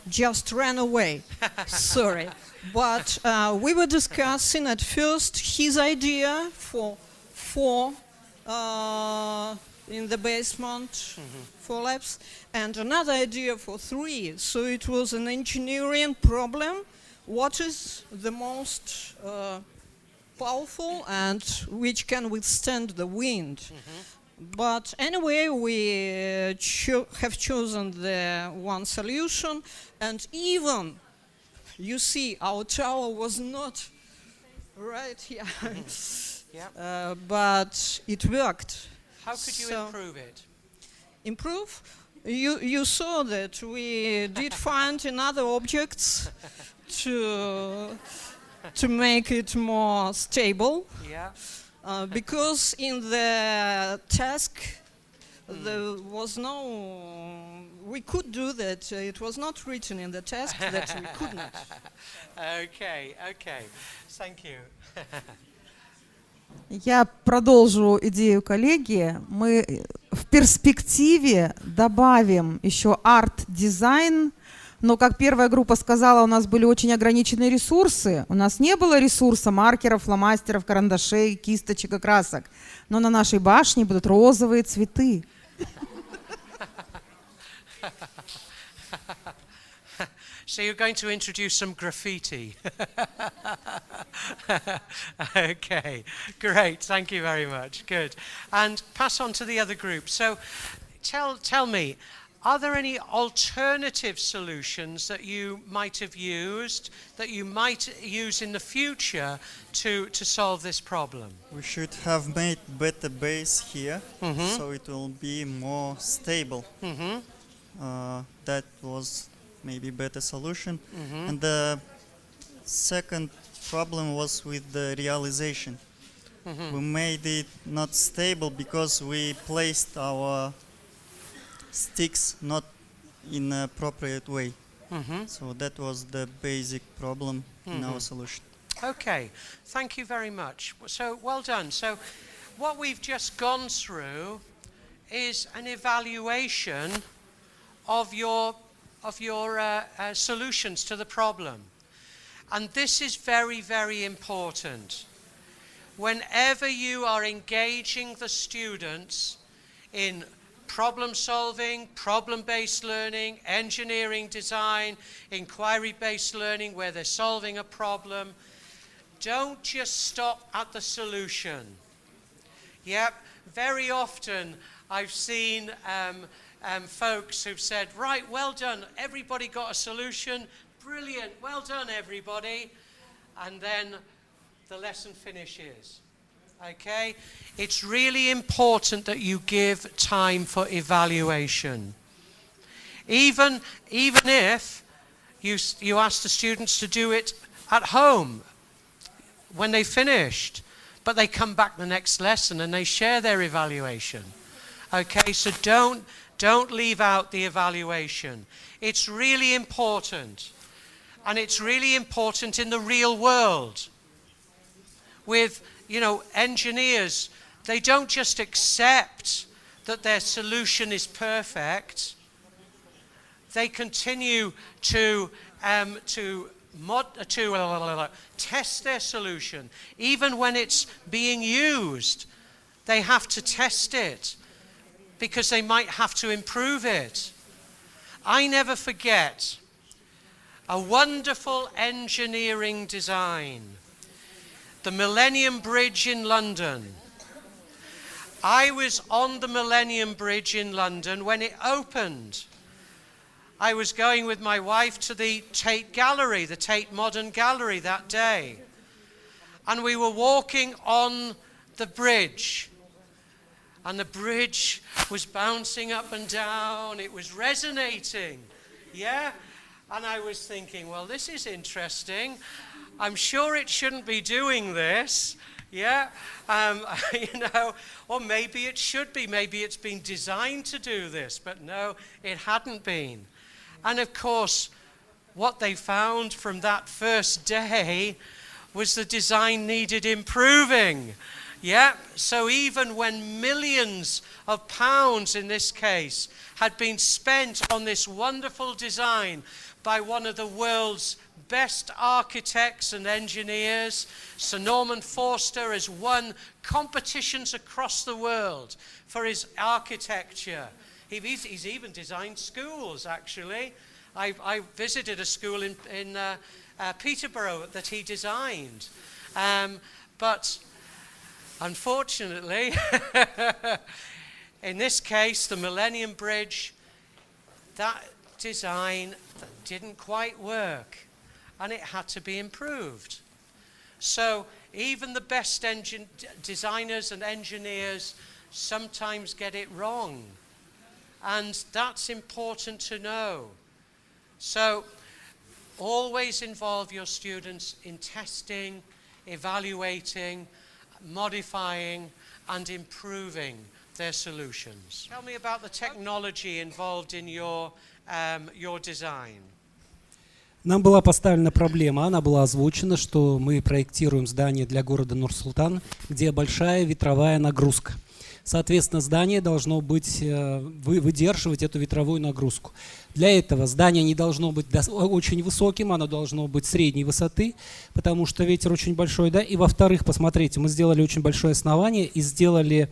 just ran away. Sorry. But we were discussing at first his idea for 4 in the basement, 4 labs, and another idea for 3. So it was an engineering problem. What is the most powerful and which can withstand the wind? But anyway, we have chosen the one solution, and even, you see, our tower was not right here, but it worked. How could you improve it? Improve? You saw that we did find another objects to make it more stable. Yeah. Because in the task there was we could do that. It was not written in the task that we could not. Okay. Thank you. Я продолжу идею коллеги. Мы в перспективе добавим еще арт-дизайн, но, как первая группа сказала, у нас были очень ограниченные ресурсы. У нас не было ресурса маркеров, фломастеров, карандашей, кисточек и красок. Но на нашей башне будут розовые цветы. So you're going to introduce some graffiti. Okay, great. Thank you very much. Good. And pass on to the other group. So tell me, are there any alternative solutions that you might have used, that you might use in the future to solve this problem? We should have made better base here, so it will be more stable. That was maybe better solution. And the second problem was with the realization. We made it not stable because we placed our sticks not in an appropriate way. So that was the basic problem in our solution. Okay, thank you very much. So well done. So what we've just gone through is an evaluation of your solutions to the problem. And this is very, very important. Whenever you are engaging the students in problem solving, problem-based learning, engineering design, inquiry-based learning, where they're solving a problem, don't just stop at the solution. Yep, very often I've seen folks who've said, right, well done, everybody got a solution, brilliant, well done everybody, and then the lesson finishes. Okay? It's really important that you give time for evaluation. Even if you ask the students to do it at home when they finished, but they come back the next lesson and they share their evaluation. Okay, so don't leave out the evaluation. It's really important. And it's really important in the real world. With, engineers, they don't just accept that their solution is perfect. They continue to test their solution. Even when it's being used, they have to test it because they might have to improve it. I never forget a wonderful engineering design, the Millennium Bridge in London. I was on the Millennium Bridge in London when it opened. I was going with my wife to the Tate Gallery, the Tate Modern Gallery that day. And we were walking on the bridge. And the bridge was bouncing up and down. It was resonating. Yeah? And I was thinking, well, this is interesting. I'm sure it shouldn't be doing this. Yeah? Or maybe it should be. Maybe it's been designed to do this. But no, it hadn't been. And of course, what they found from that first day was the design needed improving. Yeah, so even when millions of pounds in this case had been spent on this wonderful design by one of the world's best architects and engineers, Sir Norman Forster has won competitions across the world for his architecture. He's even designed schools, actually. I visited a school in Peterborough that he designed. But unfortunately, in this case, the Millennium Bridge, that design didn't quite work, and it had to be improved. So even the best designers and engineers sometimes get it wrong. And that's important to know. So always involve your students in testing, evaluating, modifying, and improving their solutions. Tell me about the technology involved in your design. Нам была поставлена проблема, она была озвучена, что мы проектируем здание для города Нур-Султан, где большая ветровая нагрузка. Соответственно, здание должно быть, выдерживать эту ветровую нагрузку. Для этого здание не должно быть очень высоким, оно должно быть средней высоты, потому что ветер очень большой. Да? И во-вторых, посмотрите, мы сделали очень большое основание и сделали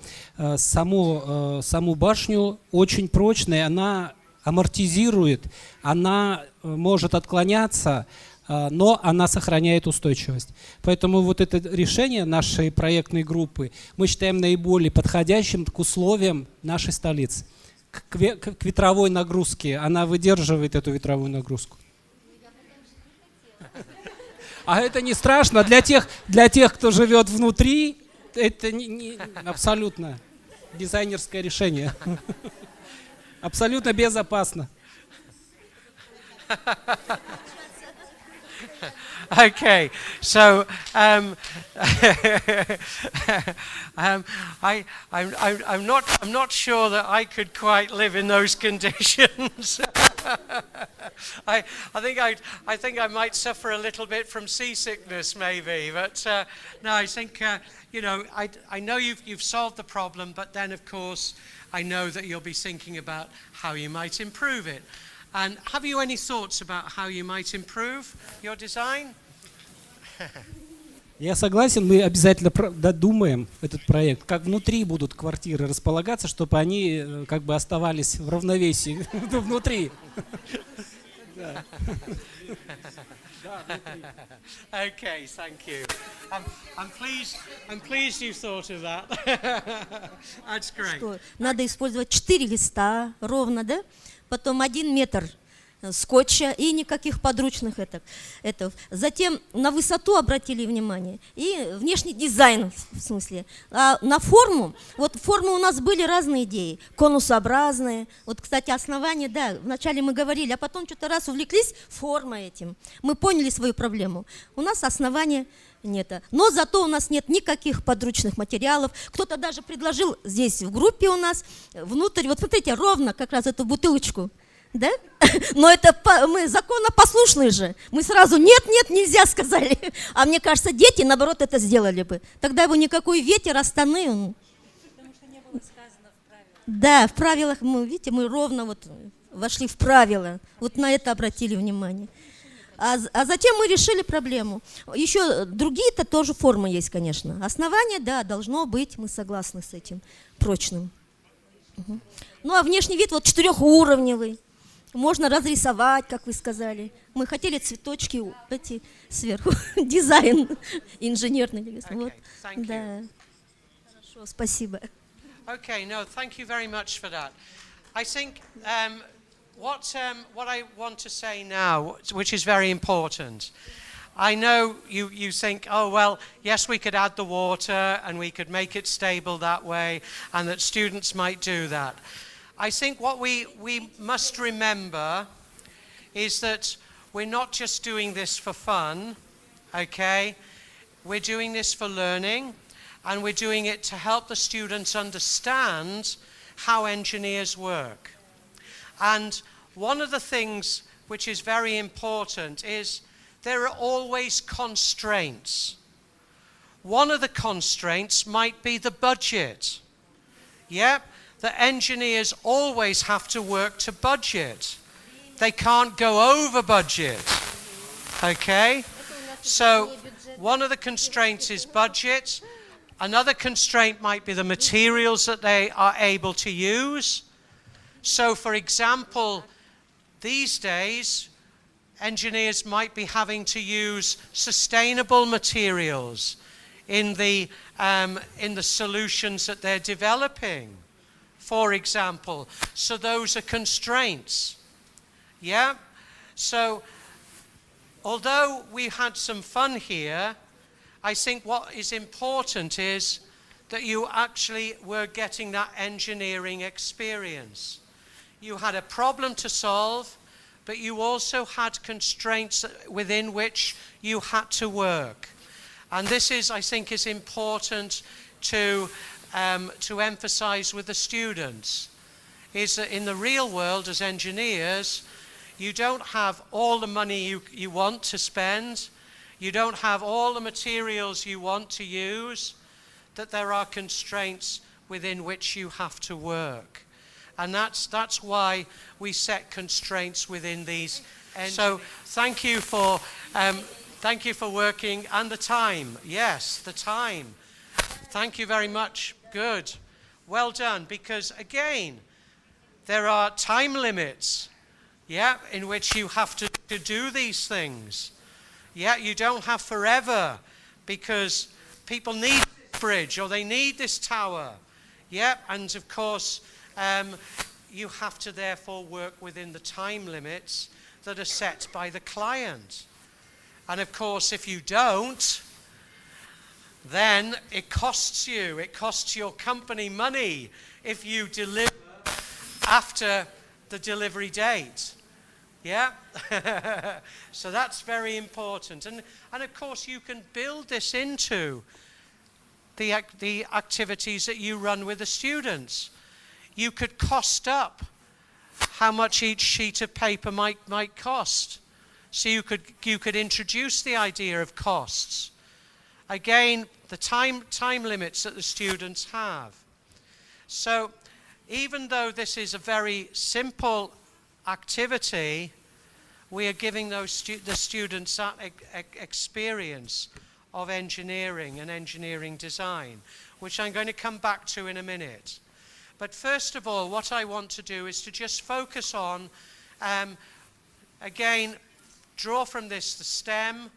саму башню очень прочной, она амортизирует, она может отклоняться, но она сохраняет устойчивость. Поэтому вот это решение нашей проектной группы мы считаем наиболее подходящим к условиям нашей столицы. К ветровой нагрузке. Она выдерживает эту ветровую нагрузку. А это не страшно. Для тех, кто живет внутри, это абсолютно дизайнерское решение. Абсолютно безопасно. Okay, so I'm not sure that I could quite live in those conditions. I think I might suffer a little bit from seasickness, maybe. But no, I think I know you've solved the problem, but then of course I know that you'll be thinking about how you might improve it. And have you any thoughts about how you might improve your design? Я согласен, мы обязательно додумаем этот проект, как внутри будут квартиры располагаться, чтобы они как бы оставались в равновесии внутри. Okay, thank you. I'm pleased you thought of that. That's great. Что надо использовать 4 листа ровно, да? Потом 1 метр скотча и никаких подручных этого. Затем на высоту обратили внимание и внешний дизайн, в смысле. А на форму, вот формы у нас были разные идеи, конусообразные. Вот, кстати, основания, да, вначале мы говорили, а потом что-то раз увлеклись формой этим. Мы поняли свою проблему. У нас основания нет. Но зато у нас нет никаких подручных материалов. Кто-то даже предложил здесь в группе у нас внутрь, вот смотрите, ровно как раз эту бутылочку. Да? Но это мы законопослушные же. Мы сразу нет, нельзя сказали. А мне кажется, дети, наоборот, это сделали бы. Тогда его никакой ветер, останы. Потому что не было сказано в правилах. Да, в правилах, видите, мы ровно вот вошли в правила. Вот на это обратили внимание. А затем мы решили проблему. Еще другие-то тоже формы есть, конечно. Основание, да, должно быть, мы согласны с этим, прочным. Угу. Ну а внешний вид вот 4-уровневый. Можно разрисовать, как вы сказали. Мы хотели цветочки эти сверху. Дизайн инженерный. Вот. Да. Хорошо, спасибо. Okay, no, thank you very much for that. I think what I want to say now, which is very important, I know you think, oh, well, yes, we could add the water and we could make it stable that way and that students might do that. I think what we must remember is that we're not just doing this for fun, okay? We're doing this for learning, and we're doing it to help the students understand how engineers work. And one of the things which is very important is there are always constraints. One of the constraints might be the budget. Yep. The engineers always have to work to budget. They can't go over budget. Okay? So one of the constraints is budget. Another constraint might be the materials that they are able to use. So for example, these days, engineers might be having to use sustainable materials in the solutions that they're developing. For example, so those are constraints. Yeah? So, although we had some fun here, I think what is important is that you actually were getting that engineering experience. You had a problem to solve, but you also had constraints within which you had to work. And this is, I think, is important to emphasize with the students, is that in the real world as engineers, you don't have all the money you want to spend, you don't have all the materials you want to use, that there are constraints within which you have to work. And that's why we set constraints within these. So thank you for working, and the time, yes, the time. Thank you very much. Good. Well done. Because again, there are time limits, yeah, in which you have to do these things. Yeah, you don't have forever because people need this bridge or they need this tower. Yeah, and of course, you have to therefore work within the time limits that are set by the client. And of course, if you don't, then it costs you. It costs your company money if you deliver after the delivery date. Yeah? So that's very important. And of course, you can build this into the activities that you run with the students. You could cost up how much each sheet of paper might cost. So you could introduce the idea of costs. Again, the time limits that the students have. So even though this is a very simple activity, we are giving the students that experience of engineering and engineering design, which I'm going to come back to in a minute. But first of all, what I want to do is to just focus on again, draw from this the STEM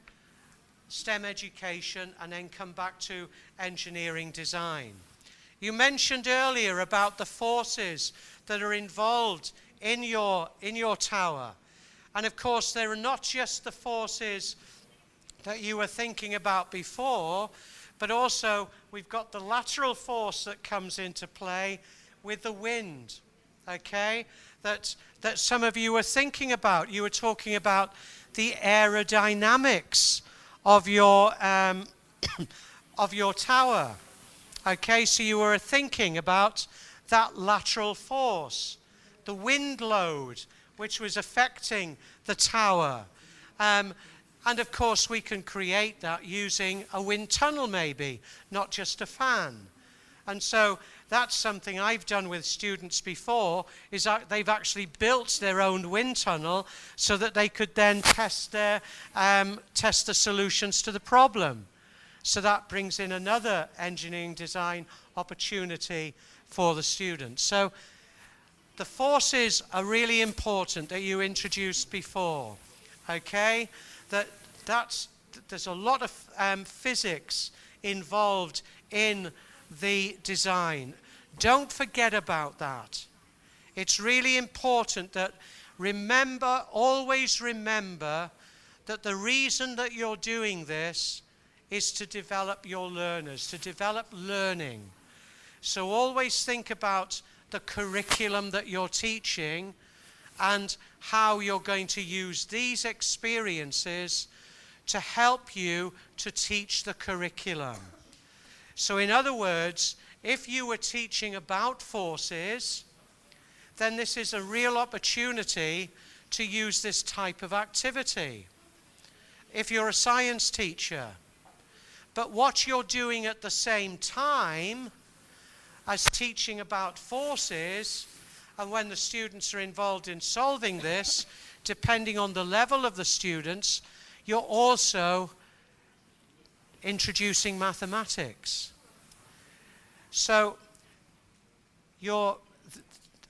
education, and then come back to engineering design. You mentioned earlier about the forces that are involved in your tower. And of course, there are not just the forces that you were thinking about before, but also we've got the lateral force that comes into play with the wind, okay, that some of you were thinking about. You were talking about the aerodynamics of your tower, okay, so you were thinking about that lateral force, the wind load, which was affecting the tower. And of course, we can create that using a wind tunnel maybe, not just a fan. And so that's something I've done with students before, is that they've actually built their own wind tunnel so that they could then test the solutions to the problem. So that brings in another engineering design opportunity for the students. So the forces are really important that you introduced before, okay? There's a lot of physics involved in the design. Don't forget about that. It's really important that always remember that the reason that you're doing this is to develop your learners, to develop learning. So always think about the curriculum that you're teaching and how you're going to use these experiences to help you to teach the curriculum. So in other words, if you were teaching about forces, then this is a real opportunity to use this type of activity. If you're a science teacher, but what you're doing at the same time as teaching about forces, and when the students are involved in solving this, depending on the level of the students, you're also introducing mathematics. So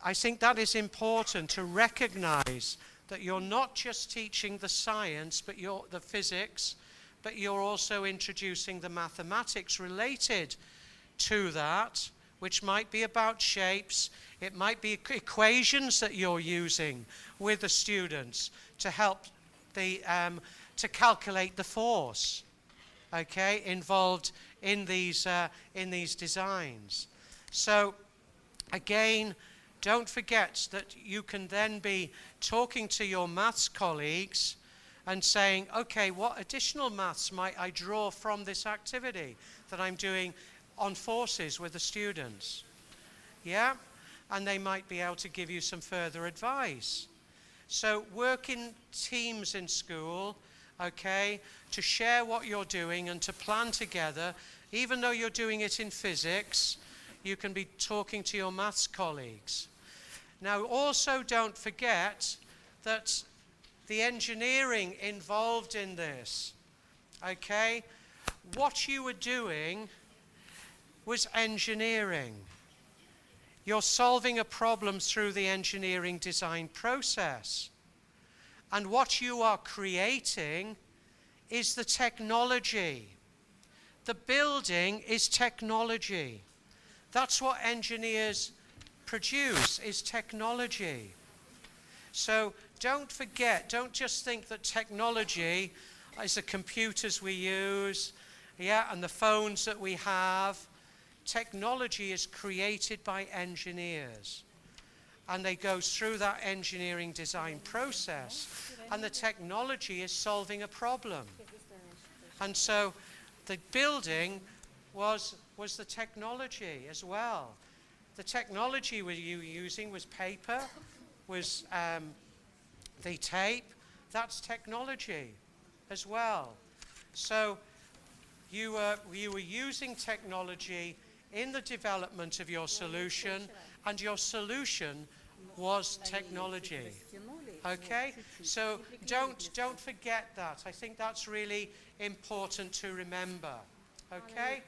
I think that is important to recognize that you're not just teaching the science, but the physics, but you're also introducing the mathematics related to that, which might be about shapes. It might be equations that you're using with the students to help to calculate the force, okay, involved in these designs. So again, don't forget that you can then be talking to your maths colleagues and saying, okay, what additional maths might I draw from this activity that I'm doing on forces with the students? Yeah? And they might be able to give you some further advice. So work in teams in school, okay, to share what you're doing and to plan together. Even though you're doing it in physics, you can be talking to your maths colleagues. Now also don't forget that the engineering involved in this, okay, what you were doing was engineering. You're solving a problem through the engineering design process. And what you are creating is the technology. The building is technology. That's what engineers produce, is technology. So don't forget, don't just think that technology is the computers we use, yeah, and the phones that we have. Technology is created by engineers, and they go through that engineering design process, and the technology is solving a problem. And so the building was the technology as well. The technology you were using was paper, was the tape. That's technology as well. So you were using technology in the development of your solution, and your solution was technology. Okay? So don't forget that. I think that's really important to remember. Okay?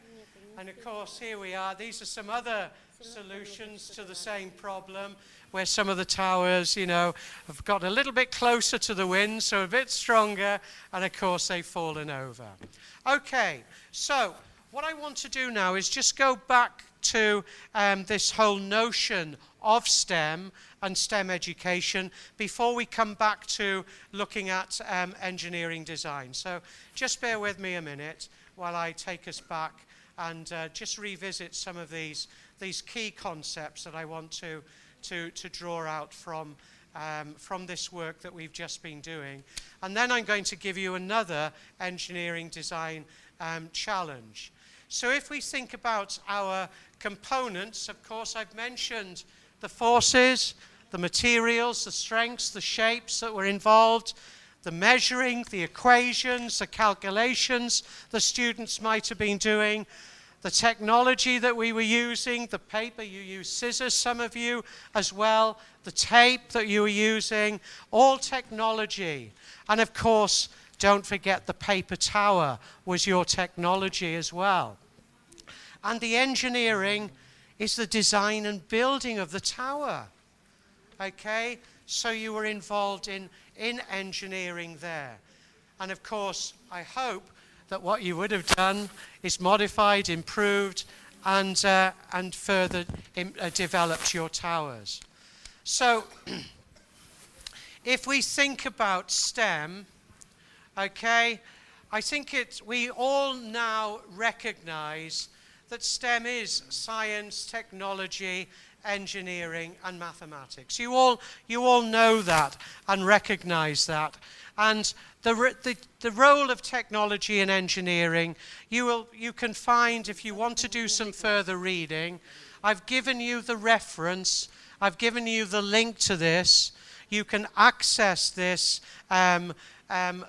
And of course, here we are. These are some other solutions to the same problem, where some of the towers, you know, have got a little bit closer to the wind, so a bit stronger, and of course they've fallen over. Okay, so what I want to do now is just go back to this whole notion of STEM and STEM education before we come back to looking at engineering design. So just bear with me a minute while I take us back and just revisit some of these key concepts that I want to draw out from this work that we've just been doing. And then I'm going to give you another engineering design challenge. So if we think about our components, of course I've mentioned the forces, the materials, the strengths, the shapes that were involved, the measuring, the equations, the calculations the students might have been doing, the technology that we were using, the paper, you used scissors, some of you as well, the tape that you were using, all technology. And of course, don't forget the paper tower was your technology as well. And the engineering is the design and building of the tower. Okay, so you were involved in engineering there. And of course, I hope that what you would have done is modified, improved, and further developed your towers. So, if we think about STEM, okay, I think we all now recognize that STEM is science, technology, engineering, and mathematics. You all know that and recognize that. And the role of technology and engineering, you can find if you want to do some further reading. I've given you the reference. I've given you the link to this. You can access this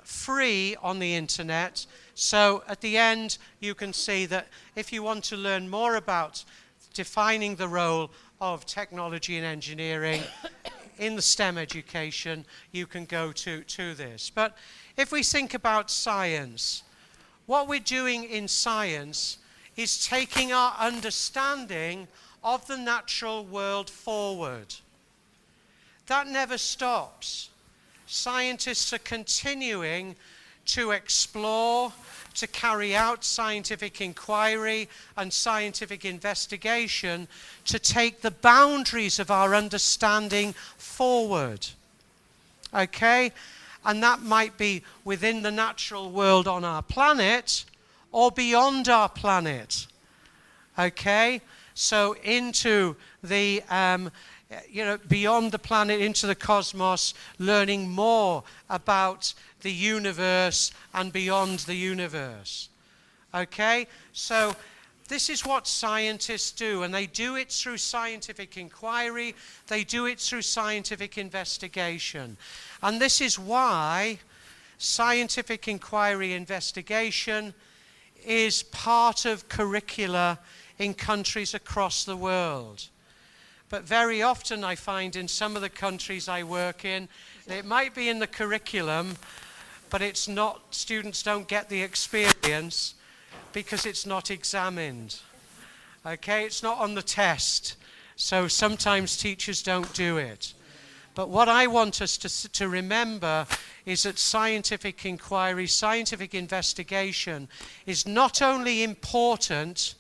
free on the internet. So at the end, you can see that if you want to learn more about defining the role of technology and engineering in the STEM education, you can go to this. But if we think about science, what we're doing in science is taking our understanding of the natural world forward. That never stops. Scientists are continuing to explore, to carry out scientific inquiry and scientific investigation to take the boundaries of our understanding forward. Okay? And that might be within the natural world on our planet or beyond our planet. Okay? So into the beyond the planet, into the cosmos, learning more about the universe and beyond the universe. Okay? So this is what scientists do, and they do it through scientific inquiry, they do it through scientific investigation. And this is why scientific inquiry investigation is part of curricula in countries across the world. But very often I find in some of the countries I work in, it might be in the curriculum, but it's not, students don't get the experience because it's not examined. Okay, it's not on the test. So sometimes teachers don't do it. But what I want us to remember is that scientific inquiry, scientific investigation is not only important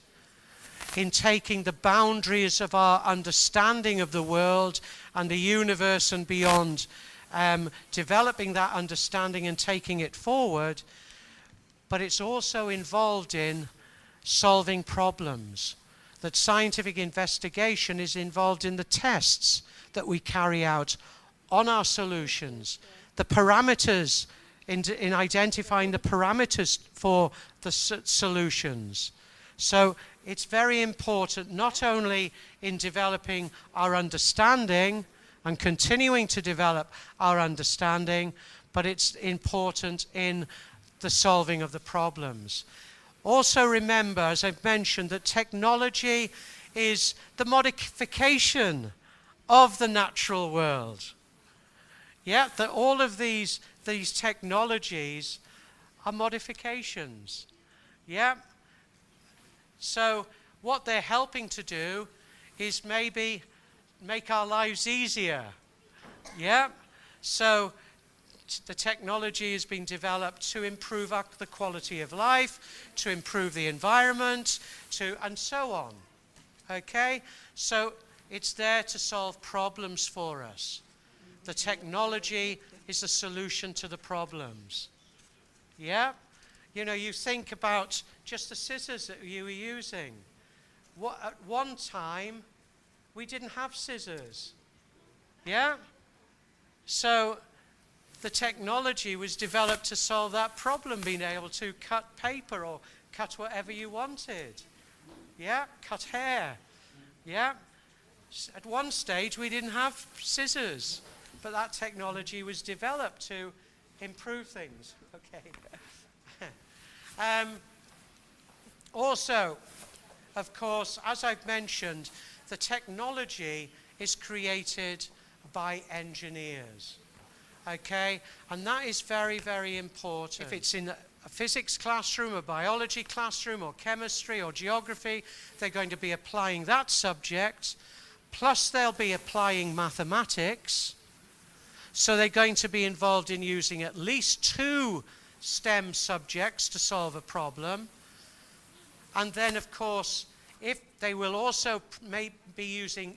in taking the boundaries of our understanding of the world and the universe and beyond, developing that understanding and taking it forward, but it's also involved in solving problems. That scientific investigation is involved in the tests that we carry out on our solutions, the parameters, in identifying the parameters for the solutions. So it's very important not only in developing our understanding and continuing to develop our understanding, but it's important in the solving of the problems. Also remember, as I've mentioned, that technology is the modification of the natural world. Yeah, that all of these technologies are modifications. Yeah. So what they're helping to do is maybe make our lives easier. Yeah? So the technology has been developed to improve the quality of life, to improve the environment, and so on. Okay? So it's there to solve problems for us. The technology is the solution to the problems. Yeah? You know, you think about just the scissors that you were using. At one time, we didn't have scissors. Yeah? So the technology was developed to solve that problem, being able to cut paper or cut whatever you wanted. Yeah? Cut hair. Yeah? At one stage, we didn't have scissors, but that technology was developed to improve things. Okay. Also, of course, as I've mentioned, the technology is created by engineers. Okay? And that is very, very important. If it's in a physics classroom, a biology classroom, or chemistry or geography, they're going to be applying that subject, plus they'll be applying mathematics. So they're going to be involved in using at least 2 STEM subjects to solve a problem. And then, of course, if they will also be using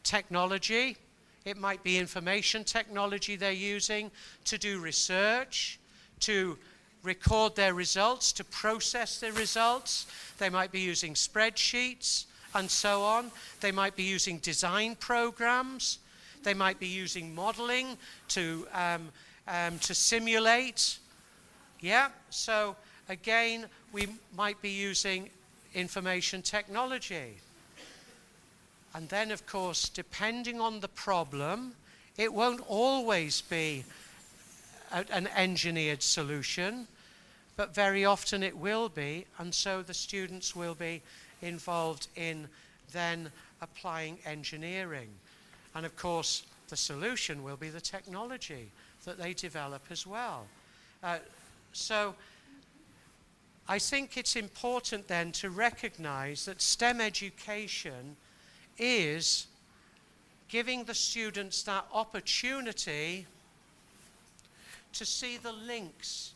technology, it might be information technology they're using to do research, to record their results, to process their results. They might be using spreadsheets and so on. They might be using design programs. They might be using modeling to simulate. Yeah, so again, we might be using information technology. And then, of course, depending on the problem, it won't always be an engineered solution, but very often it will be, and so the students will be involved in then applying engineering. And of course, the solution will be the technology that they develop as well. So I think it's important then to recognize that STEM education is giving the students that opportunity to see the links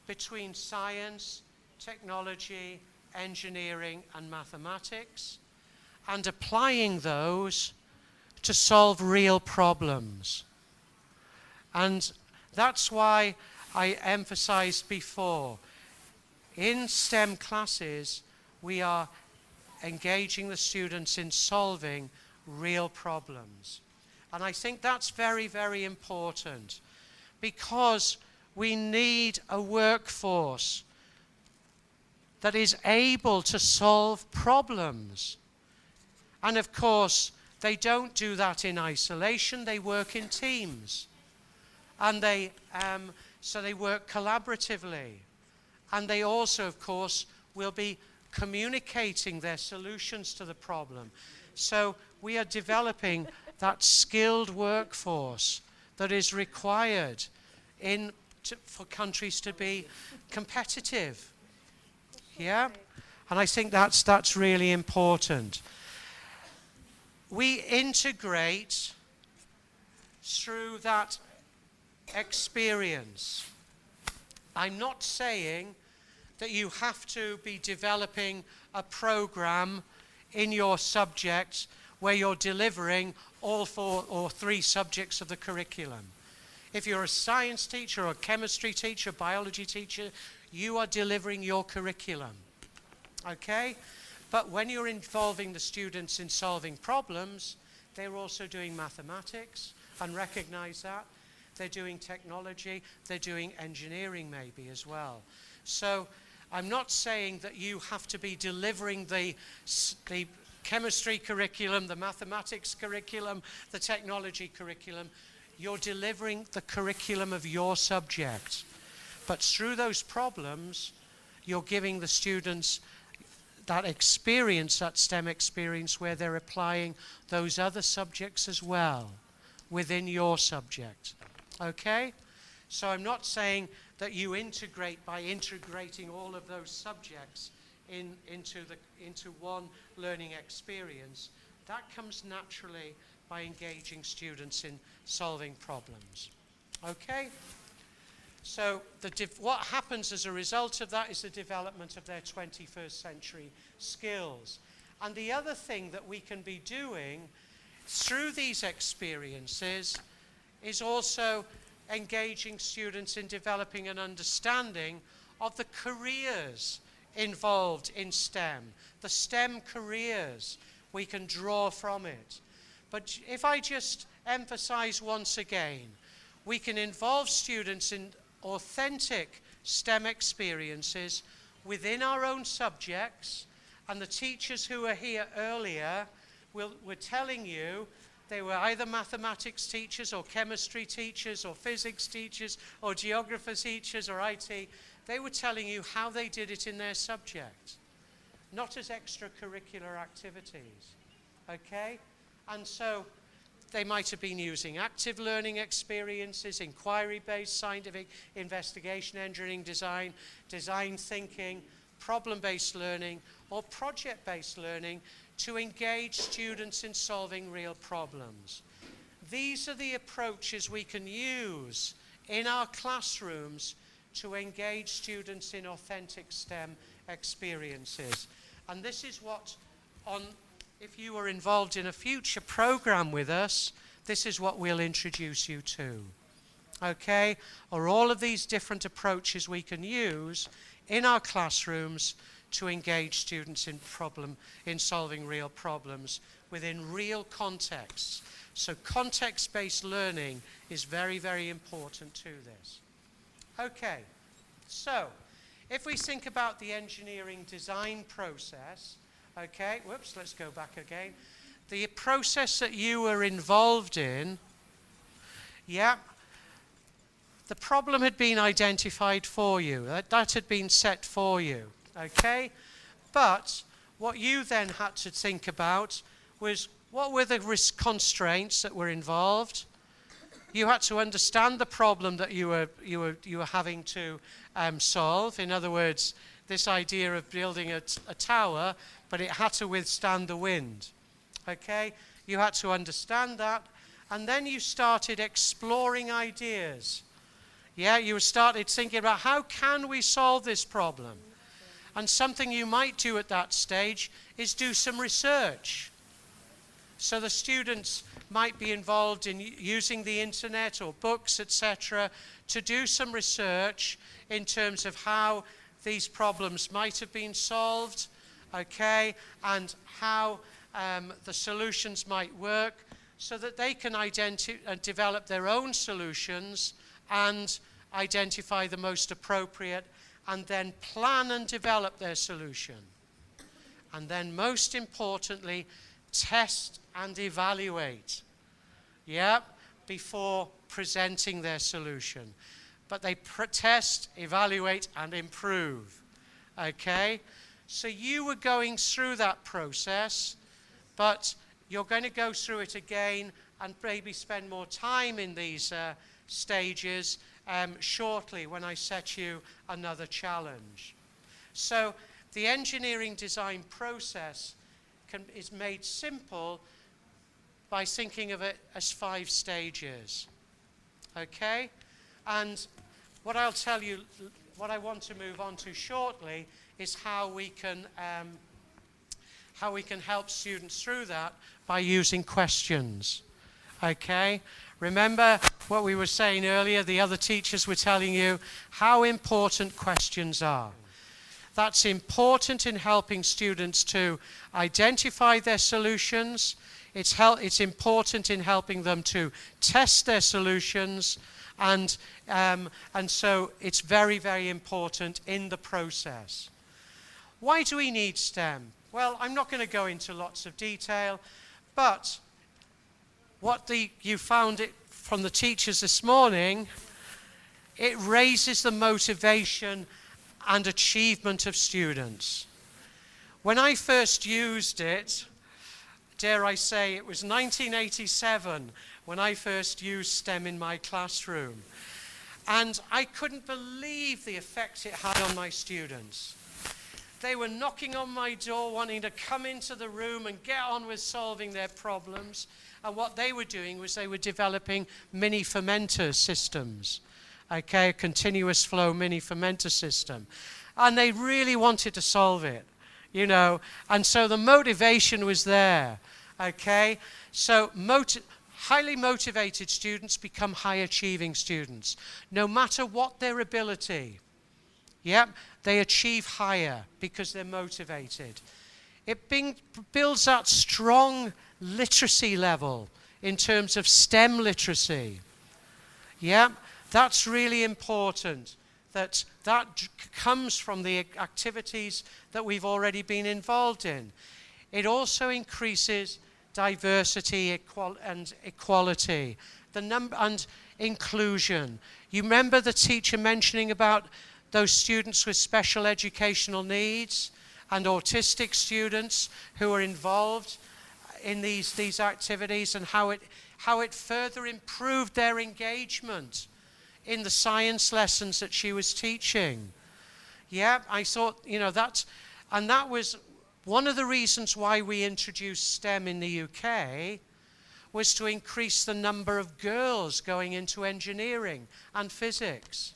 between science, technology, engineering, and mathematics, and applying those to solve real problems. And that's why I emphasized before, in STEM classes, we are engaging the students in solving real problems. And I think that's very, very important, because we need a workforce that is able to solve problems. And of course, they don't do that in isolation, they work in teams. And so they work collaboratively. And they also, of course, will be communicating their solutions to the problem. So we are developing that skilled workforce that is required for countries to be competitive. Yeah? And I think that's really important. We integrate through that experience. I'm not saying that you have to be developing a program in your subject where you're delivering all 4 or 3 subjects of the curriculum. If you're a science teacher or a chemistry teacher, biology teacher, you are delivering your curriculum. Okay? But when you're involving the students in solving problems, they're also doing mathematics, and recognize that. They're doing technology, they're doing engineering maybe as well. So I'm not saying that you have to be delivering the chemistry curriculum, the mathematics curriculum, the technology curriculum. You're delivering the curriculum of your subject. But through those problems, you're giving the students that experience, that STEM experience, where they're applying those other subjects as well within your subject. Okay? So I'm not saying that you integrate by integrating all of those subjects into one learning experience, that comes naturally by engaging students in solving problems. Okay? So what happens as a result of that is the development of their 21st century skills. And the other thing that we can be doing through these experiences is also engaging students in developing an understanding of the careers involved in STEM, the STEM careers. We can draw from it. But if I just emphasize once again, we can involve students in authentic STEM experiences within our own subjects, and the teachers who were here earlier were telling you they were either mathematics teachers or chemistry teachers or physics teachers or geography teachers or IT. They were telling you how they did it in their subject, not as extracurricular activities. Okay? And so they might have been using active learning experiences, inquiry-based scientific investigation, engineering design, design thinking, problem-based learning, or project-based learning to engage students in solving real problems. These are the approaches we can use in our classrooms to engage students in authentic STEM experiences. And this is what, if you are involved in a future program with us, this is what we'll introduce you to. Okay? Or all of these different approaches we can use in our classrooms to engage students in solving real problems within real contexts. So context-based learning is very, very important to this. Okay, so if we think about the engineering design process, okay, whoops, let's go back again. The process that you were involved in, yeah, the problem had been identified for you. That had been set for you, okay? But what you then had to think about was, what were the risk constraints that were involved? You had to understand the problem that you were having to solve. In other words, this idea of building a tower, but it had to withstand the wind. Okay? You had to understand that, and then you started exploring ideas. Yeah, you started thinking about, how can we solve this problem? And something you might do at that stage is do some research. So the students might be involved in using the internet or books, etc., to do some research in terms of how these problems might have been solved, okay, and how the solutions might work, so that they can develop their own solutions and identify the most appropriate, and then plan and develop their solution. And then most importantly, test and evaluate, yeah, before presenting their solution. But they test, evaluate, and improve, okay? So you were going through that process, but you're going to go through it again and maybe spend more time in these stages shortly when I set you another challenge. So the engineering design process is made simple by thinking of it as 5 stages, okay? And what I'll tell you, what I want to move on to shortly is how we can help students through that by using questions, okay? Remember what we were saying earlier, the other teachers were telling you how important questions are. That's important in helping students to identify their solutions. It's important in helping them to test their solutions, and so it's very, very important in the process. Why do we need STEM? Well, I'm not going to go into lots of detail, but you found it from the teachers this morning, it raises the motivation and achievement of students. When I first used it, dare I say, it was 1987 when I first used STEM in my classroom. And I couldn't believe the effect it had on my students. they were knocking on my door wanting to come into the room and get on with solving their problems. And what they were doing was they were developing mini fermenter systems, okay, a continuous flow mini fermenter system. And they really wanted to solve it, you know, and so the motivation was there, okay. So highly motivated students become high achieving students, no matter what their ability. Yep, they achieve higher because they're motivated. It builds that strong literacy level in terms of STEM literacy. Yeah, that's really important. That comes from the activities that we've already been involved in. It also increases diversity and equality, and inclusion. You remember the teacher mentioning about those students with special educational needs and autistic students who are involved in these activities, and how it further improved their engagement in the science lessons that she was teaching. Yeah, I thought, you know, that was one of the reasons why we introduced STEM in the UK, was to increase the number of girls going into engineering and physics.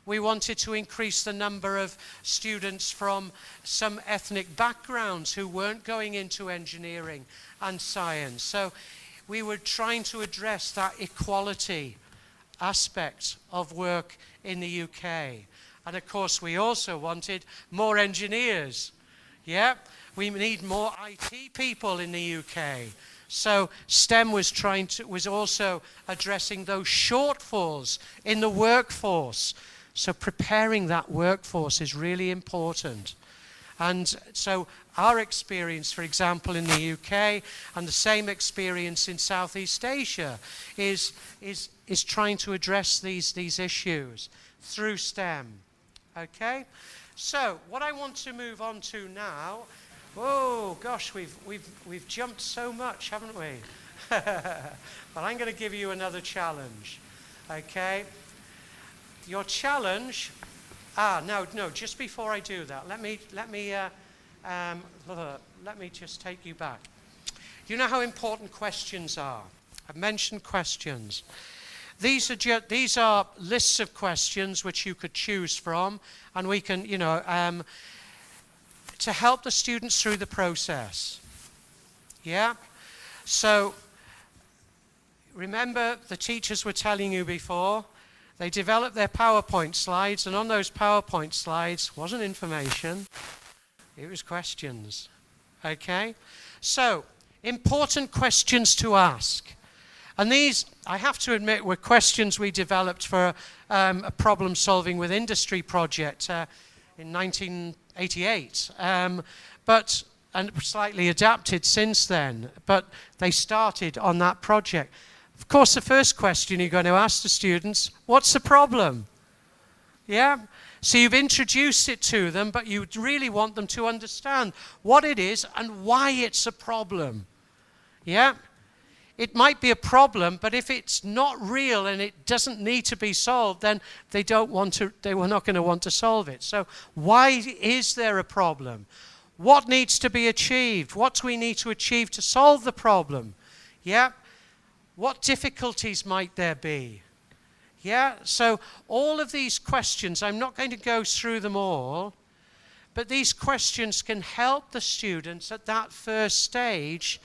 We wanted to increase the number of students from some ethnic backgrounds who weren't going into engineering and science. So we were trying to address that equality aspect of work in the UK. And of course, we also wanted more engineers. Yeah, we need more IT people in the UK. So STEM was also addressing those shortfalls in the workforce. So preparing that workforce is really important. And so our experience, for example, in the UK, and the same experience in Southeast Asia, is trying to address these issues through STEM. Okay? So what I want to move on to now, oh gosh, we've jumped so much, haven't we? But I'm going to give you another challenge. Okay? Your challenge, no, just before I do that, let me just take you back. You know how important questions are. I've mentioned questions. These are lists of questions which you could choose from, and we can, you know, to help the students through the process. Yeah? So, remember the teachers were telling you before, they developed their PowerPoint slides, and on those PowerPoint slides wasn't information, it was questions. Okay? So, important questions to ask. And these, I have to admit, were questions we developed for a problem-solving with industry project in 1988, and slightly adapted since then, but they started on that project. Of course, the first question you're going to ask the students, what's the problem? Yeah? So you've introduced it to them, but you really want them to understand what it is and why it's a problem. Yeah? It might be a problem, but if it's not real and it doesn't need to be solved, then they were not going to want to solve it. So why is there a problem? What needs to be achieved? What do we need to achieve to solve the problem? Yeah? What difficulties might there be? Yeah? So all of these questions, I'm not going to go through them all, but these questions can help the students at that first stage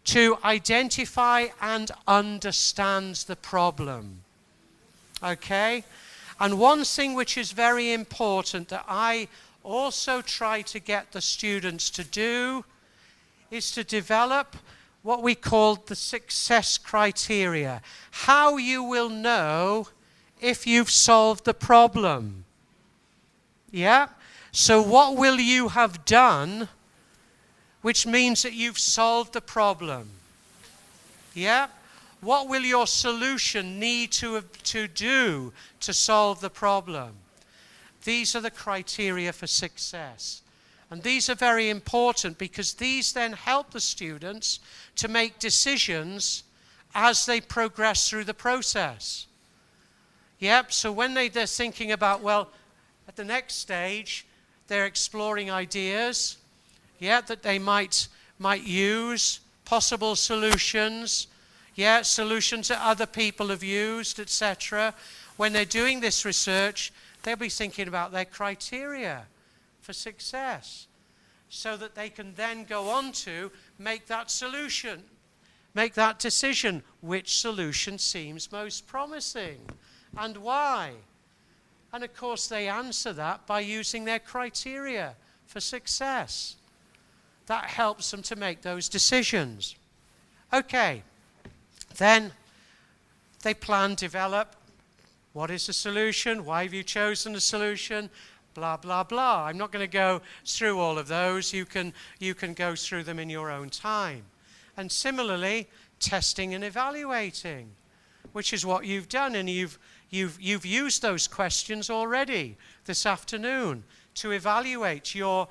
to identify and understand the problem. Okay? And one thing which is very important that I also try to get the students to do is to develop what we call the success criteria. How you will know if you've solved the problem. Yeah? So what will you have done which means that you've solved the problem? Yeah? What will your solution need to do to solve the problem? These are the criteria for success. And these are very important because these then help the students to make decisions as they progress through the process. Yep, so when they're thinking about, well, at the next stage, they're exploring ideas, yeah, that they might use, possible solutions, yeah, solutions that other people have used, etc. When they're doing this research, they'll be thinking about their criteria for success, so that they can then go on to make that solution, make that decision, which solution seems most promising and why. And of course they answer that by using their criteria for success. That helps them to make those decisions. Okay, then they plan, develop. What is the solution? Why have you chosen the solution? Blah, blah, blah. I'm not going to go through all of those. You can go through them in your own time. And similarly, testing and evaluating, which is what you've done, and you've used those questions already this afternoon to evaluate your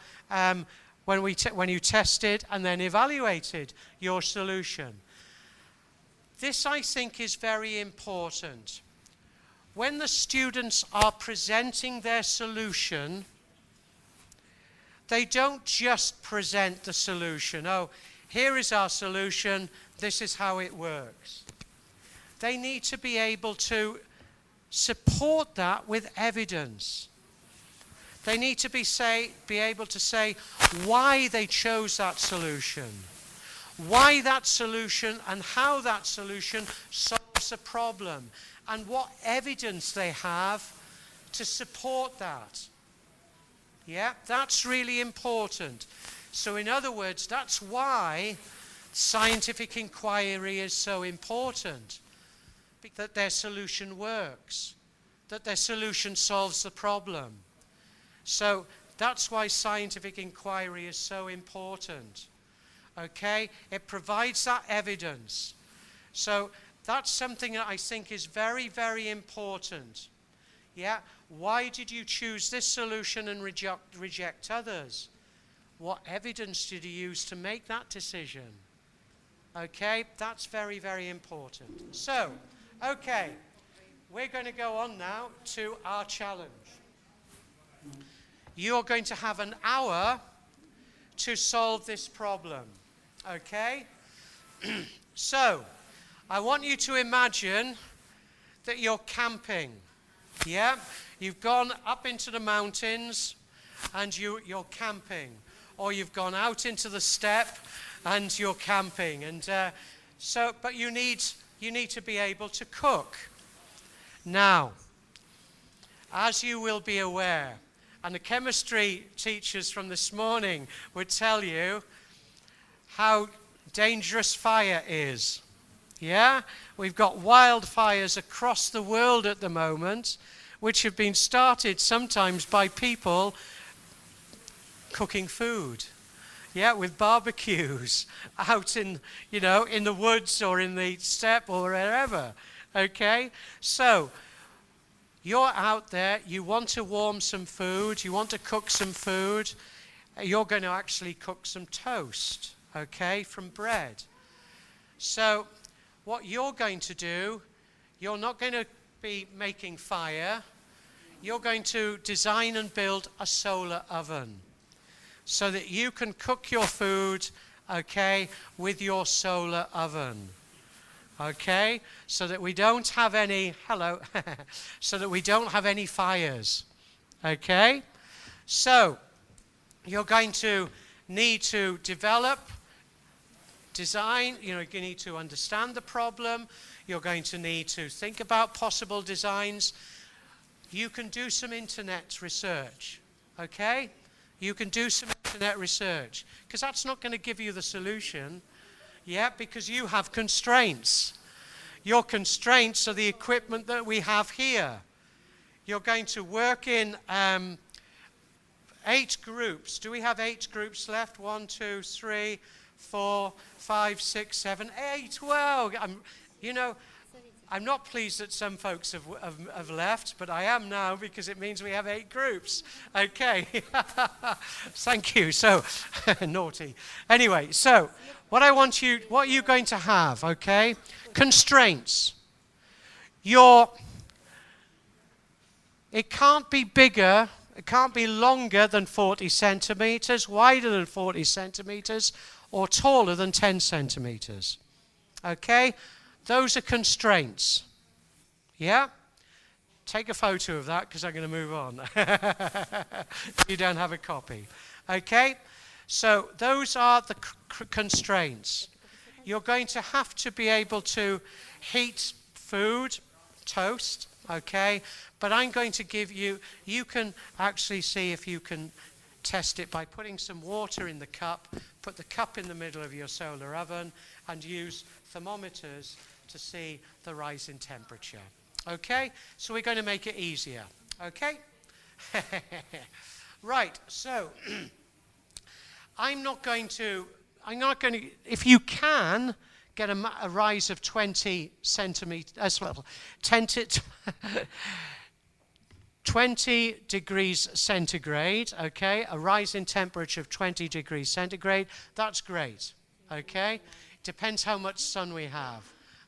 when you tested and then evaluated your solution. This, I think, is very important. When the students are presenting their solution, they don't just present the solution. Oh, here is our solution, this is how it works. They need to be able to support that with evidence. They need to be able to say why they chose that solution, why that solution and how that solution solves a problem, and what evidence they have to support that. Yeah, that's really important. So in other words, that's why scientific inquiry is so important, that their solution works, that their solution solves the problem. So that's why scientific inquiry is so important. Okay, it provides that evidence. So that's something that I think is very, very important. Yeah, why did you choose this solution and reject others? What evidence did you use to make that decision? Okay, that's very, very important. So, okay, we're going to go on now to our challenge. You're going to have an hour to solve this problem. Okay? So, I want you to imagine that you're camping. Yeah? You've gone up into the mountains and you're camping. Or you've gone out into the steppe and you're camping. And but you need to be able to cook. Now, as you will be aware, and the chemistry teachers from this morning would tell you how dangerous fire is. Yeah? We've got wildfires across the world at the moment, which have been started sometimes by people cooking food. Yeah, with barbecues out in the woods or in the steppe or wherever. Okay? So, you're out there, you want to warm some food, you want to cook some food, you're going to actually cook some toast, okay, from bread. So what you're going to do, you're not going to be making fire, you're going to design and build a solar oven so that you can cook your food, okay, with your solar oven. Okay, so that we don't have any, so that we don't have any fires. Okay, so you're going to need to develop, design, you need to understand the problem, you're going to need to think about possible designs. You can do some internet research, okay? You can do some internet research, because that's not going to give you the solution. Yeah, because you have constraints. Your constraints are the equipment that we have here. You're going to work in 8 groups. Do we have 8 groups left? 1, 2, 3, 4, 5, 6, 7, 8. Well, I'm not pleased that some folks have left, but I am now because it means we have 8 groups. Okay. Thank you. So, naughty. Anyway, so what are you going to have, okay? Constraints. It can't be bigger, It can't be longer than 40 centimeters, wider than 40 centimeters, or taller than 10 centimeters. Okay? Those are constraints. Yeah? Take a photo of that because I'm going to move on. You don't have a copy. Okay? So those are the constraints. You're going to have to be able to heat food, toast, okay? But I'm going to give you, you can actually see if you can test it by putting some water in the cup, put the cup in the middle of your solar oven, and use thermometers to see the rise in temperature. Okay? So we're going to make it easier. Okay? Right, so I'm not going to, if you can, get a rise of 20 centimeters, 20 degrees centigrade, okay? A rise in temperature of 20 degrees centigrade, that's great, okay? Depends how much sun we have,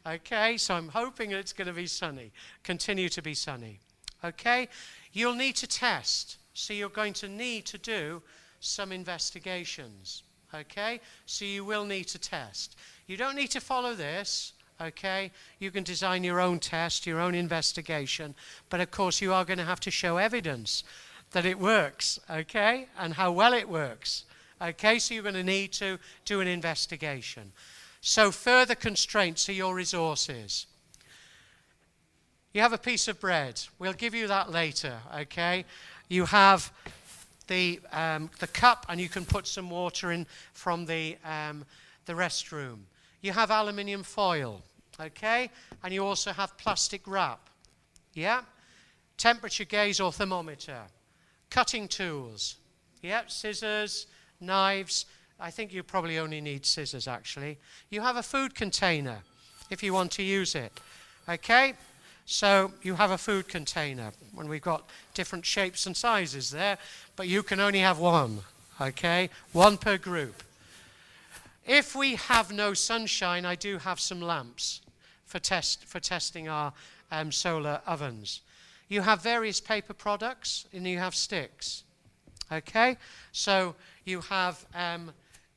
okay? So I'm hoping it's going to be sunny, continue to be sunny, okay? You'll need to test, so you're going to need to do some investigations, okay? So you will need to test. You don't need to follow this, okay? You can design your own test, your own investigation, but of course you are going to have to show evidence that it works, okay? And how well it works, okay? So you're going to need to do an investigation. So further constraints are your resources. You have a piece of bread. We'll give you that later, okay? You have the cup, and you can put some water in from the restroom. You have aluminium foil, okay? And you also have plastic wrap, yeah? Temperature gauge or thermometer. Cutting tools, yeah? Scissors, knives. I think you probably only need scissors, actually. You have a food container if you want to use it, okay? So you have a food container, and we've got different shapes and sizes there, but you can only have one, okay? One per group. If we have no sunshine, I do have some lamps for testing our solar ovens. You have various paper products, and you have sticks, okay? So you have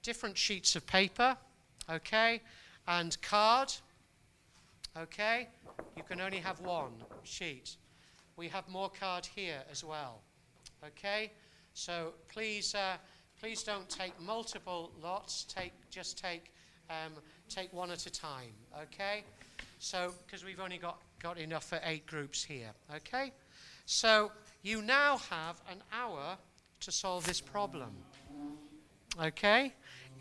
different sheets of paper, okay, and card, okay? You can only have one sheet. We have more card here as well, okay? So please don't take multiple lots. Just take one at a time, okay? So because we've only got enough for 8 groups here, okay? So you now have an hour to solve this problem, okay?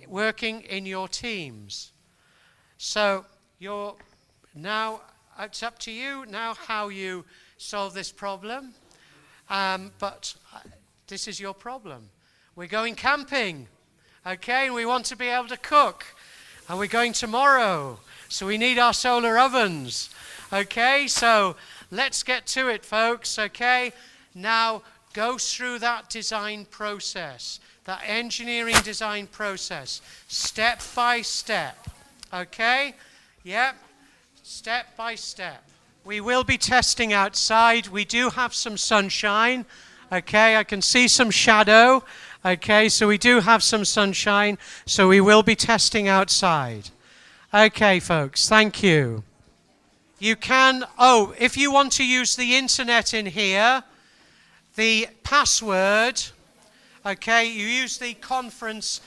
Working in your teams. So it's up to you now how you solve this problem, but this is your problem. We're going camping, okay, and we want to be able to cook, and we're going tomorrow, so we need our solar ovens, okay? So let's get to it, folks, okay? Now go through that design process, that engineering design process, step by step, okay? Yep, step by step. We will be testing outside. We do have some sunshine, okay? I can see some shadow. Okay, so we do have some sunshine, so we will be testing outside. Okay, folks, thank you. You can, if you want to use the internet in here, the password, okay, you use the conference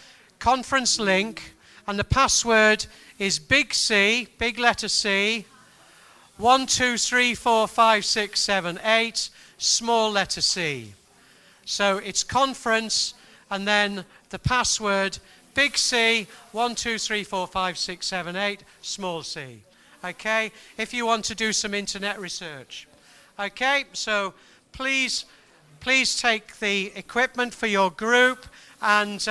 link, and the password is big C, big letter C, 1, 2, 3, 4, 5, 6, 7, 8, small letter C. So it's conference, and then the password, big C, 1, 2, 3, 4, 5, 6, 7, 8, small c. Okay, if you want to do some internet research. Okay, so please take the equipment for your group, and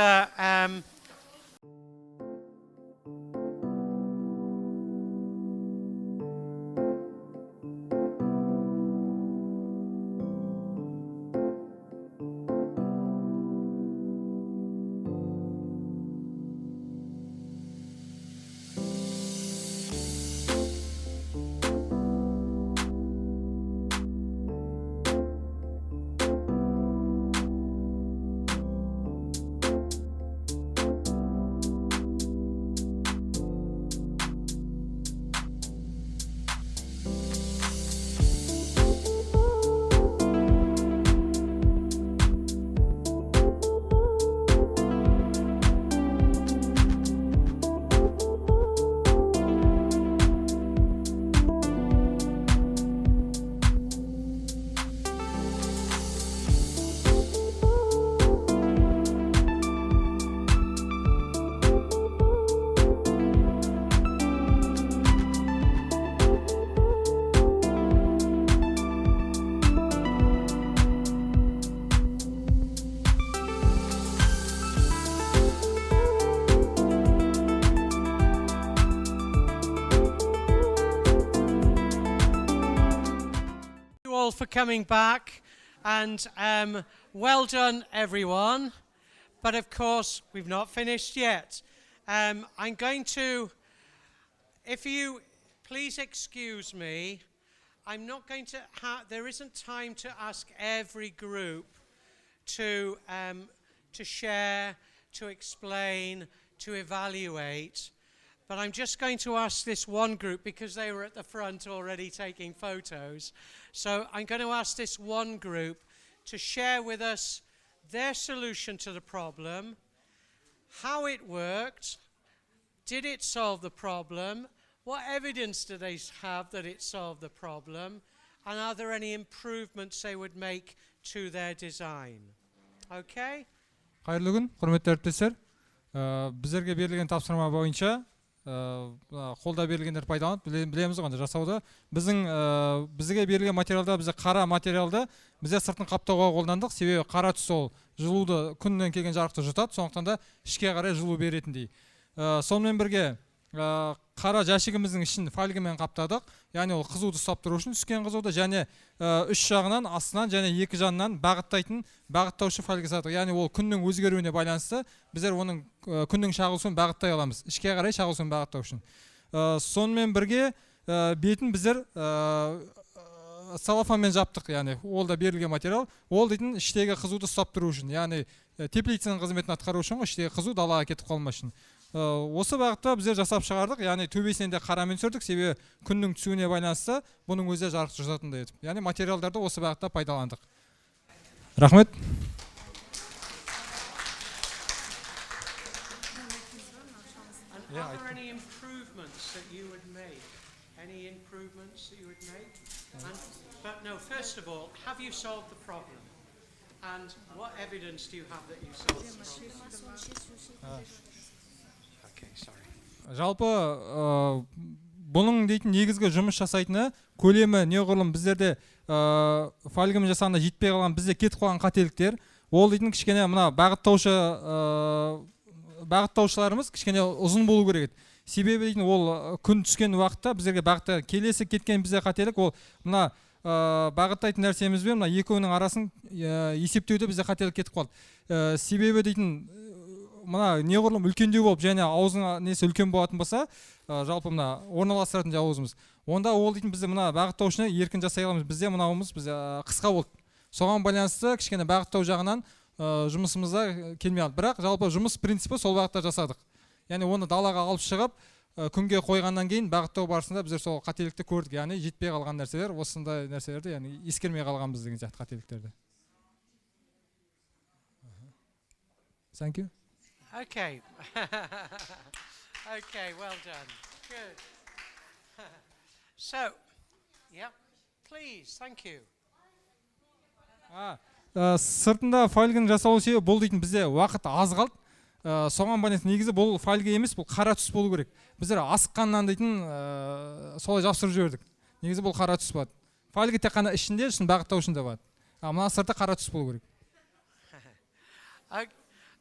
coming back. And well done, everyone. But of course, we've not finished yet. I'm going to, if you please excuse me, I'm not going to there isn't time to ask every group to share, to explain, to evaluate. But I'm just going to ask this one group, because they were at the front already taking photos. So I'm going to ask this one group to share with us their solution to the problem, how it worked, did it solve the problem, what evidence do they have that it solved the problem, and are there any improvements they would make to their design? Okay? Қайырлы күн, құрметті әріптестер. Біздерге берілген тапсырма бойынша қолда берілгендер пайдаланып, білеміз ғой жасауды. Бізге берілген материалда, бізде қара материалды бізде сыртын қаптауға қолдандық. Себебі қара түс ол жылуды, күннен келген жарықты жұтады, сондықтан да ішке қарай жылу беретіндей. Сонымен бірге қара жәшігіміздің ішін фольгамен қаптадық. Яғни ол қызуды ұстап тұру үшін түскен қызуды, және үш жағынан, астынан және екі жанынан бағыттаушы фольга сатық. Яғни ол күннің өзгеруіне байланысты біздер оның күннің шағылысын бағыттай аламыз. Ішке қарай шағылысын бағыттау үшін. Сонымен бірге бетін біздер салафанмен жаптық. Яғни ол да берілген материал. Ол дейтін іштегі қызуды ұстап тұру үшін. Яғни теплицаның қызметін атқару үшін, іштегі қызу далаға кетіп қалмас үшін. Осы бағытта біздер жасап шығардық, яғни төбесінен де қарамен түсірдік, себебі күннің түсуіне байланысты бұның өзі жарық жұтатындай етіп. Яғни материалдарды осы бағытта пайдаландық. Рахмет. Are there any improvements that you would make? Any improvements that you would make? But no, first of all, have you solved the problem? And what evidence do you have that you solved the problem? Жалпы бұның дейтін негізгі жұмыс жасайтыны көлемі неғұрлым біздерде фольгамен жасағанда жетпей қалған, бізде кетіп қалған қателіктер. Ол дейтін кішкене мына бағыттаушыларымыз кішкене ұзын болу керек. Себебі дейтін ол күн түскен уақытта біздерге бағытта келесі кеткен бізде қателік, ол мына бағыттайтын нәрсемізбен мына екеуінің арасын есептеуде бізде қателік кетіп қалды. Себебі дейтін мына неғұрлым үлкендеу болып, және аузыңа несі үлкен болатын болса, жалпы мына орналастыратын жауызымыз. Онда ол дейтін бізде мына бағыттаушыны еркін жасай аламыз. Бізде мынауымыз қысқа болды. Соған байланысты кішкене бағыттау жағынан жұмысымызда келмей алды. Бірақ жалпы жұмыс принципі сол бағытта жасадық. Яғни оны далаға алып шығып, күнге қойғаннан кейін бағыттау барысында біздер сол қателікті көрдік. Яғни жетпей қалған нәрселер, осындай нәрселерді, яғни ескермей қалғанбыз деген сияқты қателіктерді. Thank you. Okay. Okay, well done. Good. So, yeah, please, thank you. Сыртында фольганың жасалу себебі бұл дейтін бізде уақыт аз қалды. Соған байланысты негізі бұл фольга емес, бұл қара түс болу керек. Біздер асыққаннан дейтін солай жапсырып жібердік. Негізі бұл қара түс болады. Фольга тек қана ішінде, үшін бағыттаушында болады. Мына сырты қара түс болу керек.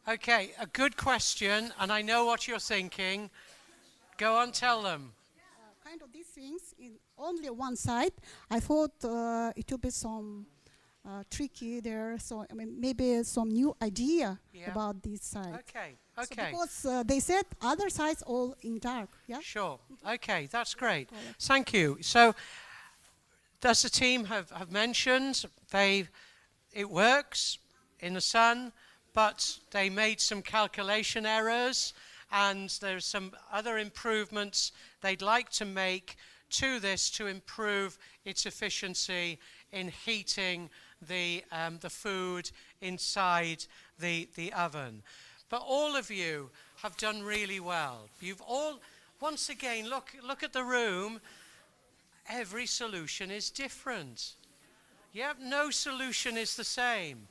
Okay, a good question, and I know what you're thinking. Go on, tell them. Kind of these things in only one side. I thought it would be some tricky there, so I mean maybe some new idea about this side. Okay, So okay. because they said other sides all in dark, yeah. Sure. Okay, that's great. Thank you. So, as the team have mentioned, it works in the sun. But they made some calculation errors, and there's some other improvements they'd like to make to this to improve its efficiency in heating the food inside the oven. But all of you have done really well. You've all, once again, look at the room. Every solution is different. Yeah, no solution is the same.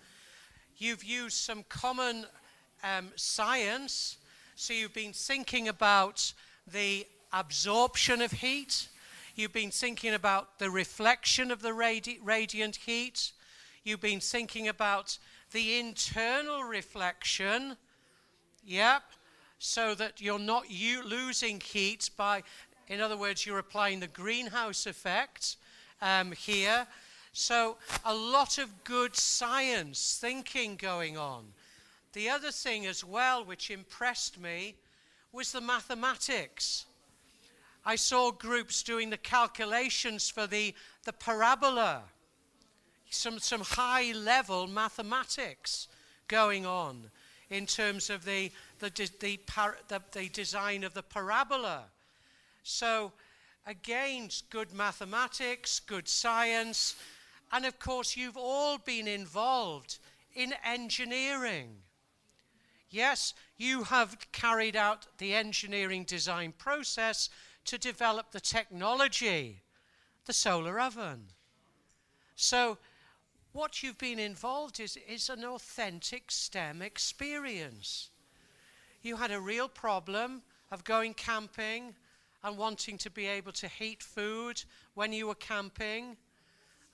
You've used some common science, so you've been thinking about the absorption of heat, you've been thinking about the reflection of the radiant heat, you've been thinking about the internal reflection, so that you're not losing heat by, in other words, you're applying the greenhouse effect here. So a lot of good science thinking going on. The other thing as well which impressed me was the mathematics. I saw groups doing the calculations for the parabola, some high level mathematics going on in terms of the design of the parabola. So again, good mathematics, good science, and of course you've all been involved in engineering. Yes, you have carried out the engineering design process to develop the technology, the solar oven. So what you've been involved is an authentic STEM experience. You had a real problem of going camping and wanting to be able to heat food when you were camping,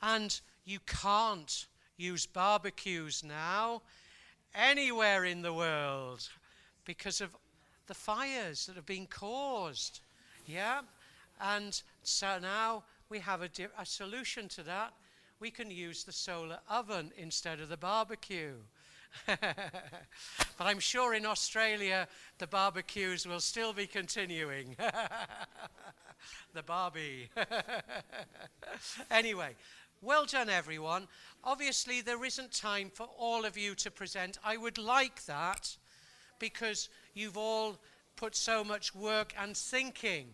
and you can't use barbecues now anywhere in the world because of the fires that have been caused. Yeah, and so now we have a solution to that. We can use the solar oven instead of the barbecue. But I'm sure in Australia the barbecues will still be continuing. The Barbie. Anyway, well done everyone. Obviously there isn't time for all of you to present. I would like that because you've all put so much work and thinking.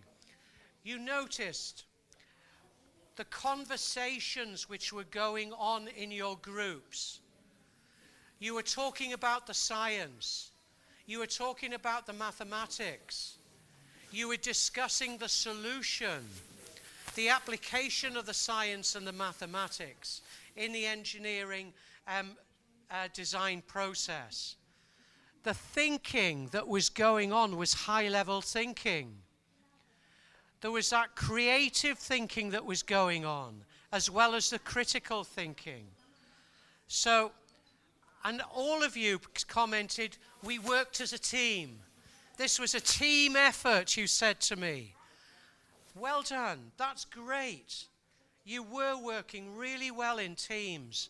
You noticed the conversations which were going on in your groups. You were talking about the science. You were talking about the mathematics. You were discussing the solution, the application of the science and the mathematics in the engineering design process. The thinking that was going on was high-level thinking. There was that creative thinking that was going on, as well as the critical thinking. So, and all of you commented, we worked as a team. This was a team effort, you said to me. Well done, that's great. You were working really well in teams.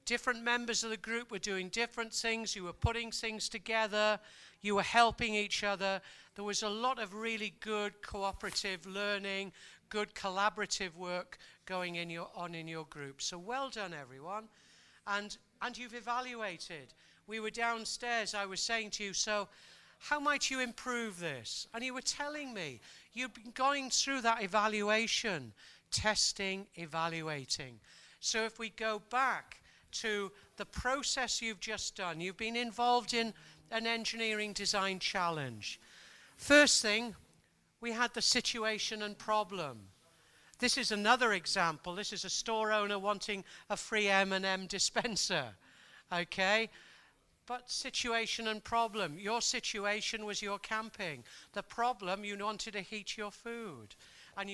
Different members of the group were doing different things. You were putting things together. You were helping each other. There was a lot of really good cooperative learning, good collaborative work going on in your group. So well done, everyone. And you've evaluated. We were downstairs, I was saying to you, so how might you improve this? And you were telling me, you've been going through that evaluation, testing, evaluating. So if we go back to the process you've just done, you've been involved in an engineering design challenge. First thing, we had the situation and problem. This is another example. This is a store owner wanting a free M&M dispenser, okay? But situation and problem. Your situation was your camping. The problem, you wanted to heat your food. And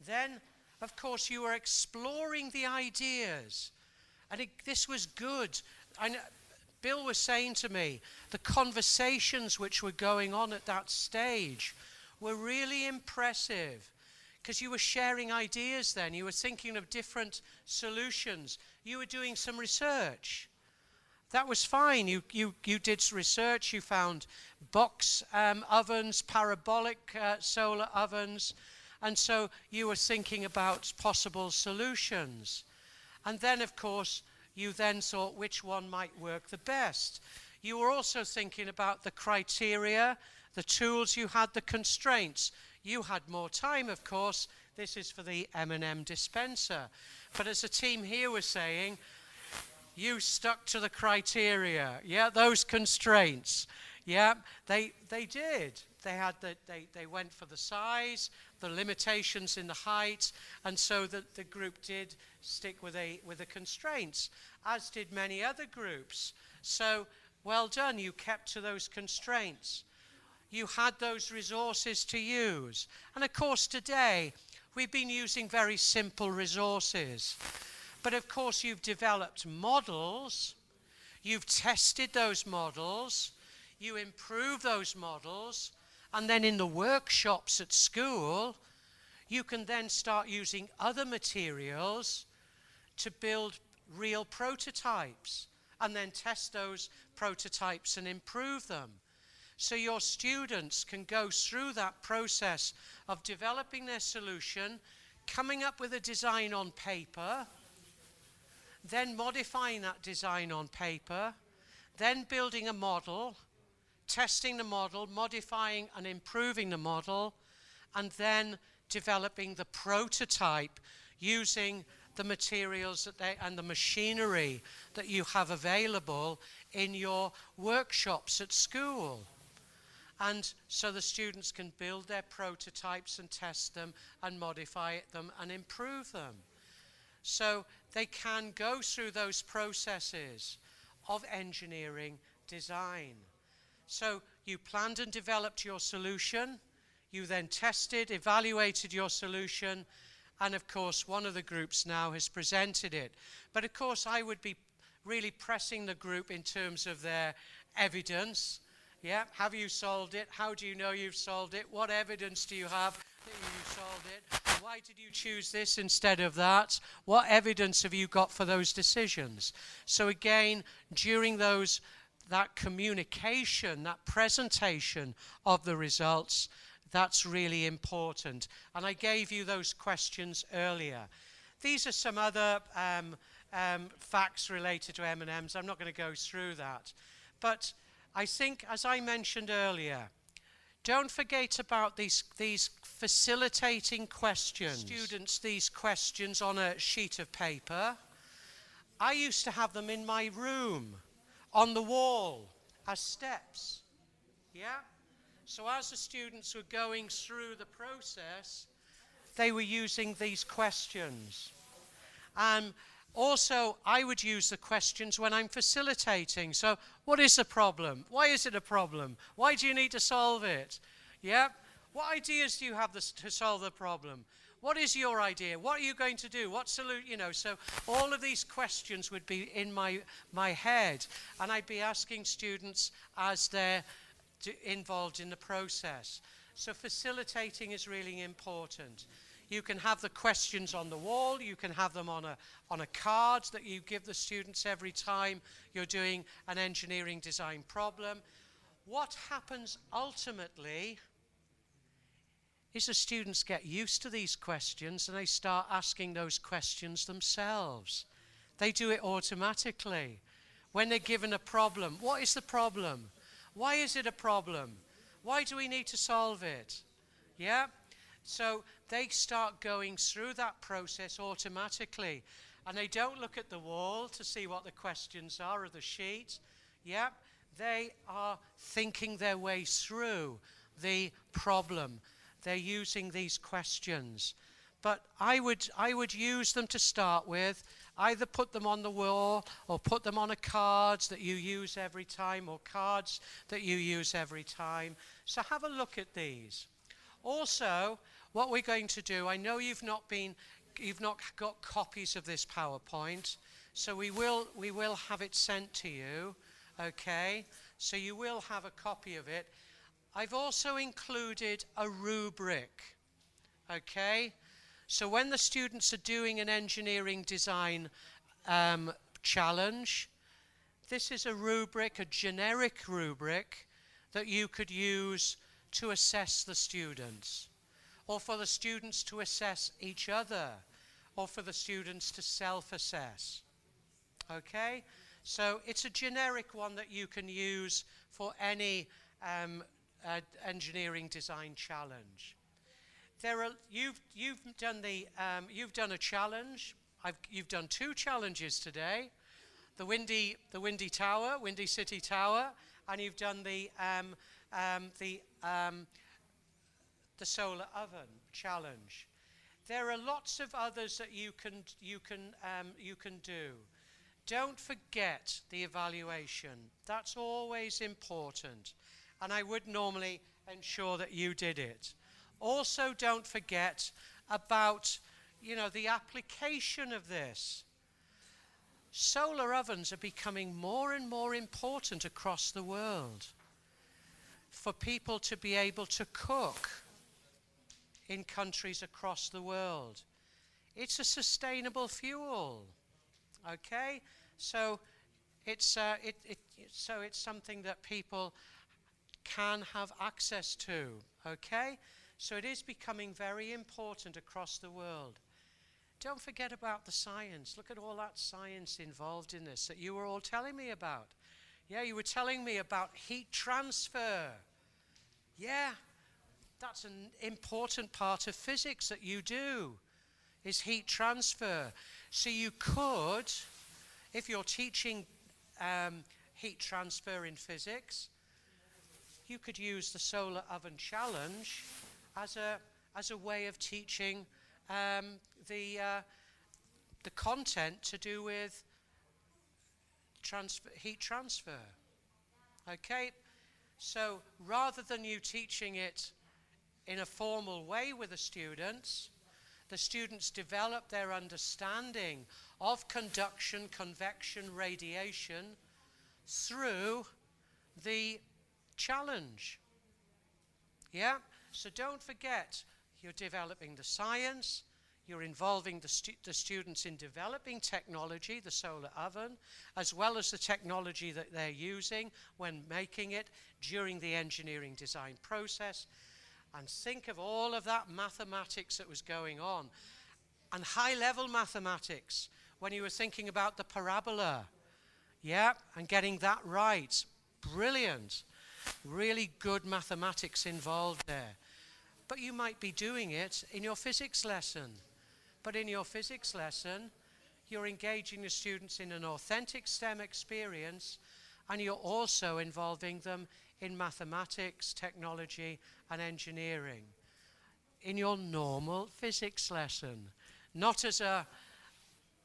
then, of course, you were exploring the ideas. And this was good. Bill was saying to me, the conversations which were going on at that stage were really impressive because you were sharing ideas then. You were thinking of different solutions. You were doing some research. That was fine. You did research. You found box ovens, parabolic solar ovens. And so you were thinking about possible solutions. And then, of course, you then thought which one might work the best. You were also thinking about the criteria, the tools you had, the constraints. You had more time, of course. This is for the M&M dispenser. But as the team here was saying, you stuck to the criteria. Yeah, those constraints. Yeah, they did. They went for the size, the limitations in the height, and so the group did stick with the constraints, as did many other groups. So well done, you kept to those constraints. You had those resources to use. And of course today, we've been using very simple resources. But of course you've developed models, you've tested those models, you improve those models, and then in the workshops at school, you can then start using other materials to build real prototypes and then test those prototypes and improve them. So your students can go through that process of developing their solution, coming up with a design on paper, then modifying that design on paper, then building a model, testing the model, modifying and improving the model, and then developing the prototype using the materials and the machinery that you have available in your workshops at school. And so the students can build their prototypes and test them and modify them and improve them. So they can go through those processes of engineering design. So you planned and developed your solution, you then tested, evaluated your solution, and of course one of the groups now has presented it. But of course I would be really pressing the group in terms of their evidence. Yeah, have you solved it? How do you know you've solved it? What evidence do you have that you solved it? Why did you choose this instead of that? What evidence have you got for those decisions? So again, during that communication, that presentation of the results, that's really important. And I gave you those questions earlier. These are some other facts related to M&Ms. I'm not going to go through that. But I think, as I mentioned earlier, don't forget about these facilitating questions. Students, these questions on a sheet of paper. I used to have them in my room, on the wall, as steps. Yeah? So as the students were going through the process, they were using these questions. Also, I would use the questions when I'm facilitating. So, what is the problem? Why is it a problem? Why do you need to solve it? Yeah? What ideas do you have to solve the problem? What is your idea? What are you going to do? What solution? You know, so all of these questions would be in my head, and I'd be asking students as they're involved in the process. So facilitating is really important. You can have the questions on the wall, you can have them on a card that you give the students every time you're doing an engineering design problem. What happens ultimately is the students get used to these questions and they start asking those questions themselves. They do it automatically. When they're given a problem, what is the problem? Why is it a problem? Why do we need to solve it? Yeah? So they start going through that process automatically. And they don't look at the wall to see what the questions are or the sheet. Yeah? They are thinking their way through the problem. They're using these questions. But I would use them to start with. Either put them on the wall or put them on a card that you use every time, or cards that you use every time. So have a look at these. Also, what we're going to do, I know you've not got copies of this PowerPoint, so we will have it sent to you, okay? So you will have a copy of it. I've also included a rubric, okay? So when the students are doing an engineering design challenge, this is a rubric, a generic rubric that you could use to assess the students, or for the students to assess each other, or for the students to self-assess. Okay? So it's a generic one that you can use for any engineering design challenge. You've done a challenge. You've done 2 challenges today: the Windy City Tower, and you've done the solar oven challenge. There are lots of others that you can do. Don't forget the evaluation. That's always important, and I would normally ensure that you did it. Also, don't forget about, the application of this. Solar ovens are becoming more and more important across the world for people to be able to cook in countries across the world. It's a sustainable fuel. Okay, so it's something that people can have access to. Okay, so it is becoming very important across the world. Don't forget about the science. Look at all that science involved in this that you were all telling me about. Yeah, you were telling me about heat transfer. Yeah, that's an important part of physics that you do, is heat transfer. So you could, if you're teaching heat transfer in physics, you could use the solar oven challenge as a way of teaching the content to do with heat transfer. Okay, so rather than you teaching it in a formal way with the students develop their understanding of conduction, convection, radiation through the challenge. Yeah, so don't forget, you're developing the science, you're involving the students in developing technology, the solar oven, as well as the technology that they're using when making it during the engineering design process. And think of all of that mathematics that was going on. And high-level mathematics, when you were thinking about the parabola. Yeah, and getting that right. Brilliant. Really good mathematics involved there. But you might be doing it in your physics lesson. But in your physics lesson, you're engaging the students in an authentic STEM experience, and you're also involving them in mathematics, technology, and engineering in your normal physics lesson, not as a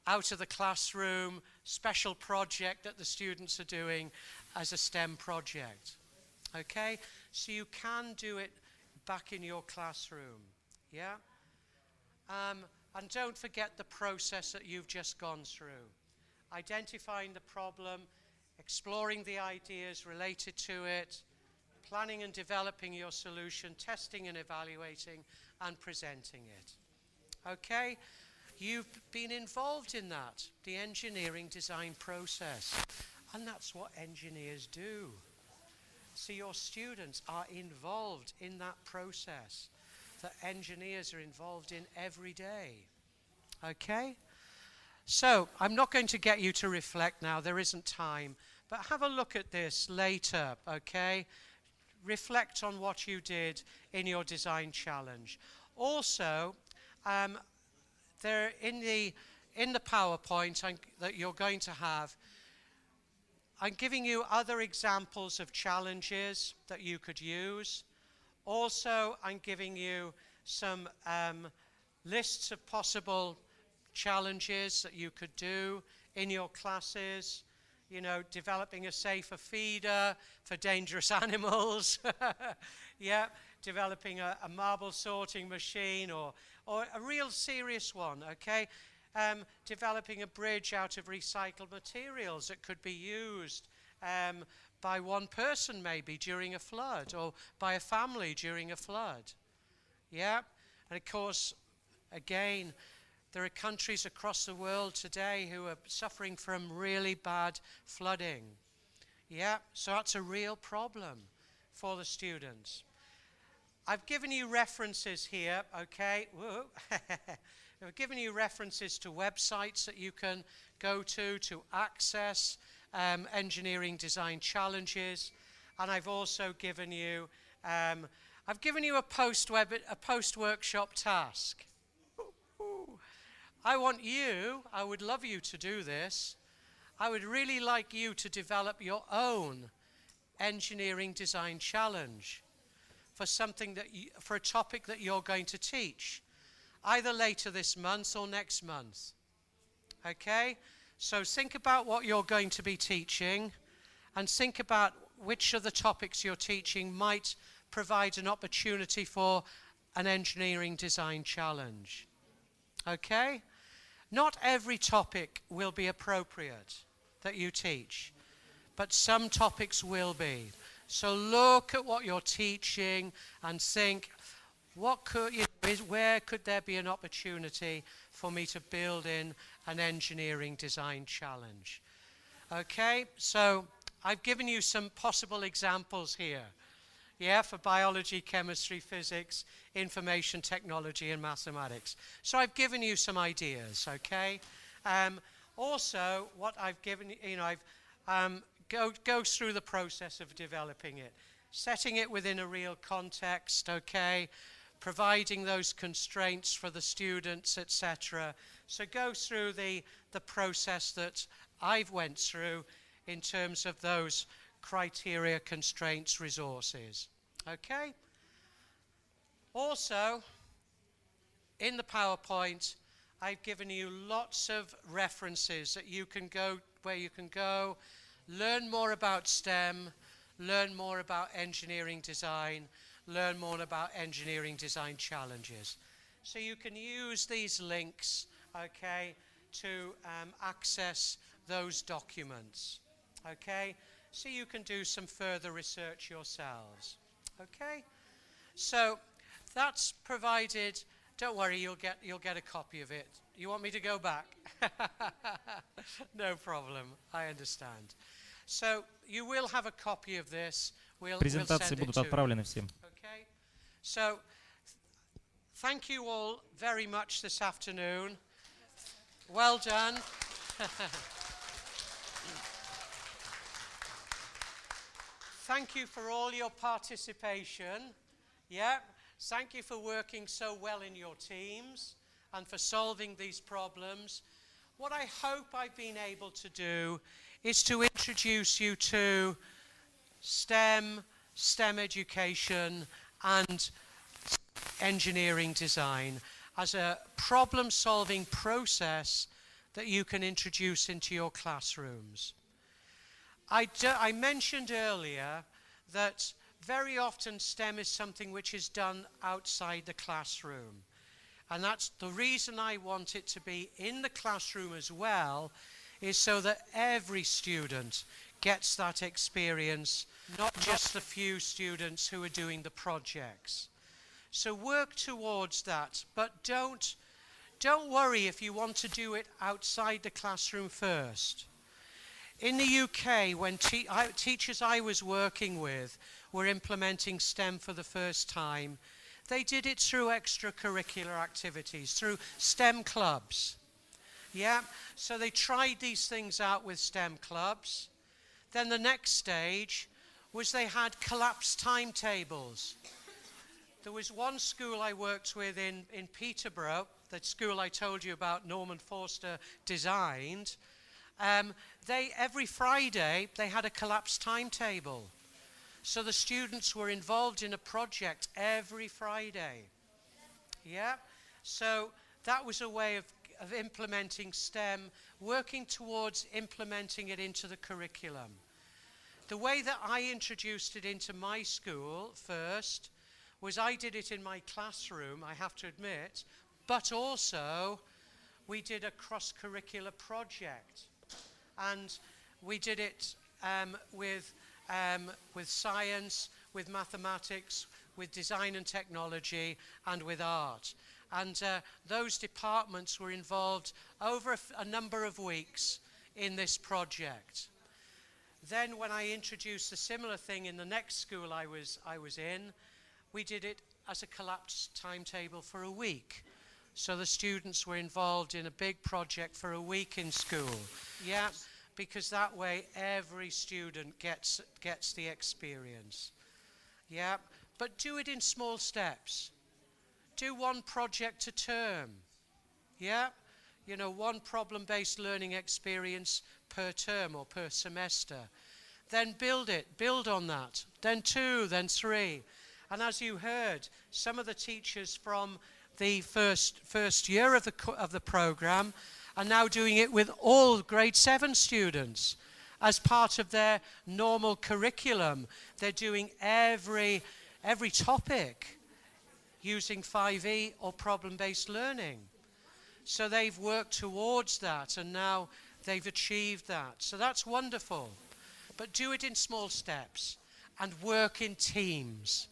out of the classroom special project that the students are doing as a STEM project. Okay, so you can do it back in your classroom. Yeah. And don't forget the process that you've just gone through. Identifying the problem, exploring the ideas related to it, planning and developing your solution, testing and evaluating, and presenting it. Okay? You've been involved in that, the engineering design process. And that's what engineers do. So your students are involved in that process that engineers are involved in every day. Okay? So I'm not going to get you to reflect now, there isn't time, but have a look at this later, okay? Reflect on what you did in your design challenge. Also, there in the PowerPoint that you're going to have, I'm giving you other examples of challenges that you could use. Also, I'm giving you some lists of possible challenges that you could do in your classes. You know, developing a safer feeder for dangerous animals. Yeah, developing a marble sorting machine or a real serious one, okay? Developing a bridge out of recycled materials that could be used by one person maybe during a flood, or by a family during a flood. Yeah, and of course, again, there are countries across the world today who are suffering from really bad flooding. Yeah, so that's a real problem for the students. I've given you references here, okay? Whoa. I've given you references to websites that you can go to access engineering design challenges, and I've also given you a post-workshop task. I would love you to do this. I would really like you to develop your own engineering design challenge for for a topic that you're going to teach, either later this month or next month. Okay? So think about what you're going to be teaching, and think about which of the topics you're teaching might provide an opportunity for an engineering design challenge. Okay? Not every topic will be appropriate that you teach, but some topics will be. So look at what you're teaching and think, where could there be an opportunity for me to build in an engineering design challenge. Okay, so I've given you some possible examples here. Yeah, for biology, chemistry, physics, information technology, and mathematics. So I've given you some ideas, okay? Also, what I've given you, I've goes through the process of developing it, setting it within a real context, okay? Providing those constraints for the students, etc. So go through the process that I've went through in terms of those criteria, constraints, resources. Okay? Also, in the PowerPoint, I've given you lots of references that you can go, where you can go, learn more about STEM, learn more about engineering design, learn more about engineering design challenges. So you can use these links, okay, to access those documents. Okay? So you can do some further research yourselves. Okay? So that's provided. Don't worry, you'll get a copy of it. You want me to go back? No problem. I understand. So you will have a copy of this. Презентации будут отправлены всем. Okay? So thank you all very much this afternoon. Well done. Thank you for all your participation. Yeah, thank you for working so well in your teams and for solving these problems. What I hope I've been able to do is to introduce you to STEM education and engineering design as a problem-solving process that you can introduce into your classrooms. I mentioned earlier that very often STEM is something which is done outside the classroom. And that's the reason I want it to be in the classroom as well, is so that every student gets that experience, not just the few students who are doing the projects. So work towards that, but don't worry if you want to do it outside the classroom first. In the UK, when teachers I was working with were implementing STEM for the first time, they did it through extracurricular activities, through STEM clubs. Yeah, so they tried these things out with STEM clubs. Then the next stage was they had collapsed timetables. There was one school I worked with in Peterborough, that school I told you about Norman Forster designed. Every Friday they had a collapsed timetable. So the students were involved in a project every Friday. Yeah, so that was a way of implementing STEM, working towards implementing it into the curriculum. The way that I introduced it into my school first was I did it in my classroom, I have to admit, but also we did a cross-curricular project. And we did it with science, with mathematics, with design and technology, and with art. And those departments were involved over a number of weeks in this project. Then when I introduced a similar thing in the next school I was in, we did it as a collapsed timetable for a week. So the students were involved in a big project for a week in school. Yeah, because that way every student gets the experience. Yeah, but do it in small steps. Do one project a term. Yeah, you know, one problem-based learning experience per term or per semester. Then build on that. Then 2, then 3. And as you heard, some of the teachers from the first year of the program are now doing it with all grade 7 students as part of their normal curriculum. They're doing every topic using 5E or problem-based learning. So they've worked towards that and now they've achieved that. So that's wonderful. But do it in small steps and work in teams.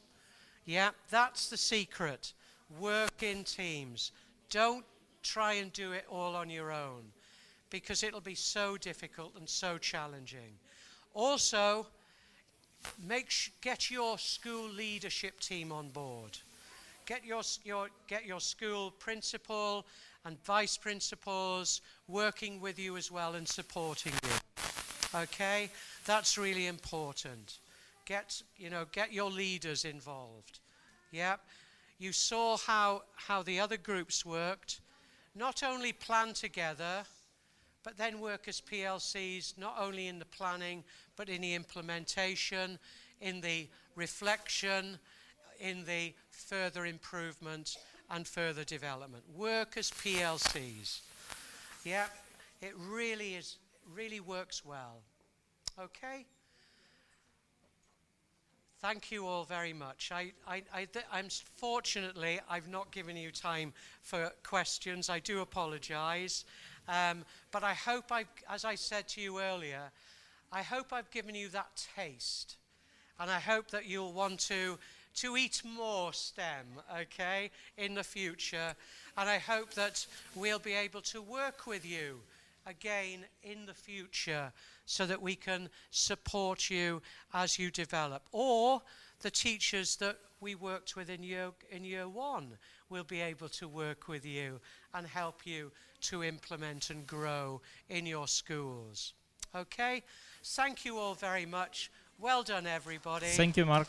Yeah, that's the secret. Work in teams. Don't try and do it all on your own. because it'll be so difficult and so challenging. Also, get your school leadership team on board. Get your school principal and vice principals working with you as well and supporting you. Okay, that's really important. Get your leaders involved. Yep. You saw how the other groups worked. Not only plan together, but then work as PLCs, not only in the planning, but in the implementation, in the reflection, in the further improvement and further development. Work as PLCs. Yeah, it really works well. Okay? Thank you all very much. Fortunately, I've not given you time for questions. I do apologize. But I hope, as I said to you earlier, I hope I've given you that taste. And I hope that you'll want to eat more STEM, okay, in the future. And I hope that we'll be able to work with you again in the future so that we can support you as you develop. Or the teachers that we worked with in year one will be able to work with you and help you to implement and grow in your schools. Okay? Thank you all very much. Well done, everybody. Thank you, Mark.